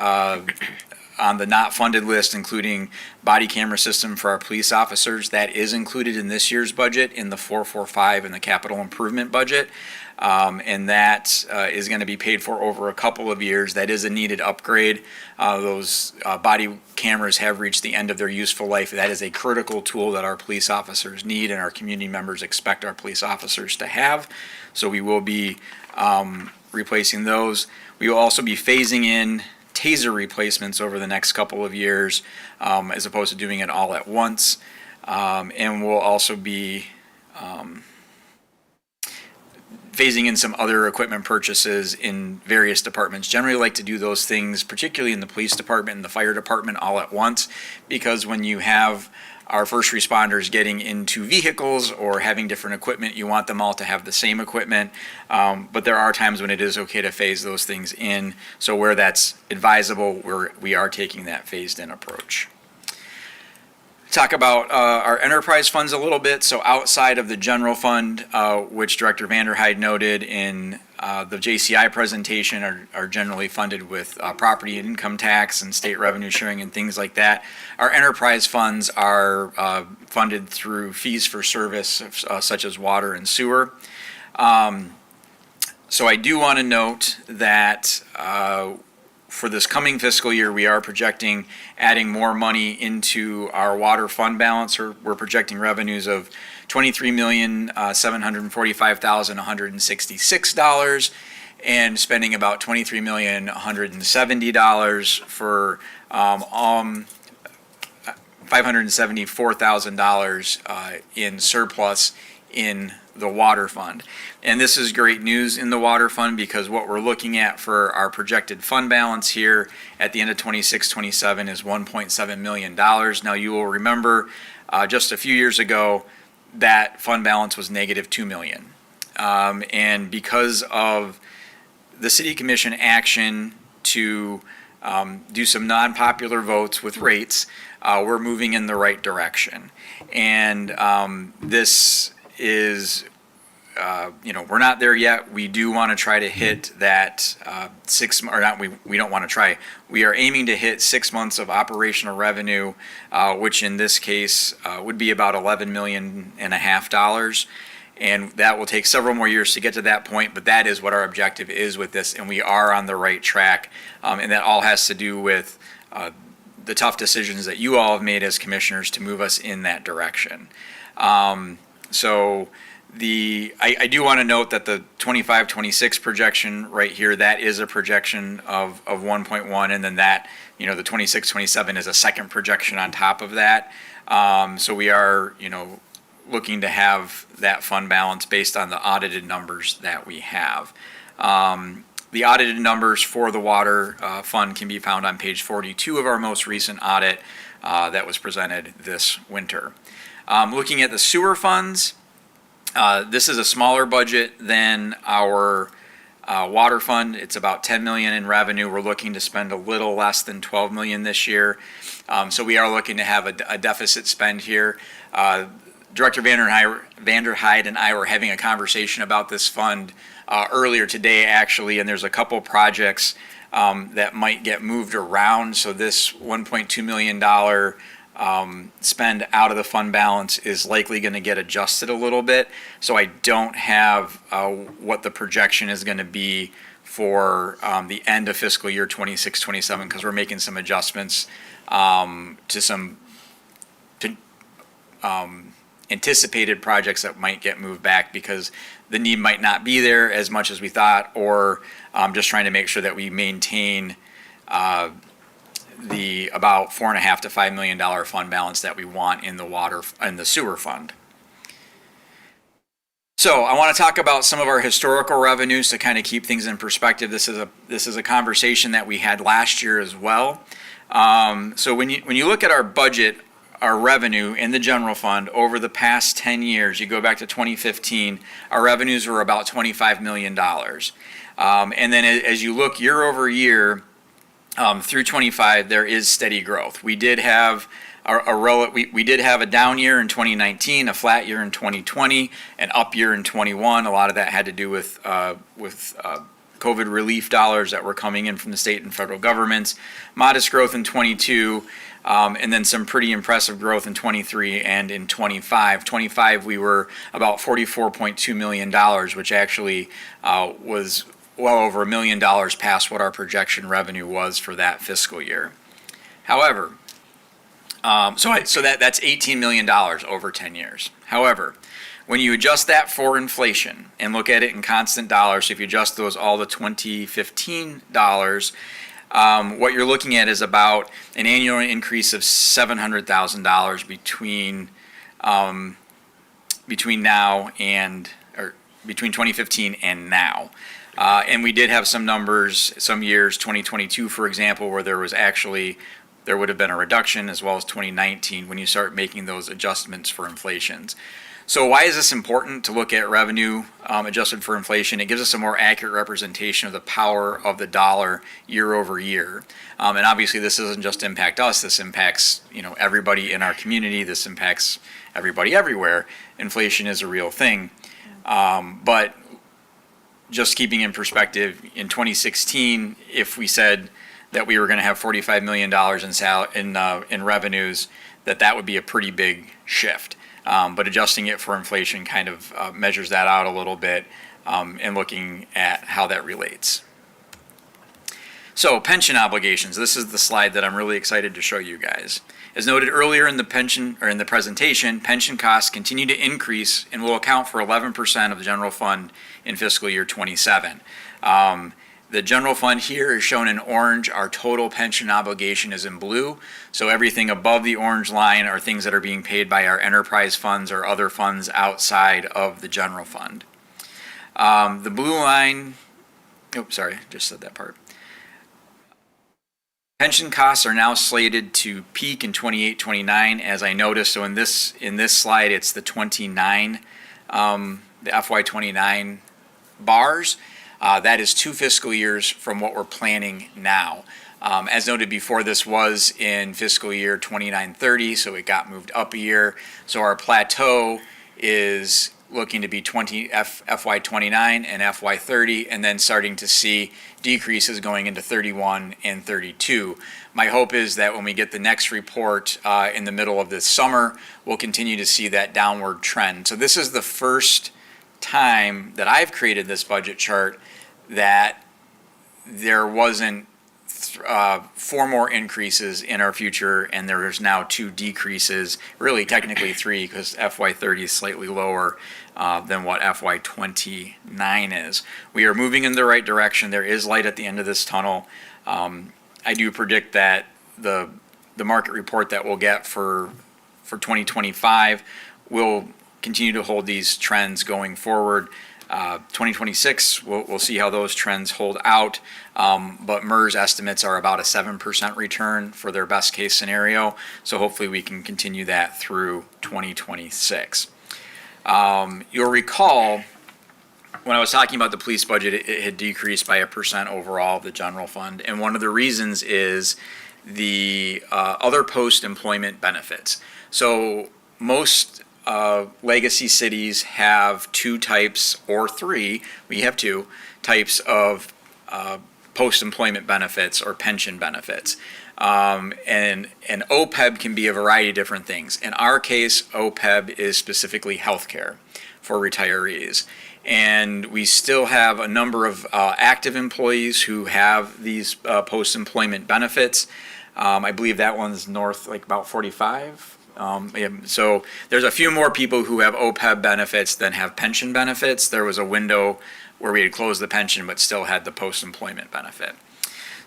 on the not funded list, including body camera system for our police officers. That is included in this year's budget in the 445 and the capital improvement budget. And that is going to be paid for over a couple of years. That is a needed upgrade. Those body cameras have reached the end of their useful life. That is a critical tool that our police officers need and our community members expect our police officers to have. So we will be replacing those. We will also be phasing in taser replacements over the next couple of years, as opposed to doing it all at once. And we'll also be phasing in some other equipment purchases in various departments. Generally like to do those things, particularly in the police department and the fire department, all at once, because when you have our first responders getting into vehicles or having different equipment, you want them all to have the same equipment. But there are times when it is okay to phase those things in. So where that's advisable, we are taking that phased in approach. Talk about our enterprise funds a little bit. So outside of the general fund, which Director Vanderhyde noted in the JCI presentation, are generally funded with property and income tax and state revenue sharing and things like that. Our enterprise funds are funded through fees for service such as water and sewer. So I do want to note that for this coming fiscal year, we are projecting adding more money into our water fund balance. We're projecting revenues of $23,745,166 and spending about $23,170 for $574,000 in surplus in the water fund. And this is great news in the water fund because what we're looking at for our projected fund balance here at the end of 26-27 is $1.7 million. Now you will remember just a few years ago that fund balance was negative $2 million. And because of the city commission action to do some non-popular votes with rates, we're moving in the right direction. And this is, we're not there yet. We do want to try to hit that we don't want to try. We are aiming to hit 6 months of operational revenue, which in this case would be about $11.5 million. And that will take several more years to get to that point, but that is what our objective is with this, and we are on the right track. And that all has to do with the tough decisions that you all have made as commissioners to move us in that direction. So I do want to note that the 25-26 projection right here, that is a projection of 1.1, and then that, the 26-27 is a second projection on top of that. So we are, looking to have that fund balance based on the audited numbers that we have. The audited numbers for the water fund can be found on page 42 of our most recent audit that was presented this winter. Looking at the sewer funds, this is a smaller budget than our water fund. It's about 10 million in revenue. We're looking to spend a little less than 12 million this year. So we are looking to have a deficit spend here. Director Vanderhyde and I were having a conversation about this fund earlier today, actually, and there's a couple projects that might get moved around. So this $1.2 million spend out of the fund balance is likely going to get adjusted a little bit. So I don't have what the projection is going to be for the end of fiscal year 26-27, because we're making some adjustments to some anticipated projects that might get moved back because the need might not be there as much as we thought, or just trying to make sure that we maintain the about $4.5 to $5 million fund balance that we want in the water and the sewer fund. So I want to talk about some of our historical revenues to kind of keep things in perspective. This is a conversation that we had last year as well. So when you look at our budget, our revenue in the general fund over the past 10 years, you go back to 2015, our revenues were about $25 million. And then as you look year over year through 25, there is steady growth. We did have we did have a down year in 2019, a flat year in 2020, an up year in 21. A lot of that had to do with COVID relief dollars that were coming in from the state and federal governments. Modest growth in 22. And then some pretty impressive growth in 23 and in 25. 25, we were about $44.2 million, which actually was well over $1 million past what our projection revenue was for that fiscal year. However, that's $18 million over 10 years. However, when you adjust that for inflation and look at it in constant dollars, so if you adjust those all to 2015 dollars, what you're looking at is about an annual increase of $700,000 between now and, or between 2015 and now. And we did have some numbers, some years, 2022, for example, where there would have been a reduction, as well as 2019 when you start making those adjustments for inflations. So why is this important to look at revenue adjusted for inflation? It gives us a more accurate representation of the power of the dollar year over year. And obviously this doesn't just impact us, this impacts everybody in our community, this impacts everybody everywhere. Inflation is a real thing. But just keeping in perspective, in 2016, if we said that we were going to have $45 million in revenues, that would be a pretty big shift. But adjusting it for inflation kind of measures that out a little bit and looking at how that relates. So pension obligations, this is the slide that I'm really excited to show you guys. As noted earlier in the presentation, pension costs continue to increase and will account for 11% of the general fund in fiscal year 27. The general fund here is shown in orange. Our total pension obligation is in blue. So everything above the orange line are things that are being paid by our enterprise funds or other funds outside of the general fund. The blue line, just said that part. Pension costs are now slated to peak in 28-29, as I noticed. So in this slide, it's the 29, the FY29 bars. That is 2 fiscal years from what we're planning now. As noted before, this was in fiscal year 29-30, so it got moved up a year. So our plateau is looking to be FY29 and FY30, and then starting to see decreases going into 31 and 32. My hope is that when we get the next report in the middle of this summer, we'll continue to see that downward trend. So this is the first time that I've created this budget chart that there wasn't 4 more increases in our future, and there's now 2 decreases, really technically 3, because FY30 is slightly lower than what FY29 is. We are moving in the right direction. There is light at the end of this tunnel. I do predict that the market report that we'll get for 2025 will continue to hold these trends going forward. 2026, we'll see how those trends hold out. But MERS estimates are about a 7% return for their best case scenario. So hopefully we can continue that through 2026. You'll recall when I was talking about the police budget, it had decreased by 1% overall of the general fund. And one of the reasons is the other post-employment benefits. So most legacy cities have two types, or three, we have two types of post-employment benefits or pension benefits. And OPEB can be a variety of different things. In our case, OPEB is specifically healthcare for retirees. And we still have a number of active employees who have these post-employment benefits. I believe that one's north, like about 45. So there's a few more people who have OPEB benefits than have pension benefits. There was a window where we had closed the pension but still had the post-employment benefit.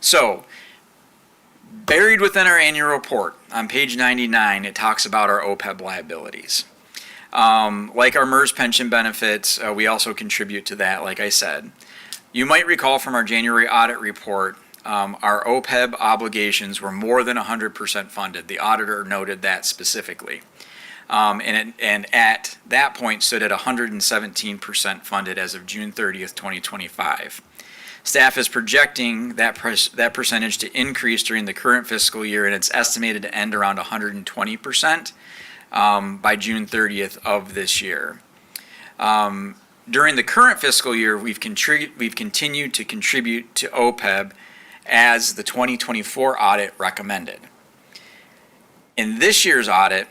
So buried within our annual report on page 99, it talks about our OPEB liabilities. Like our MERS pension benefits, we also contribute to that, like I said. You might recall from our January audit report, our OPEB obligations were more than 100% funded. The auditor noted that specifically. And at that point stood at 117% funded as of June 30th, 2025. Staff is projecting that percentage to increase during the current fiscal year, and it's estimated to end around 120%. By June 30th of this year. During the current fiscal year, we've continued to contribute to OPEB as the 2024 audit recommended. In this year's audit,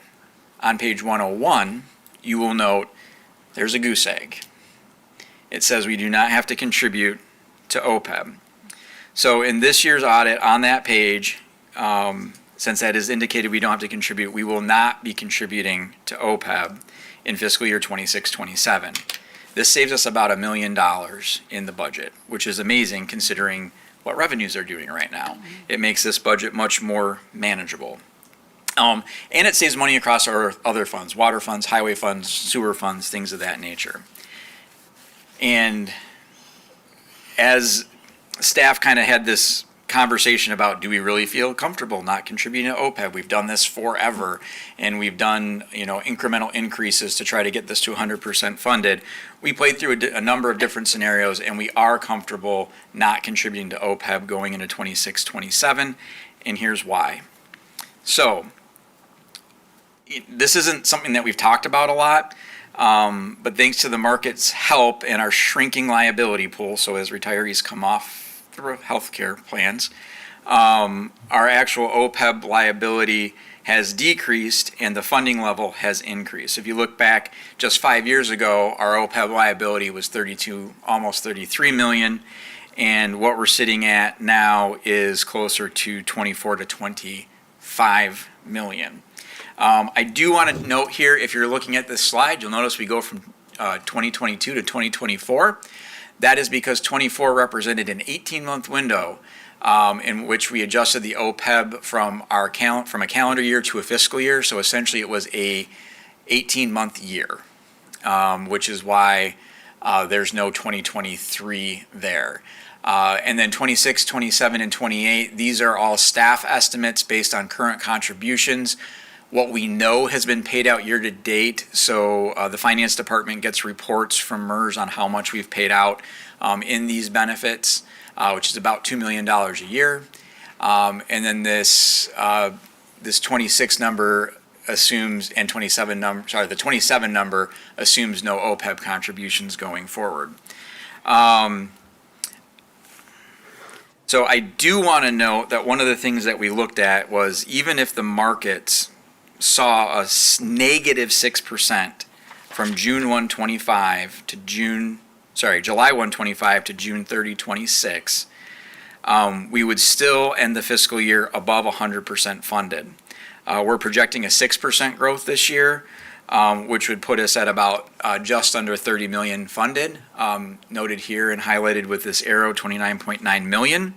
on page 101, you will note there's a goose egg. It says we do not have to contribute to OPEB. So in this year's audit, on that page, since that is indicated we don't have to contribute, we will not be contributing to OPEB in fiscal year 26-27. This saves us about $1 million in the budget, which is amazing considering what revenues are doing right now. It makes this budget much more manageable. And it saves money across our other funds, water funds, highway funds, sewer funds, things of that nature. And as staff kind of had this conversation about, do we really feel comfortable not contributing to OPEB? We've done this forever, and we've done incremental increases to try to get this to 100% funded. We played through a number of different scenarios, and we are comfortable not contributing to OPEB going into 26-27, and here's why. So this isn't something that we've talked about a lot, but thanks to the market's help and our shrinking liability pool, so as retirees come off healthcare plans, our actual OPEB liability has decreased and the funding level has increased. If you look back just 5 years ago, our OPEB liability was almost 33 million, and what we're sitting at now is closer to 24 to 25 million. I do want to note here, if you're looking at this slide, you'll notice we go from 2022 to 2024. That is because 24 represented an 18-month window in which we adjusted the OPEB from a calendar year to a fiscal year. So essentially it was a 18-month year, which is why there's no 2023 there. And then 26, 27, and 28, these are all staff estimates based on current contributions. What we know has been paid out year to date, so the finance department gets reports from MERS on how much we've paid out in these benefits, which is about $2 million a year. And then this 26 number assumes, and 27 number, the 27 number assumes no OPEB contributions going forward. So I do want to note that one of the things that we looked at was, even if the markets saw a negative 6% from July 1, 25 to June 30, 26, we would still end the fiscal year above 100% funded. We're projecting a 6% growth this year, which would put us at about just under 30 million funded, noted here and highlighted with this arrow, 29.9 million.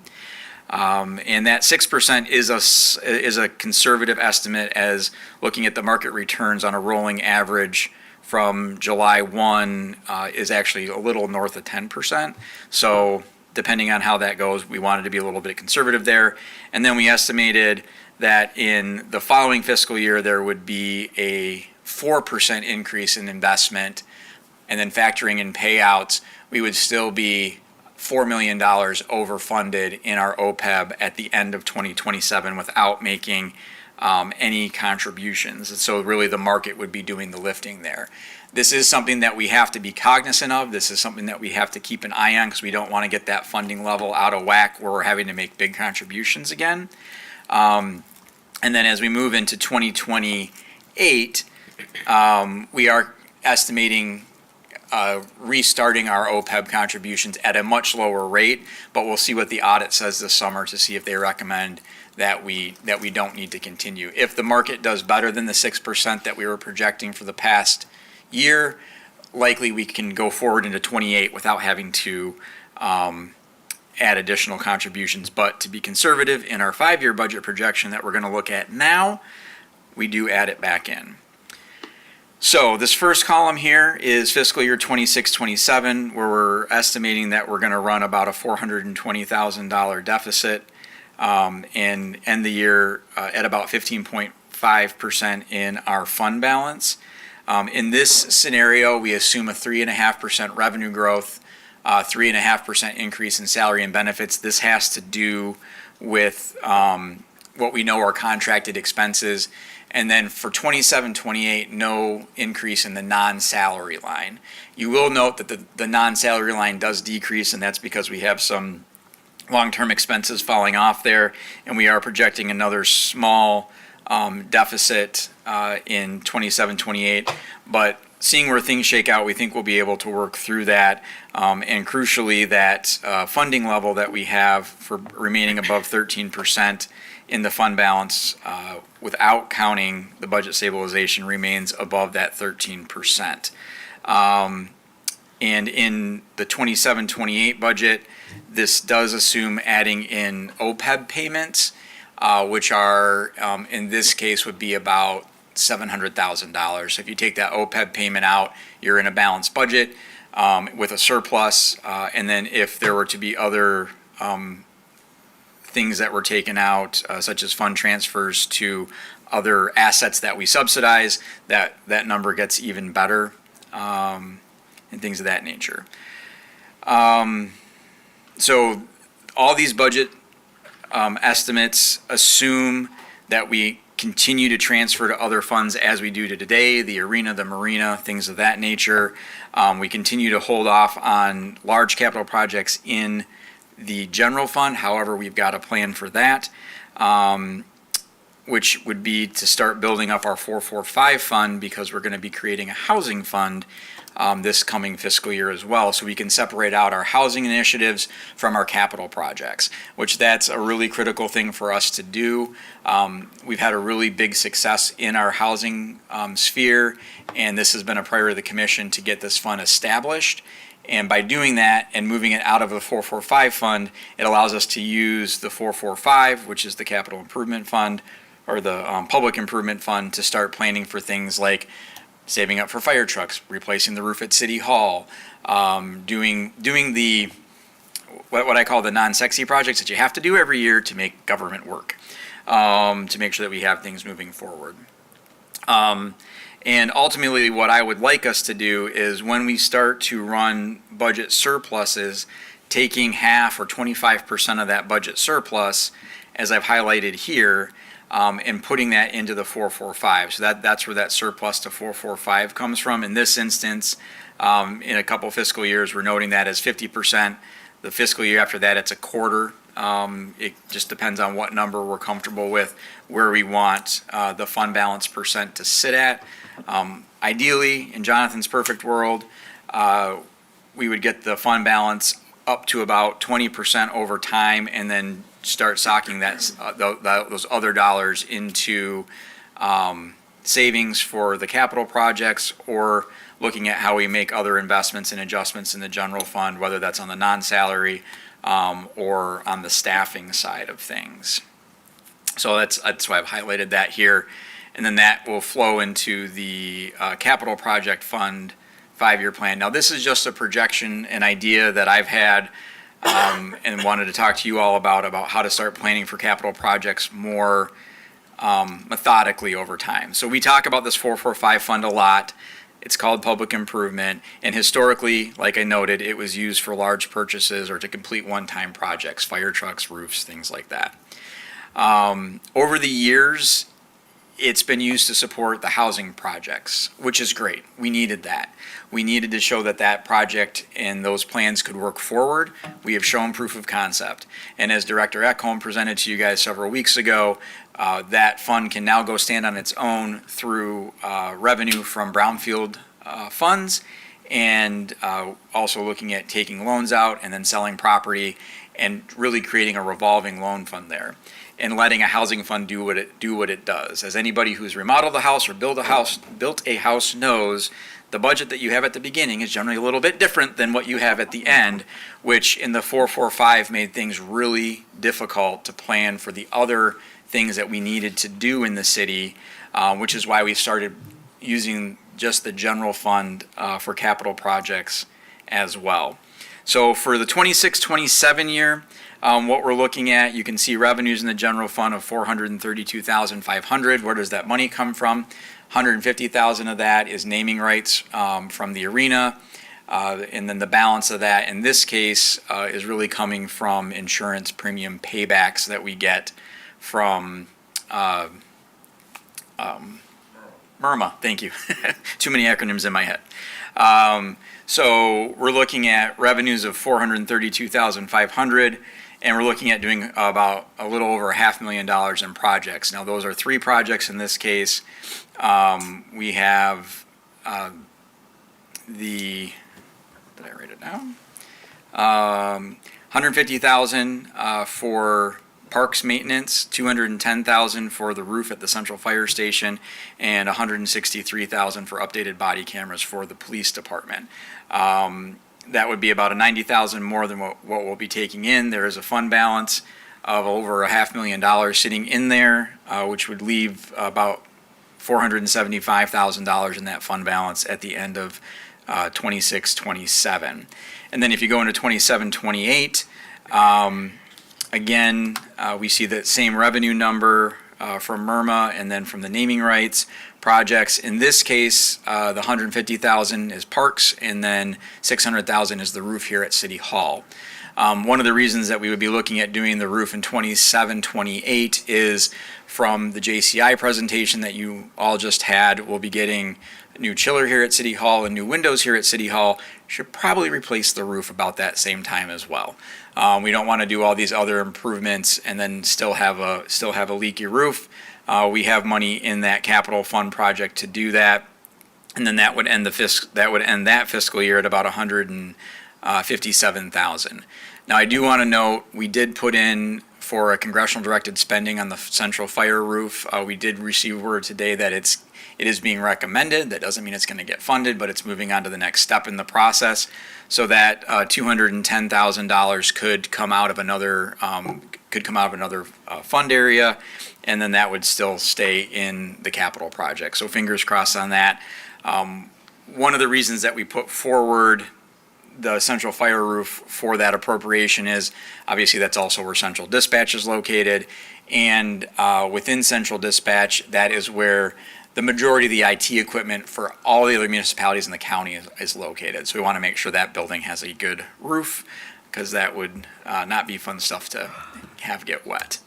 And that 6% is a conservative estimate, as looking at the market returns on a rolling average from July 1 is actually a little north of 10%. So depending on how that goes, we wanted to be a little bit conservative there. And then we estimated that in the following fiscal year, there would be a 4% increase in investment. And then factoring in payouts, we would still be $4 million overfunded in our OPEB at the end of 2027 without making any contributions. And so really the market would be doing the lifting there. This is something that we have to be cognizant of. This is something that we have to keep an eye on, because we don't want to get that funding level out of whack where we're having to make big contributions again. And then as we move into 2028, we are estimating restarting our OPEB contributions at a much lower rate, but we'll see what the audit says this summer to see if they recommend that we don't need to continue. If the market does better than the 6% that we were projecting for the past year, likely we can go forward into 28 without having to add additional contributions. But to be conservative in our 5-year budget projection that we're going to look at now, we do add it back in. So this first column here is fiscal year 26-27, where we're estimating that we're going to run about a $420,000 deficit and end the year at about 15.5% in our fund balance. In this scenario, we assume a 3.5% revenue growth, 3.5% increase in salary and benefits. This has to do with what we know are contracted expenses. And then for 27-28, no increase in the non-salary line. You will note that the non-salary line does decrease, and that's because we have some long-term expenses falling off there, and we are projecting another small deficit in 27-28. But seeing where things shake out, we think we'll be able to work through that. And crucially, that funding level that we have for remaining above 13% in the fund balance without counting the budget stabilization remains above that 13%. And in the 27-28 budget, this does assume adding in OPEB payments, which are, in this case, would be about $700,000. So if you take that OPEB payment out, you're in a balanced budget with a surplus. And then if there were to be other things that were taken out, such as fund transfers to other assets that we subsidize, that number gets even better, and things of that nature. So all these budget estimates assume that we continue to transfer to other funds as we do to today, the arena, the marina, things of that nature. We continue to hold off on large capital projects in the general fund. However, we've got a plan for that, which would be to start building up our 445 fund, because we're going to be creating a housing fund this coming fiscal year as well, so we can separate out our housing initiatives from our capital projects, which that's a really critical thing for us to do. We've had a really big success in our housing sphere, and this has been a priority of the commission to get this fund established. And by doing that and moving it out of the 445 fund, it allows us to use the 445, which is the capital improvement fund, or the public improvement fund, to start planning for things like saving up for fire trucks, replacing the roof at City Hall, doing the what I call the non-sexy projects that you have to do every year to make government work, to make sure that we have things moving forward. And ultimately, what I would like us to do is, when we start to run budget surpluses, taking half or 25% of that budget surplus, as I've highlighted here, and putting that into the 445. So that's where that surplus to 445 comes from. In this instance, in a couple fiscal years, we're noting that as 50%. The fiscal year after that, it's a quarter. It just depends on what number we're comfortable with, where we want the fund balance percent to sit at. Ideally, in Jonathan's perfect world, we would get the fund balance up to about 20% over time, and then start socking those other dollars into savings for the capital projects or looking at how we make other investments and adjustments in the general fund, whether that's on the non-salary or on the staffing side of things. So that's why I've highlighted that here. And then that will flow into the capital project fund 5-year plan. Now, this is just a projection, an idea that I've had and wanted to talk to you all about how to start planning for capital projects more methodically over time. So we talk about this 445 fund a lot. It's called public improvement, and historically, like I noted, it was used for large purchases or to complete one-time projects, fire trucks, roofs, things like that. Over the years, it's been used to support the housing projects, which is great. We needed that. We needed to show that that project and those plans could work forward. We have shown proof of concept. And as Director Ekholm presented to you guys several weeks ago, that fund can now go stand on its own through revenue from brownfield funds and also looking at taking loans out and then selling property and really creating a revolving loan fund there and letting a housing fund do what it does. As anybody who's remodeled a house or built a house knows, the budget that you have at the beginning is generally a little bit different than what you have at the end, which in the 445 made things really difficult to plan for the other things that we needed to do in the city, which is why we started using just the general fund for capital projects as well. So for the 26-27 year, what we're looking at, you can see revenues in the general fund of $432,500. Where does that money come from? $150,000 of that is naming rights from the arena, and then the balance of that, in this case, is really coming from insurance premium paybacks that we get from MIRMA. Thank you. Too many acronyms in my head. So we're looking at revenues of $432,500. And we're looking at doing about a little over $500,000 in projects. Now, those are 3 projects in this case. We have did I write it down? $150,000 for parks maintenance, $210,000 for the roof at the Central Fire Station, and $163,000 for updated body cameras for the police department. That would be about a $90,000 more than what we'll be taking in. There is a fund balance of over $500,000 sitting in there, which would leave about $475,000 in that fund balance at the end of 26-27. And then if you go into 27-28, again, we see that same revenue number from MIRMA and then from the naming rights projects. In this case, the $150,000 is parks, and then $600,000 is the roof here at City Hall. One of the reasons that we would be looking at doing the roof in 27-28 is from the JCI presentation that you all just had. We'll be getting a new chiller here at City Hall and new windows here at City Hall. Should probably replace the roof about that same time as well. We don't want to do all these other improvements and then still have a leaky roof. We have money in that capital fund project to do that, and then that would end that fiscal year at about $157,000. Now, I do want to note we did put in for a congressional directed spending on the central fire roof. We did receive word today that it is being recommended. That doesn't mean it's going to get funded, but it's moving on to the next step in the process. So that $210,000 could come out of another fund area, and then that would still stay in the capital project. So fingers crossed on that. One of the reasons that we put forward the central fire roof for that appropriation is obviously that's also where central dispatch is located, and within central dispatch, that is where the majority of the IT equipment for all the other municipalities in the county is located. So we want to make sure that building has a good roof, because that would not be fun stuff to have get wet.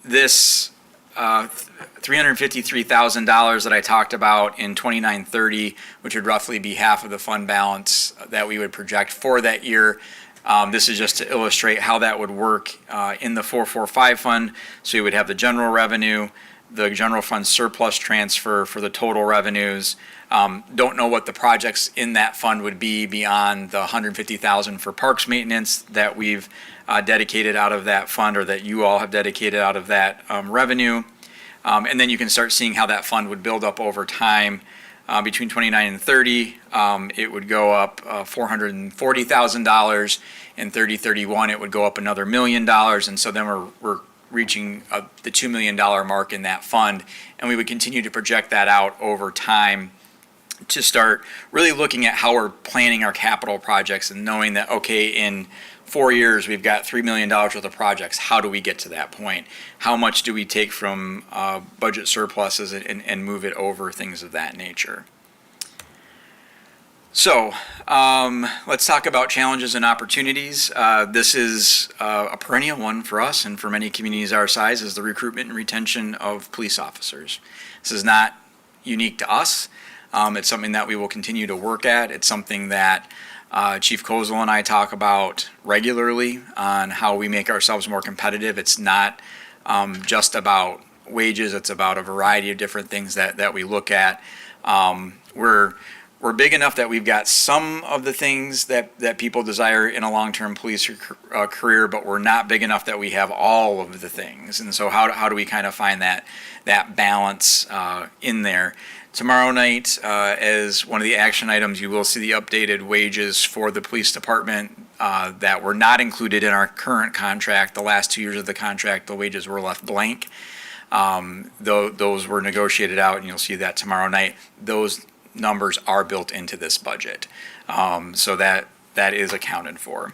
This $353,000 that I talked about in 29-30, which would roughly be half of the fund balance that we would project for that year. This is just to illustrate how that would work in the 445 fund. So you would have the general revenue, the general fund surplus transfer for the total revenues. Don't know what the projects in that fund would be beyond the $150,000 for parks maintenance that we've dedicated out of that fund, or that you all have dedicated out of that revenue. And then you can start seeing how that fund would build up over time. Between 29 and 30, it would go up $440,000. In 30-31, it would go up another $1 million. And so then we're reaching the $2 million mark in that fund. And we would continue to project that out over time to start really looking at how we're planning our capital projects and knowing that, okay, in 4 years, we've got $3 million worth of projects. How do we get to that point? How much do we take from budget surpluses and move it over, things of that nature? So let's talk about challenges and opportunities. This is a perennial one for us and for many communities our size, is the recruitment and retention of police officers. This is not unique to us. It's something that we will continue to work at. It's something that Chief Kozel and I talk about regularly on how we make ourselves more competitive. It's not just about wages. It's about a variety of different things that we look at. We're big enough that we've got some of the things that people desire in a long-term police career, but we're not big enough that we have all of the things. And so how do we kind of find that balance in there? Tomorrow night, as one of the action items, you will see the updated wages for the police department that were not included in our current contract. The last 2 years of the contract, the wages were left blank. Those were negotiated out, and you'll see that tomorrow night. Those numbers are built into this budget, so that is accounted for.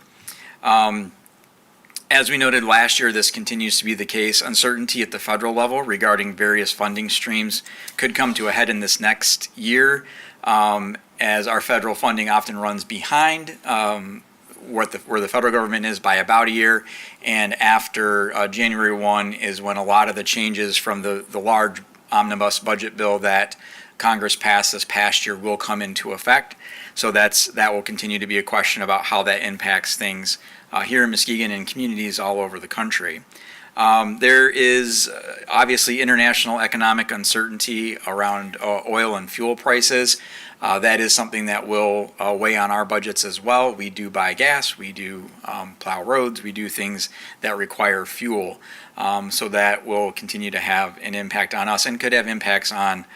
As we noted last year, this continues to be the case. Uncertainty at the federal level regarding various funding streams could come to a head in this next year, as our federal funding often runs behind where the federal government is by about a year. And after January 1 is when a lot of the changes from the large omnibus budget bill that Congress passed this past year will come into effect. So that will continue to be a question about how that impacts things here in Muskegon and communities all over the country. There is obviously international economic uncertainty around oil and fuel prices. That is something that will weigh on our budgets as well. We do buy gas, we do plow roads, we do things that require fuel. So that will continue to have an impact on us and could have impacts on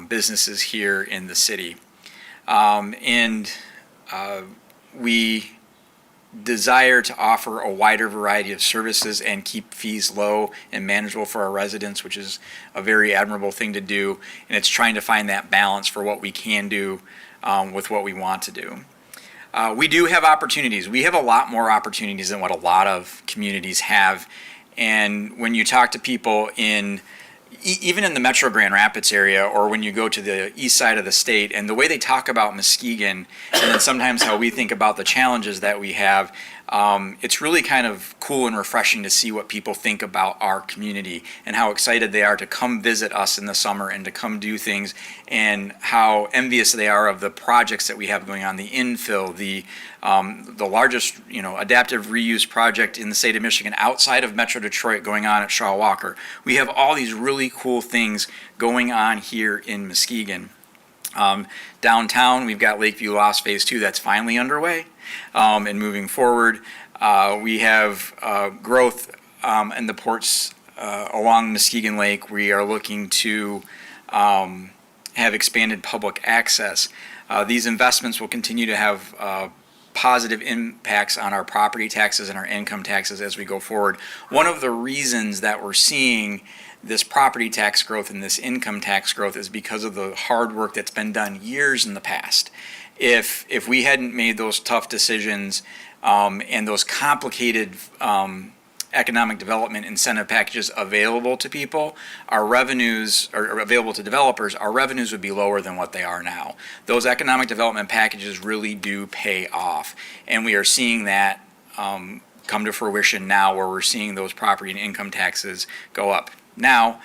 businesses here in the city. We desire to offer a wider variety of services and keep fees low and manageable for our residents, which is a very admirable thing to do. And it's trying to find that balance for what we can do with what we want to do. We do have opportunities. We have a lot more opportunities than what a lot of communities have. And when you talk to people even in the Metro Grand Rapids area, or when you go to the east side of the state, and the way they talk about Muskegon, and then sometimes how we think about the challenges that we have, it's really kind of cool and refreshing to see what people think about our community and how excited they are to come visit us in the summer and to come do things, and how envious they are of the projects that we have going on, the infill, the largest adaptive reuse project in the state of Michigan outside of Metro Detroit going on at Shaw Walker. We have all these really cool things going on here in Muskegon. Downtown, we've got Lakeview Lost Phase 2 that's finally underway and moving forward. We have growth in the ports along Muskegon Lake. We are looking to have expanded public access. These investments will continue to have positive impacts on our property taxes and our income taxes as we go forward. One of the reasons that we're seeing this property tax growth and this income tax growth is because of the hard work that's been done years in the past. If we hadn't made those tough decisions and those complicated economic development incentive packages available to people, our revenues, or available to developers, our revenues would be lower than what they are now. Those economic development packages really do pay off, and we are seeing that come to fruition now, where we're seeing those property and income taxes go up. Now,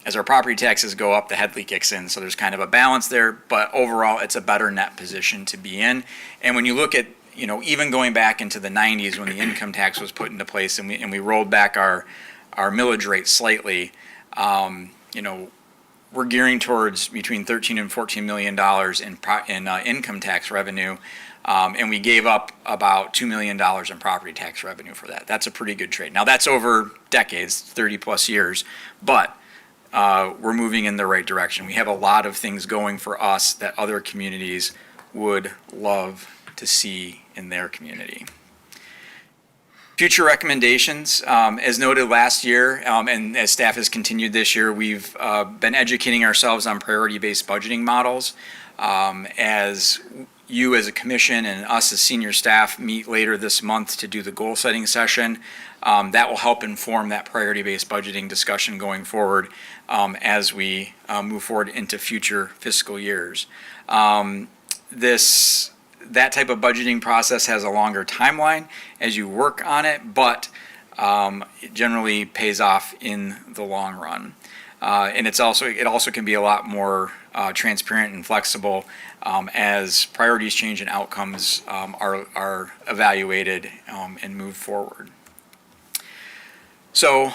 as our property taxes go up, the Headley kicks in, so there's kind of a balance there, but overall it's a better net position to be in. And when you look at even going back into the 90s when the income tax was put into place and we rolled back our millage rate slightly, we're gearing towards between $13 and $14 million in income tax revenue, and we gave up about $2 million in property tax revenue for that. That's a pretty good trade. Now that's over decades, 30 plus years, but we're moving in the right direction. We have a lot of things going for us that other communities would love to see in their community. Future recommendations, as noted last year, and as staff has continued this year, we've been educating ourselves on priority-based budgeting models. As you as a commission and us as senior staff meet later this month to do the goal setting session, that will help inform that priority-based budgeting discussion going forward as we move forward into future fiscal years. That type of budgeting process has a longer timeline as you work on it, but it generally pays off in the long run. And it also can be a lot more transparent and flexible as priorities change and outcomes are evaluated and move forward. So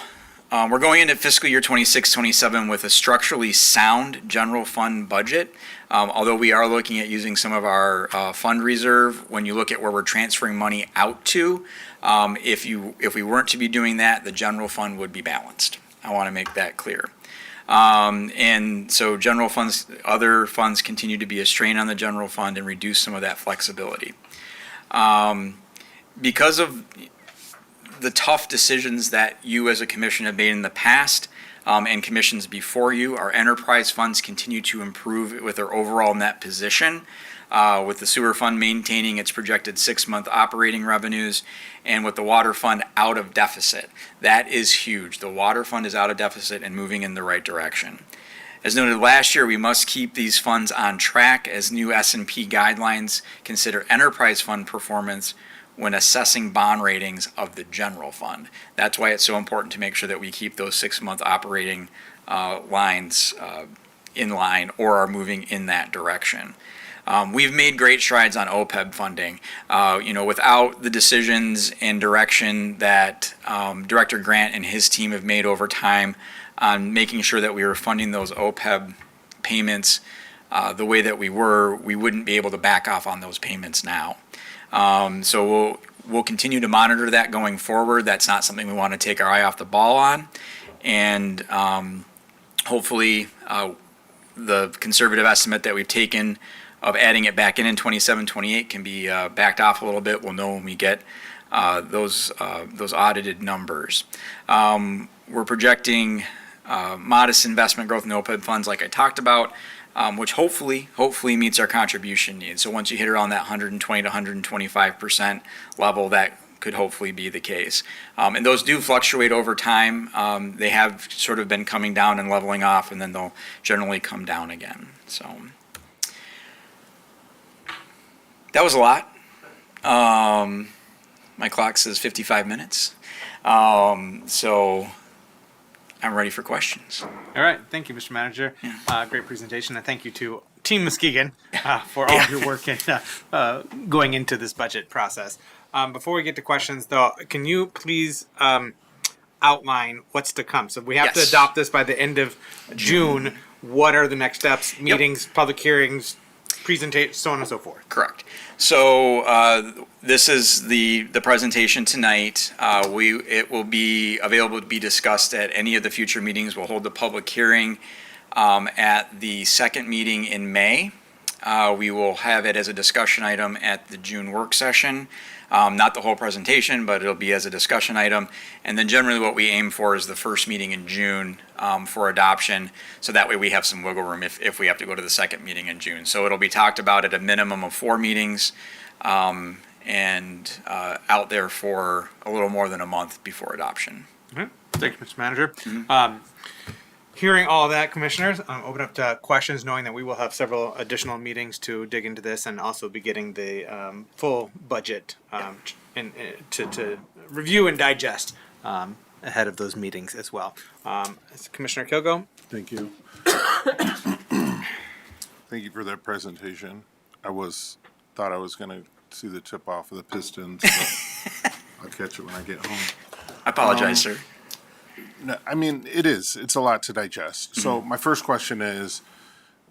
we're going into fiscal year 26-27 with a structurally sound general fund budget. Although we are looking at using some of our fund reserve, when you look at where we're transferring money out to, if we weren't to be doing that, the general fund would be balanced. I want to make that clear. And so general funds, other funds continue to be a strain on the general fund and reduce some of that flexibility. Because of the tough decisions that you as a commission have made in the past, and commissions before you, our enterprise funds continue to improve with their overall net position, with the sewer fund maintaining its projected 6-month operating revenues, and with the water fund out of deficit. That is huge. The water fund is out of deficit and moving in the right direction. As noted last year, we must keep these funds on track as new S&P guidelines consider enterprise fund performance when assessing bond ratings of the general fund. That's why it's so important to make sure that we keep those 6-month operating lines in line or are moving in that direction. We've made great strides on OPEB funding. Without the decisions and direction that Director Grant and his team have made over time on making sure that we were funding those OPEB payments the way that we wouldn't be able to back off on those payments now. So we'll continue to monitor that going forward. That's not something we want to take our eye off the ball on. And hopefully the conservative estimate that we've taken of adding it back in 27-28 can be backed off a little bit. We'll know when we get those audited numbers. We're projecting modest investment growth in the OPEB funds like I talked about, which hopefully meets our contribution needs. So once you hit around that 120 to 125% level, that could hopefully be the case. And those do fluctuate over time. They have sort of been coming down and leveling off, and then they'll generally come down again. So that was a lot. My clock says 55 minutes. So I'm ready for questions. All right. Thank you, Mr. Manager. Great presentation. And thank you to Team Muskegon for all of your work in, going into this budget process. Before we get to questions, though, can you please outline what's to come? So we have to adopt this by the end of June. What are the next steps? Meetings, public hearings, presentation, so on and so forth. Correct. So this is the presentation tonight. It will be available to be discussed at any of the future meetings. We'll hold the public hearing at the second meeting in May. We will have it as a discussion item at the June work session. Not the whole presentation, but it'll be as a discussion item. And then generally what we aim for is the first meeting in June for adoption. So that way we have some wiggle room if we have to go to the second meeting in June. So it'll be talked about at a minimum of 4 meetings and out there for a little more than a month before adoption. Mm-hmm. Thank you, Mr. Manager. Mm-hmm. Hearing all that, commissioners, open up to questions, knowing that we will have several additional meetings to dig into this and also be getting the full budget to review and digest ahead of those meetings as well. Commissioner Kilgo? Thank you. Thank you for that presentation. Thought I was going to see the tip off of the Pistons, but I'll catch it when I get home. I apologize, sir. No, I mean, it's a lot to digest. So my first question is,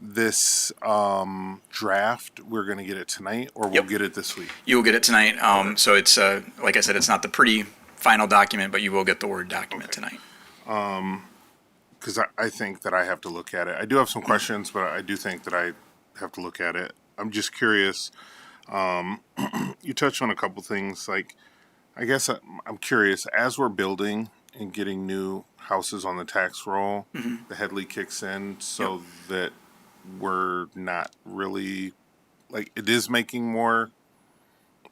this draft, we're going to get it tonight, or we'll get it this week? You will get it tonight. So it's, like I said, it's not the pretty final document, but you will get the Word document tonight. because I think that I have to look at it. I do have some questions, but I do think that I have to look at it. I'm just curious. You touched on a couple things. Like, I guess I'm curious, as we're building and getting new houses on the tax roll, the Headley kicks in so that we're not really, like, it is making more,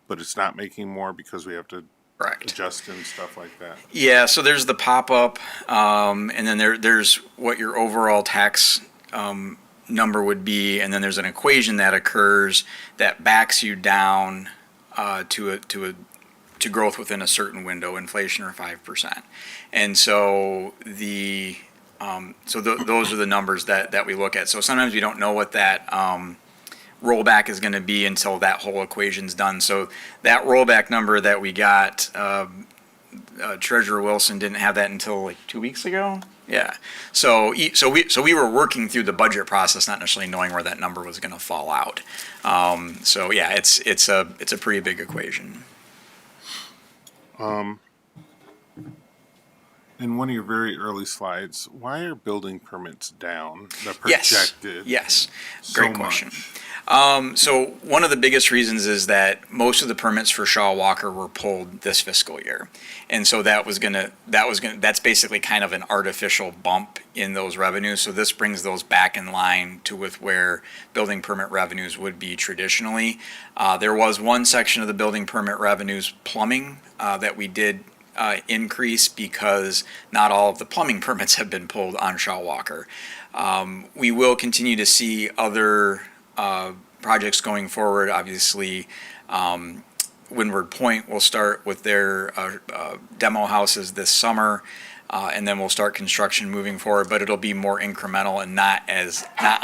but it's not making more because we have to Correct. adjust and stuff like that. Yeah, so there's the pop-up, and then there's what your overall tax number would be, and then there's an equation that occurs that backs you down to growth within a certain window, inflation or 5%. And so those are the numbers that we look at. So sometimes we don't know what that rollback is going to be until that whole equation's done. So that rollback number that we got, Treasurer Wilson didn't have that until like 2 weeks ago. Yeah. So we were working through the budget process, not necessarily knowing where that number was going to fall out. So yeah, it's a pretty big equation. In one of your very early slides, why are building permits down? The Yes. projected. Yes. so Great question. much? So one of the biggest reasons is that most of the permits for Shaw Walker were pulled this fiscal year. And so that's basically kind of an artificial bump in those revenues. So this brings those back in line with where building permit revenues would be traditionally. There was one section of the building permit revenues, plumbing, that we did increase because not all of the plumbing permits have been pulled on Shaw Walker. We will continue to see other projects going forward. Obviously, Windward Point will start with their demo houses this summer, and then we'll start construction moving forward, but it'll be more incremental and not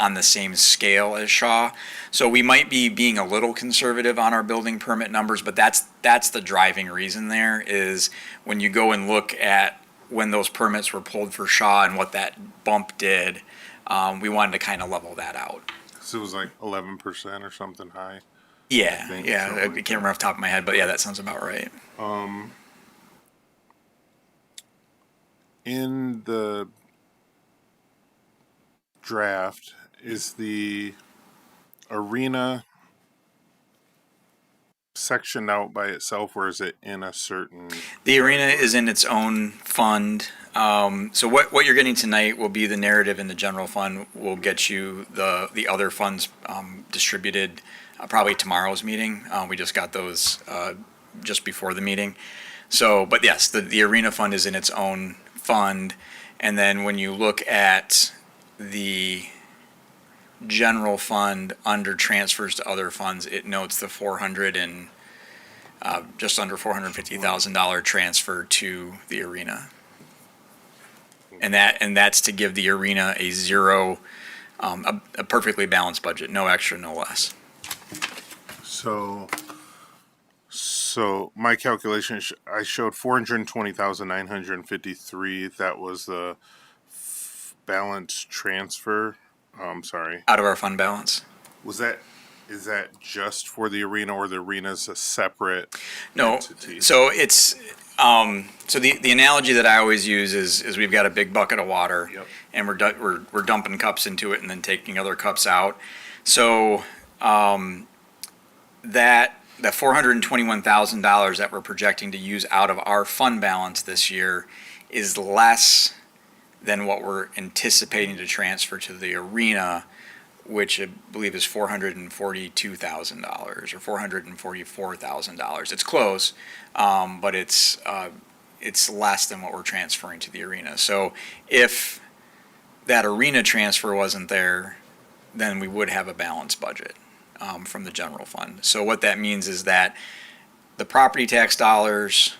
on the same scale as Shaw. So we might be being a little conservative on our building permit numbers, but that's the driving reason there is when you go and look at when those permits were pulled for Shaw and what that bump did, we wanted to kind of level that out. So it was like 11% or something high. Yeah, I think yeah, something I like can't remember off the top of my head, but yeah, that sounds about right. In the draft, is the arena sectioned out by itself, or is it in a certain? The arena is in its own fund. So what you're getting tonight will be the narrative in the general fund. We'll get you the other funds distributed probably tomorrow's meeting. We just got those just before the meeting. So, but yes, the arena fund is in its own fund. And then when you look at the general fund under transfers to other funds, it notes the just under $450,000 transfer to the arena. And that's to give the arena a zero, a perfectly balanced budget, no extra, no less. So my calculation, I showed 420,953. That was the balance transfer. Sorry. Out of our fund balance. Is that just for the arena, or the arena's a separate No, entity? so it's, so the analogy that I always use is we've got a big bucket of water. Yep. And we're dumping cups into it and then taking other cups out. So, that $421,000 that we're projecting to use out of our fund balance this year is less than what we're anticipating to transfer to the arena, which I believe is $442,000 or $444,000. It's close, but it's less than what we're transferring to the arena. So if that arena transfer wasn't there, then we would have a balanced budget from the general fund. So what that means is that the property tax dollars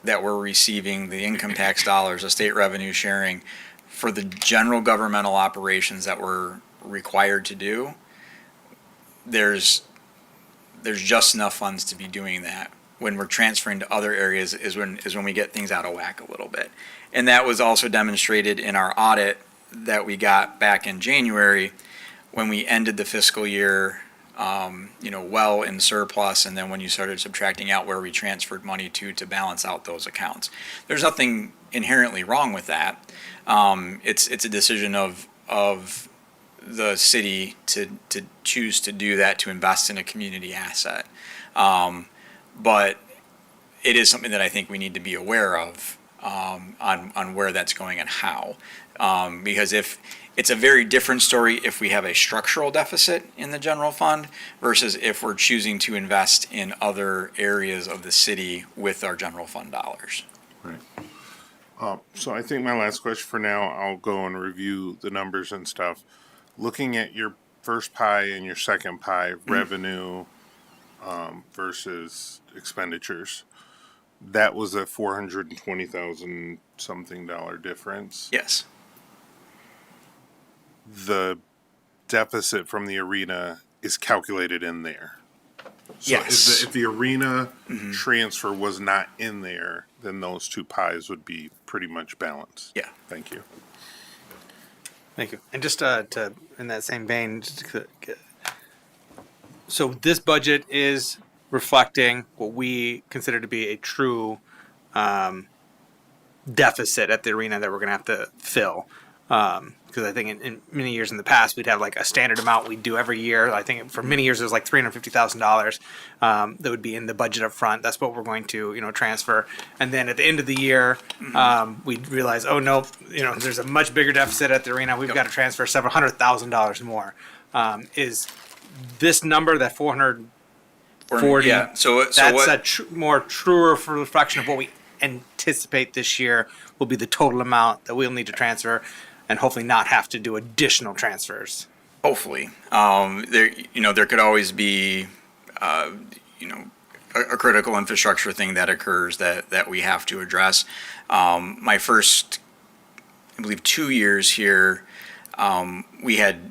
that we're receiving, the income tax dollars, the state revenue sharing, for the general governmental operations that we're required to do, there's just enough funds to be doing that. When we're transferring to other areas is when we get things out of whack a little bit. And that was also demonstrated in our audit that we got back in January when we ended the fiscal year well in surplus, and then when you started subtracting out where we transferred money to balance out those accounts. There's nothing inherently wrong with that. It's a decision of the city to choose to do that, to invest in a community asset. But it is something that I think we need to be aware of on where that's going and how. Because if it's a very different story if we have a structural deficit in the general fund versus if we're choosing to invest in other areas of the city with our general fund dollars. Right. So I think my last question for now, I'll go and review the numbers and stuff. Looking at your first pie and your second pie, revenue versus expenditures, that was a $420,000 something difference. Yes. The deficit from the arena is calculated in there. So Yes. if the arena transfer was not in there, then those two pies would be pretty much balanced. Yeah. Thank you. Thank you. And just to in that same vein, so this budget is reflecting what we consider to be a true deficit at the arena that we're going to have to fill. Because I think in many years in the past, we'd have like a standard amount we'd do every year. I think for many years it was like $350,000 that would be in the budget up front. That's what we're going to transfer. And then at the end of the year, we'd realize, oh no, there's a much bigger deficit at the arena. We've got to transfer several $100,000 more. Is this number, that 440? Yeah. So that's what? a more truer reflection of what we anticipate this year will be the total amount that we'll need to transfer, and hopefully not have to do additional transfers. Hopefully, there could always be, a critical infrastructure thing that occurs that we have to address. My first, I believe, 2 years here, we had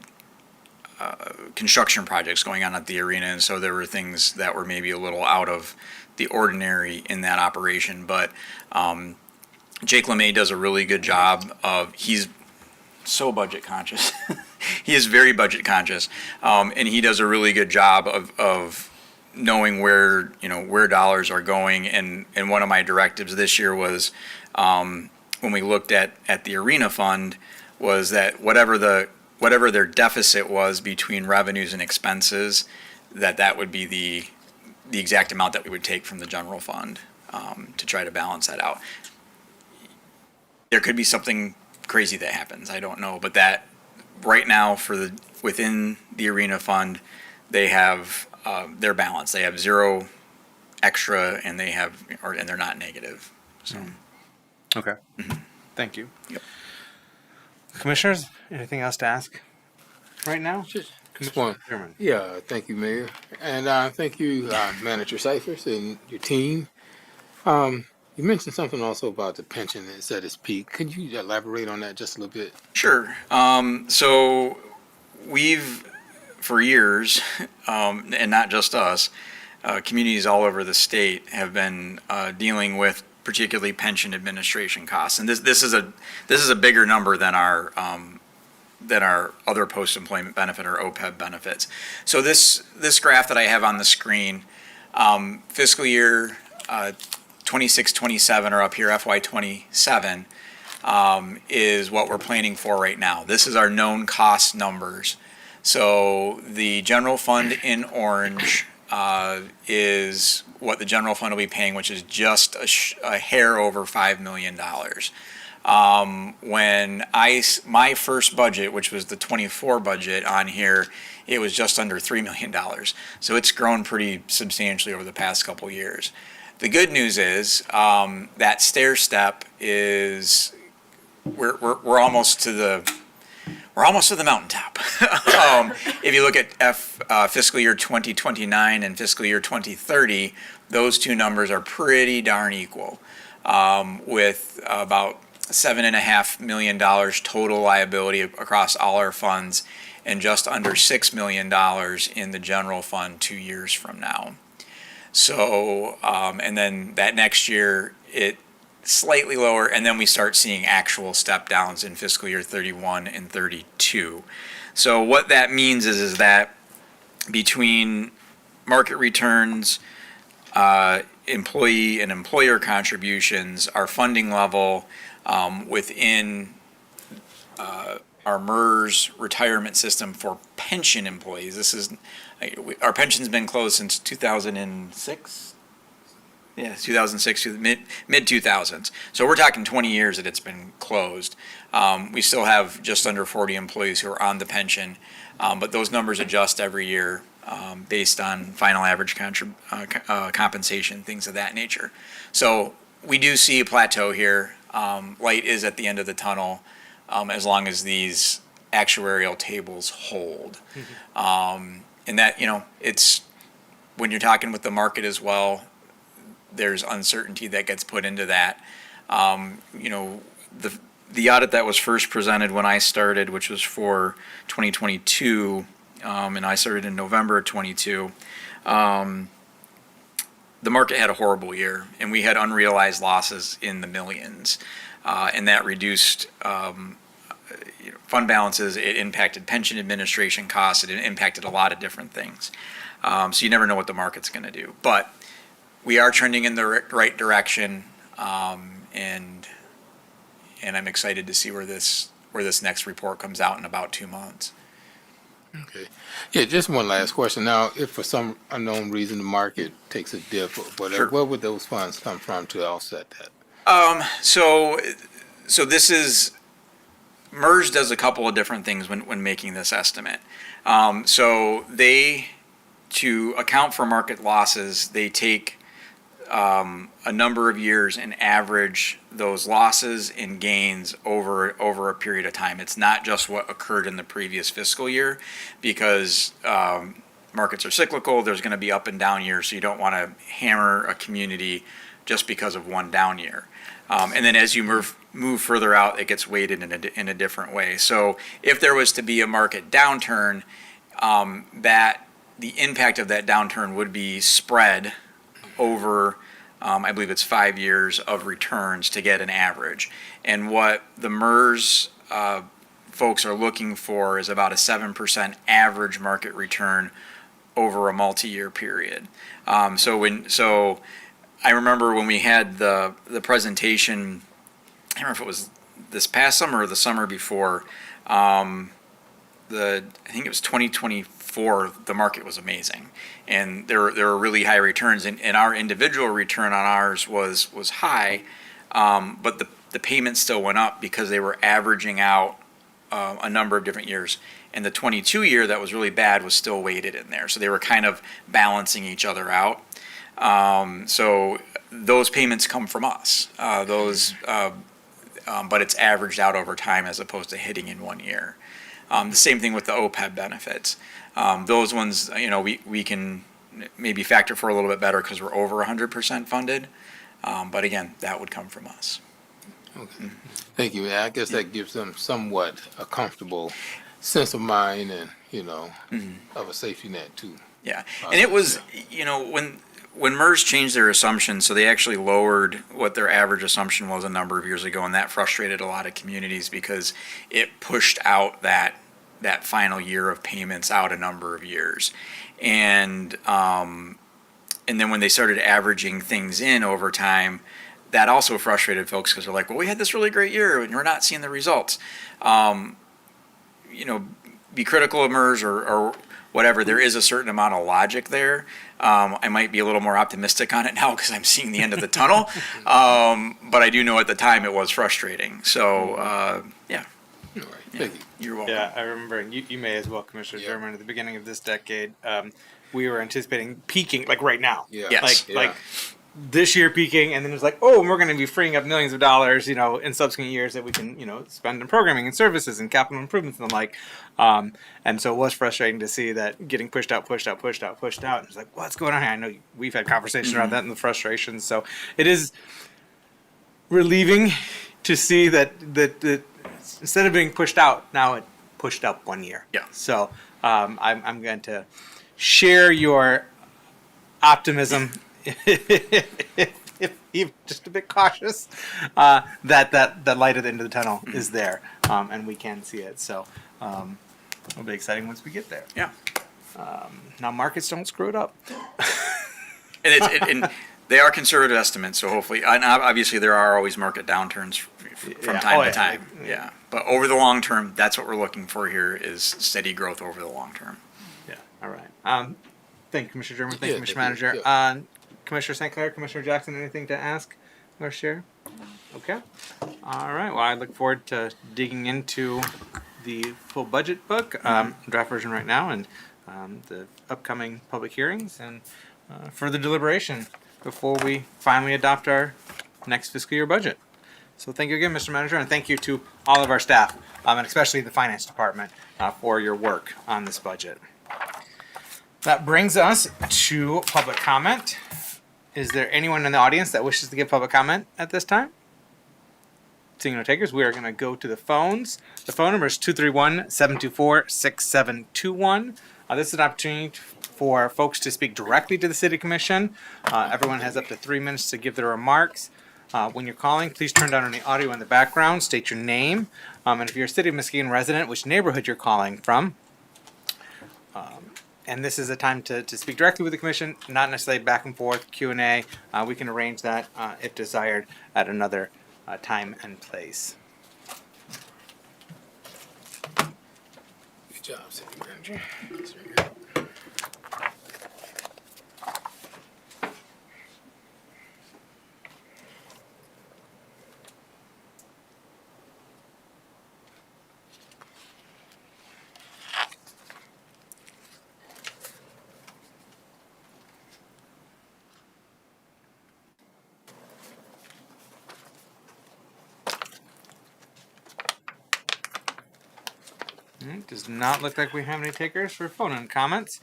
construction projects going on at the arena, and so there were things that were maybe a little out of the ordinary in that operation. But Jake LeMay does a really good job he's so budget conscious. He is very budget conscious, and he does a really good job of knowing where dollars are going. And one of my directives this year was when we looked at the arena fund was that whatever their deficit was between revenues and expenses, that would be the exact amount that we would take from the general fund to try to balance that out. There could be something crazy that happens. I don't know, but that right now within the arena fund, they have their balance. They have zero extra, and they're not negative. So, Okay. Thank you. Yep. Commissioners, anything else to ask right now? Just one. Chairman. Yeah, thank you, Mayor. And thank you, Manager Cyphers and your team. You mentioned something also about the pension that's at its peak. Could you elaborate on that just a little bit? Sure. So we've, for years, and not just us, communities all over the state have been dealing with particularly pension administration costs. And this is a bigger number than our other post-employment benefit or OPEB benefits. So this graph that I have on the screen, fiscal year 26-27 are up here, FY27, is what we're planning for right now. This is our known cost numbers. So the general fund in orange is what the general fund will be paying, which is just a hair over $5 million. When my first budget, which was the 24 budget on here, it was just under $3 million. So it's grown pretty substantially over the past couple years. The good news is that stair step is we're almost to the mountaintop. If you look at fiscal year 2029 and fiscal year 2030, those two numbers are pretty darn equal, with about $7.5 million total liability across all our funds and just under $6 million in the general fund 2 years from now. So, and then that next year, it slightly lower, and then we start seeing actual step downs in fiscal year 31 and 32. So what that means is that between market returns, employee and employer contributions, our funding level within our MERS retirement system for pension employees. This is our pension's been closed since 2006. Yeah, 2006 to the mid 2000s. So we're talking 20 years that it's been closed. We still have just under 40 employees who are on the pension, but those numbers adjust every year based on final average compensation, things of that nature. So we do see a plateau here. Light is at the end of the tunnel as long as these actuarial tables hold. And that, it's when you're talking with the market as well, there's uncertainty that gets put into that. The audit that was first presented when I started, which was for 2022, and I started in November of 22, the market had a horrible year, and we had unrealized losses in the millions, and that reduced fund balances. It impacted pension administration costs. It impacted a lot of different things. So you never know what the market's going to do. But we are trending in the right direction, and I'm excited to see where this next report comes out in about 2 months. Okay. Yeah, just one last question. Now, if for some unknown reason the market takes a dip or whatever, Sure. where would those funds come from to offset that? So this is MERS does a couple of different things when making this estimate. So to account for market losses, they take a number of years and average those losses and gains over a period of time. It's not just what occurred in the previous fiscal year, because markets are cyclical. There's going to be up and down years, so you don't want to hammer a community just because of one down year. And then as you move further out, it gets weighted in a different way. So if there was to be a market downturn, that the impact of that downturn would be spread over, I believe it's 5 years of returns to get an average. And what the MERS folks are looking for is about a 7% average market return over a multi-year period. So I remember when we had the presentation, I don't know if it was this past summer or the summer before, I think it was 2024, the market was amazing. And there were really high returns, and our individual return on ours was high, but the payments still went up because they were averaging out a number of different years. And the 22 year that was really bad was still weighted in there. So they were kind of balancing each other out. So those payments come from us, but it's averaged out over time as opposed to hitting in 1 year. The same thing with the OPEB benefits. Those ones, we can maybe factor for a little bit better because we're over 100% funded. But again, that would come from us. Okay. Thank you. I guess that gives them somewhat a comfortable sense of mind and, of a safety net too. Yeah. And it was, when MERS changed their assumptions, so they actually lowered what their average assumption was a number of years ago, and that frustrated a lot of communities because it pushed out that final year of payments out a number of years. And then when they started averaging things in over time, that also frustrated folks because they're like, well, we had this really great year and we're not seeing the results. Be critical of MERS or whatever. There is a certain amount of logic there. I might be a little more optimistic on it now because I'm seeing the end of the tunnel. But I do know at the time it was frustrating. So, yeah. All right. Thank you. You're welcome. Yeah, I remember, and you may as well, Commissioner German, at the beginning of this decade, we were anticipating peaking, like right now. Yeah. Yes. Like this year peaking, and then it's like, oh, we're going to be freeing up millions of dollars, in subsequent years that we can, spend in programming and services and capital improvements and the like. And so it was frustrating to see that getting pushed out. And it's like, what's going on here? I know we've had conversations around that and the frustrations. So it is relieving to see that instead of being pushed out, now it pushed up 1 year. Yeah. So I'm going to share your optimism, if even just a bit cautious, that light at the end of the tunnel is there, and we can see it. So it'll be exciting once we get there. Yeah. Now markets don't screw it up. And they are conservative estimates, so hopefully, and obviously there are always market downturns from Yeah. time Oh, to yeah. time. Yeah, but over the long term, that's what we're looking for here is steady growth over the long term. Yeah. All right. Thank you, Commissioner German. Thank you, Yeah, Commissioner thank you. Manager. Commissioner St. Clair, Commissioner Jackson, anything to ask or share? Okay. All right. Well, I look forward to digging into the full budget book, draft version right now, and the upcoming public hearings and further deliberation before we finally adopt our next fiscal year budget. So thank you again, Mr. Manager, and thank you to all of our staff, and especially the Finance Department, for your work on this budget. That brings us to public comment. Is there anyone in the audience that wishes to give public comment at this time? Seeing no takers, we are going to go to the phones. The phone number is 231-724-6721. This is an opportunity for folks to speak directly to the City Commission. Everyone has up to 3 minutes to give their remarks. When you're calling, please turn down any audio in the background, state your name, and if you're a City of Muskegon resident, which neighborhood you're calling from. And this is a time to speak directly with the commission, not necessarily back and forth Q&A. We can arrange that if desired at another time and place. Good job, City Manager. Does not look like we have any takers for phone-in comments.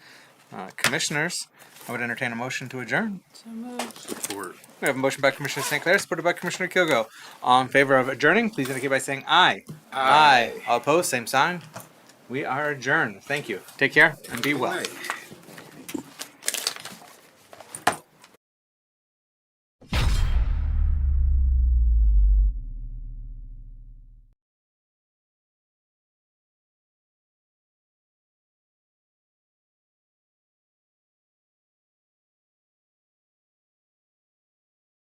Commissioners, I would entertain a motion to adjourn. Support. We have a motion by Commissioner St. Clair, supported by Commissioner Kilgo. All in favor of adjourning, please indicate by saying aye. Aye. All opposed, same sign. We are adjourned. Thank you. Take care and be well. Right.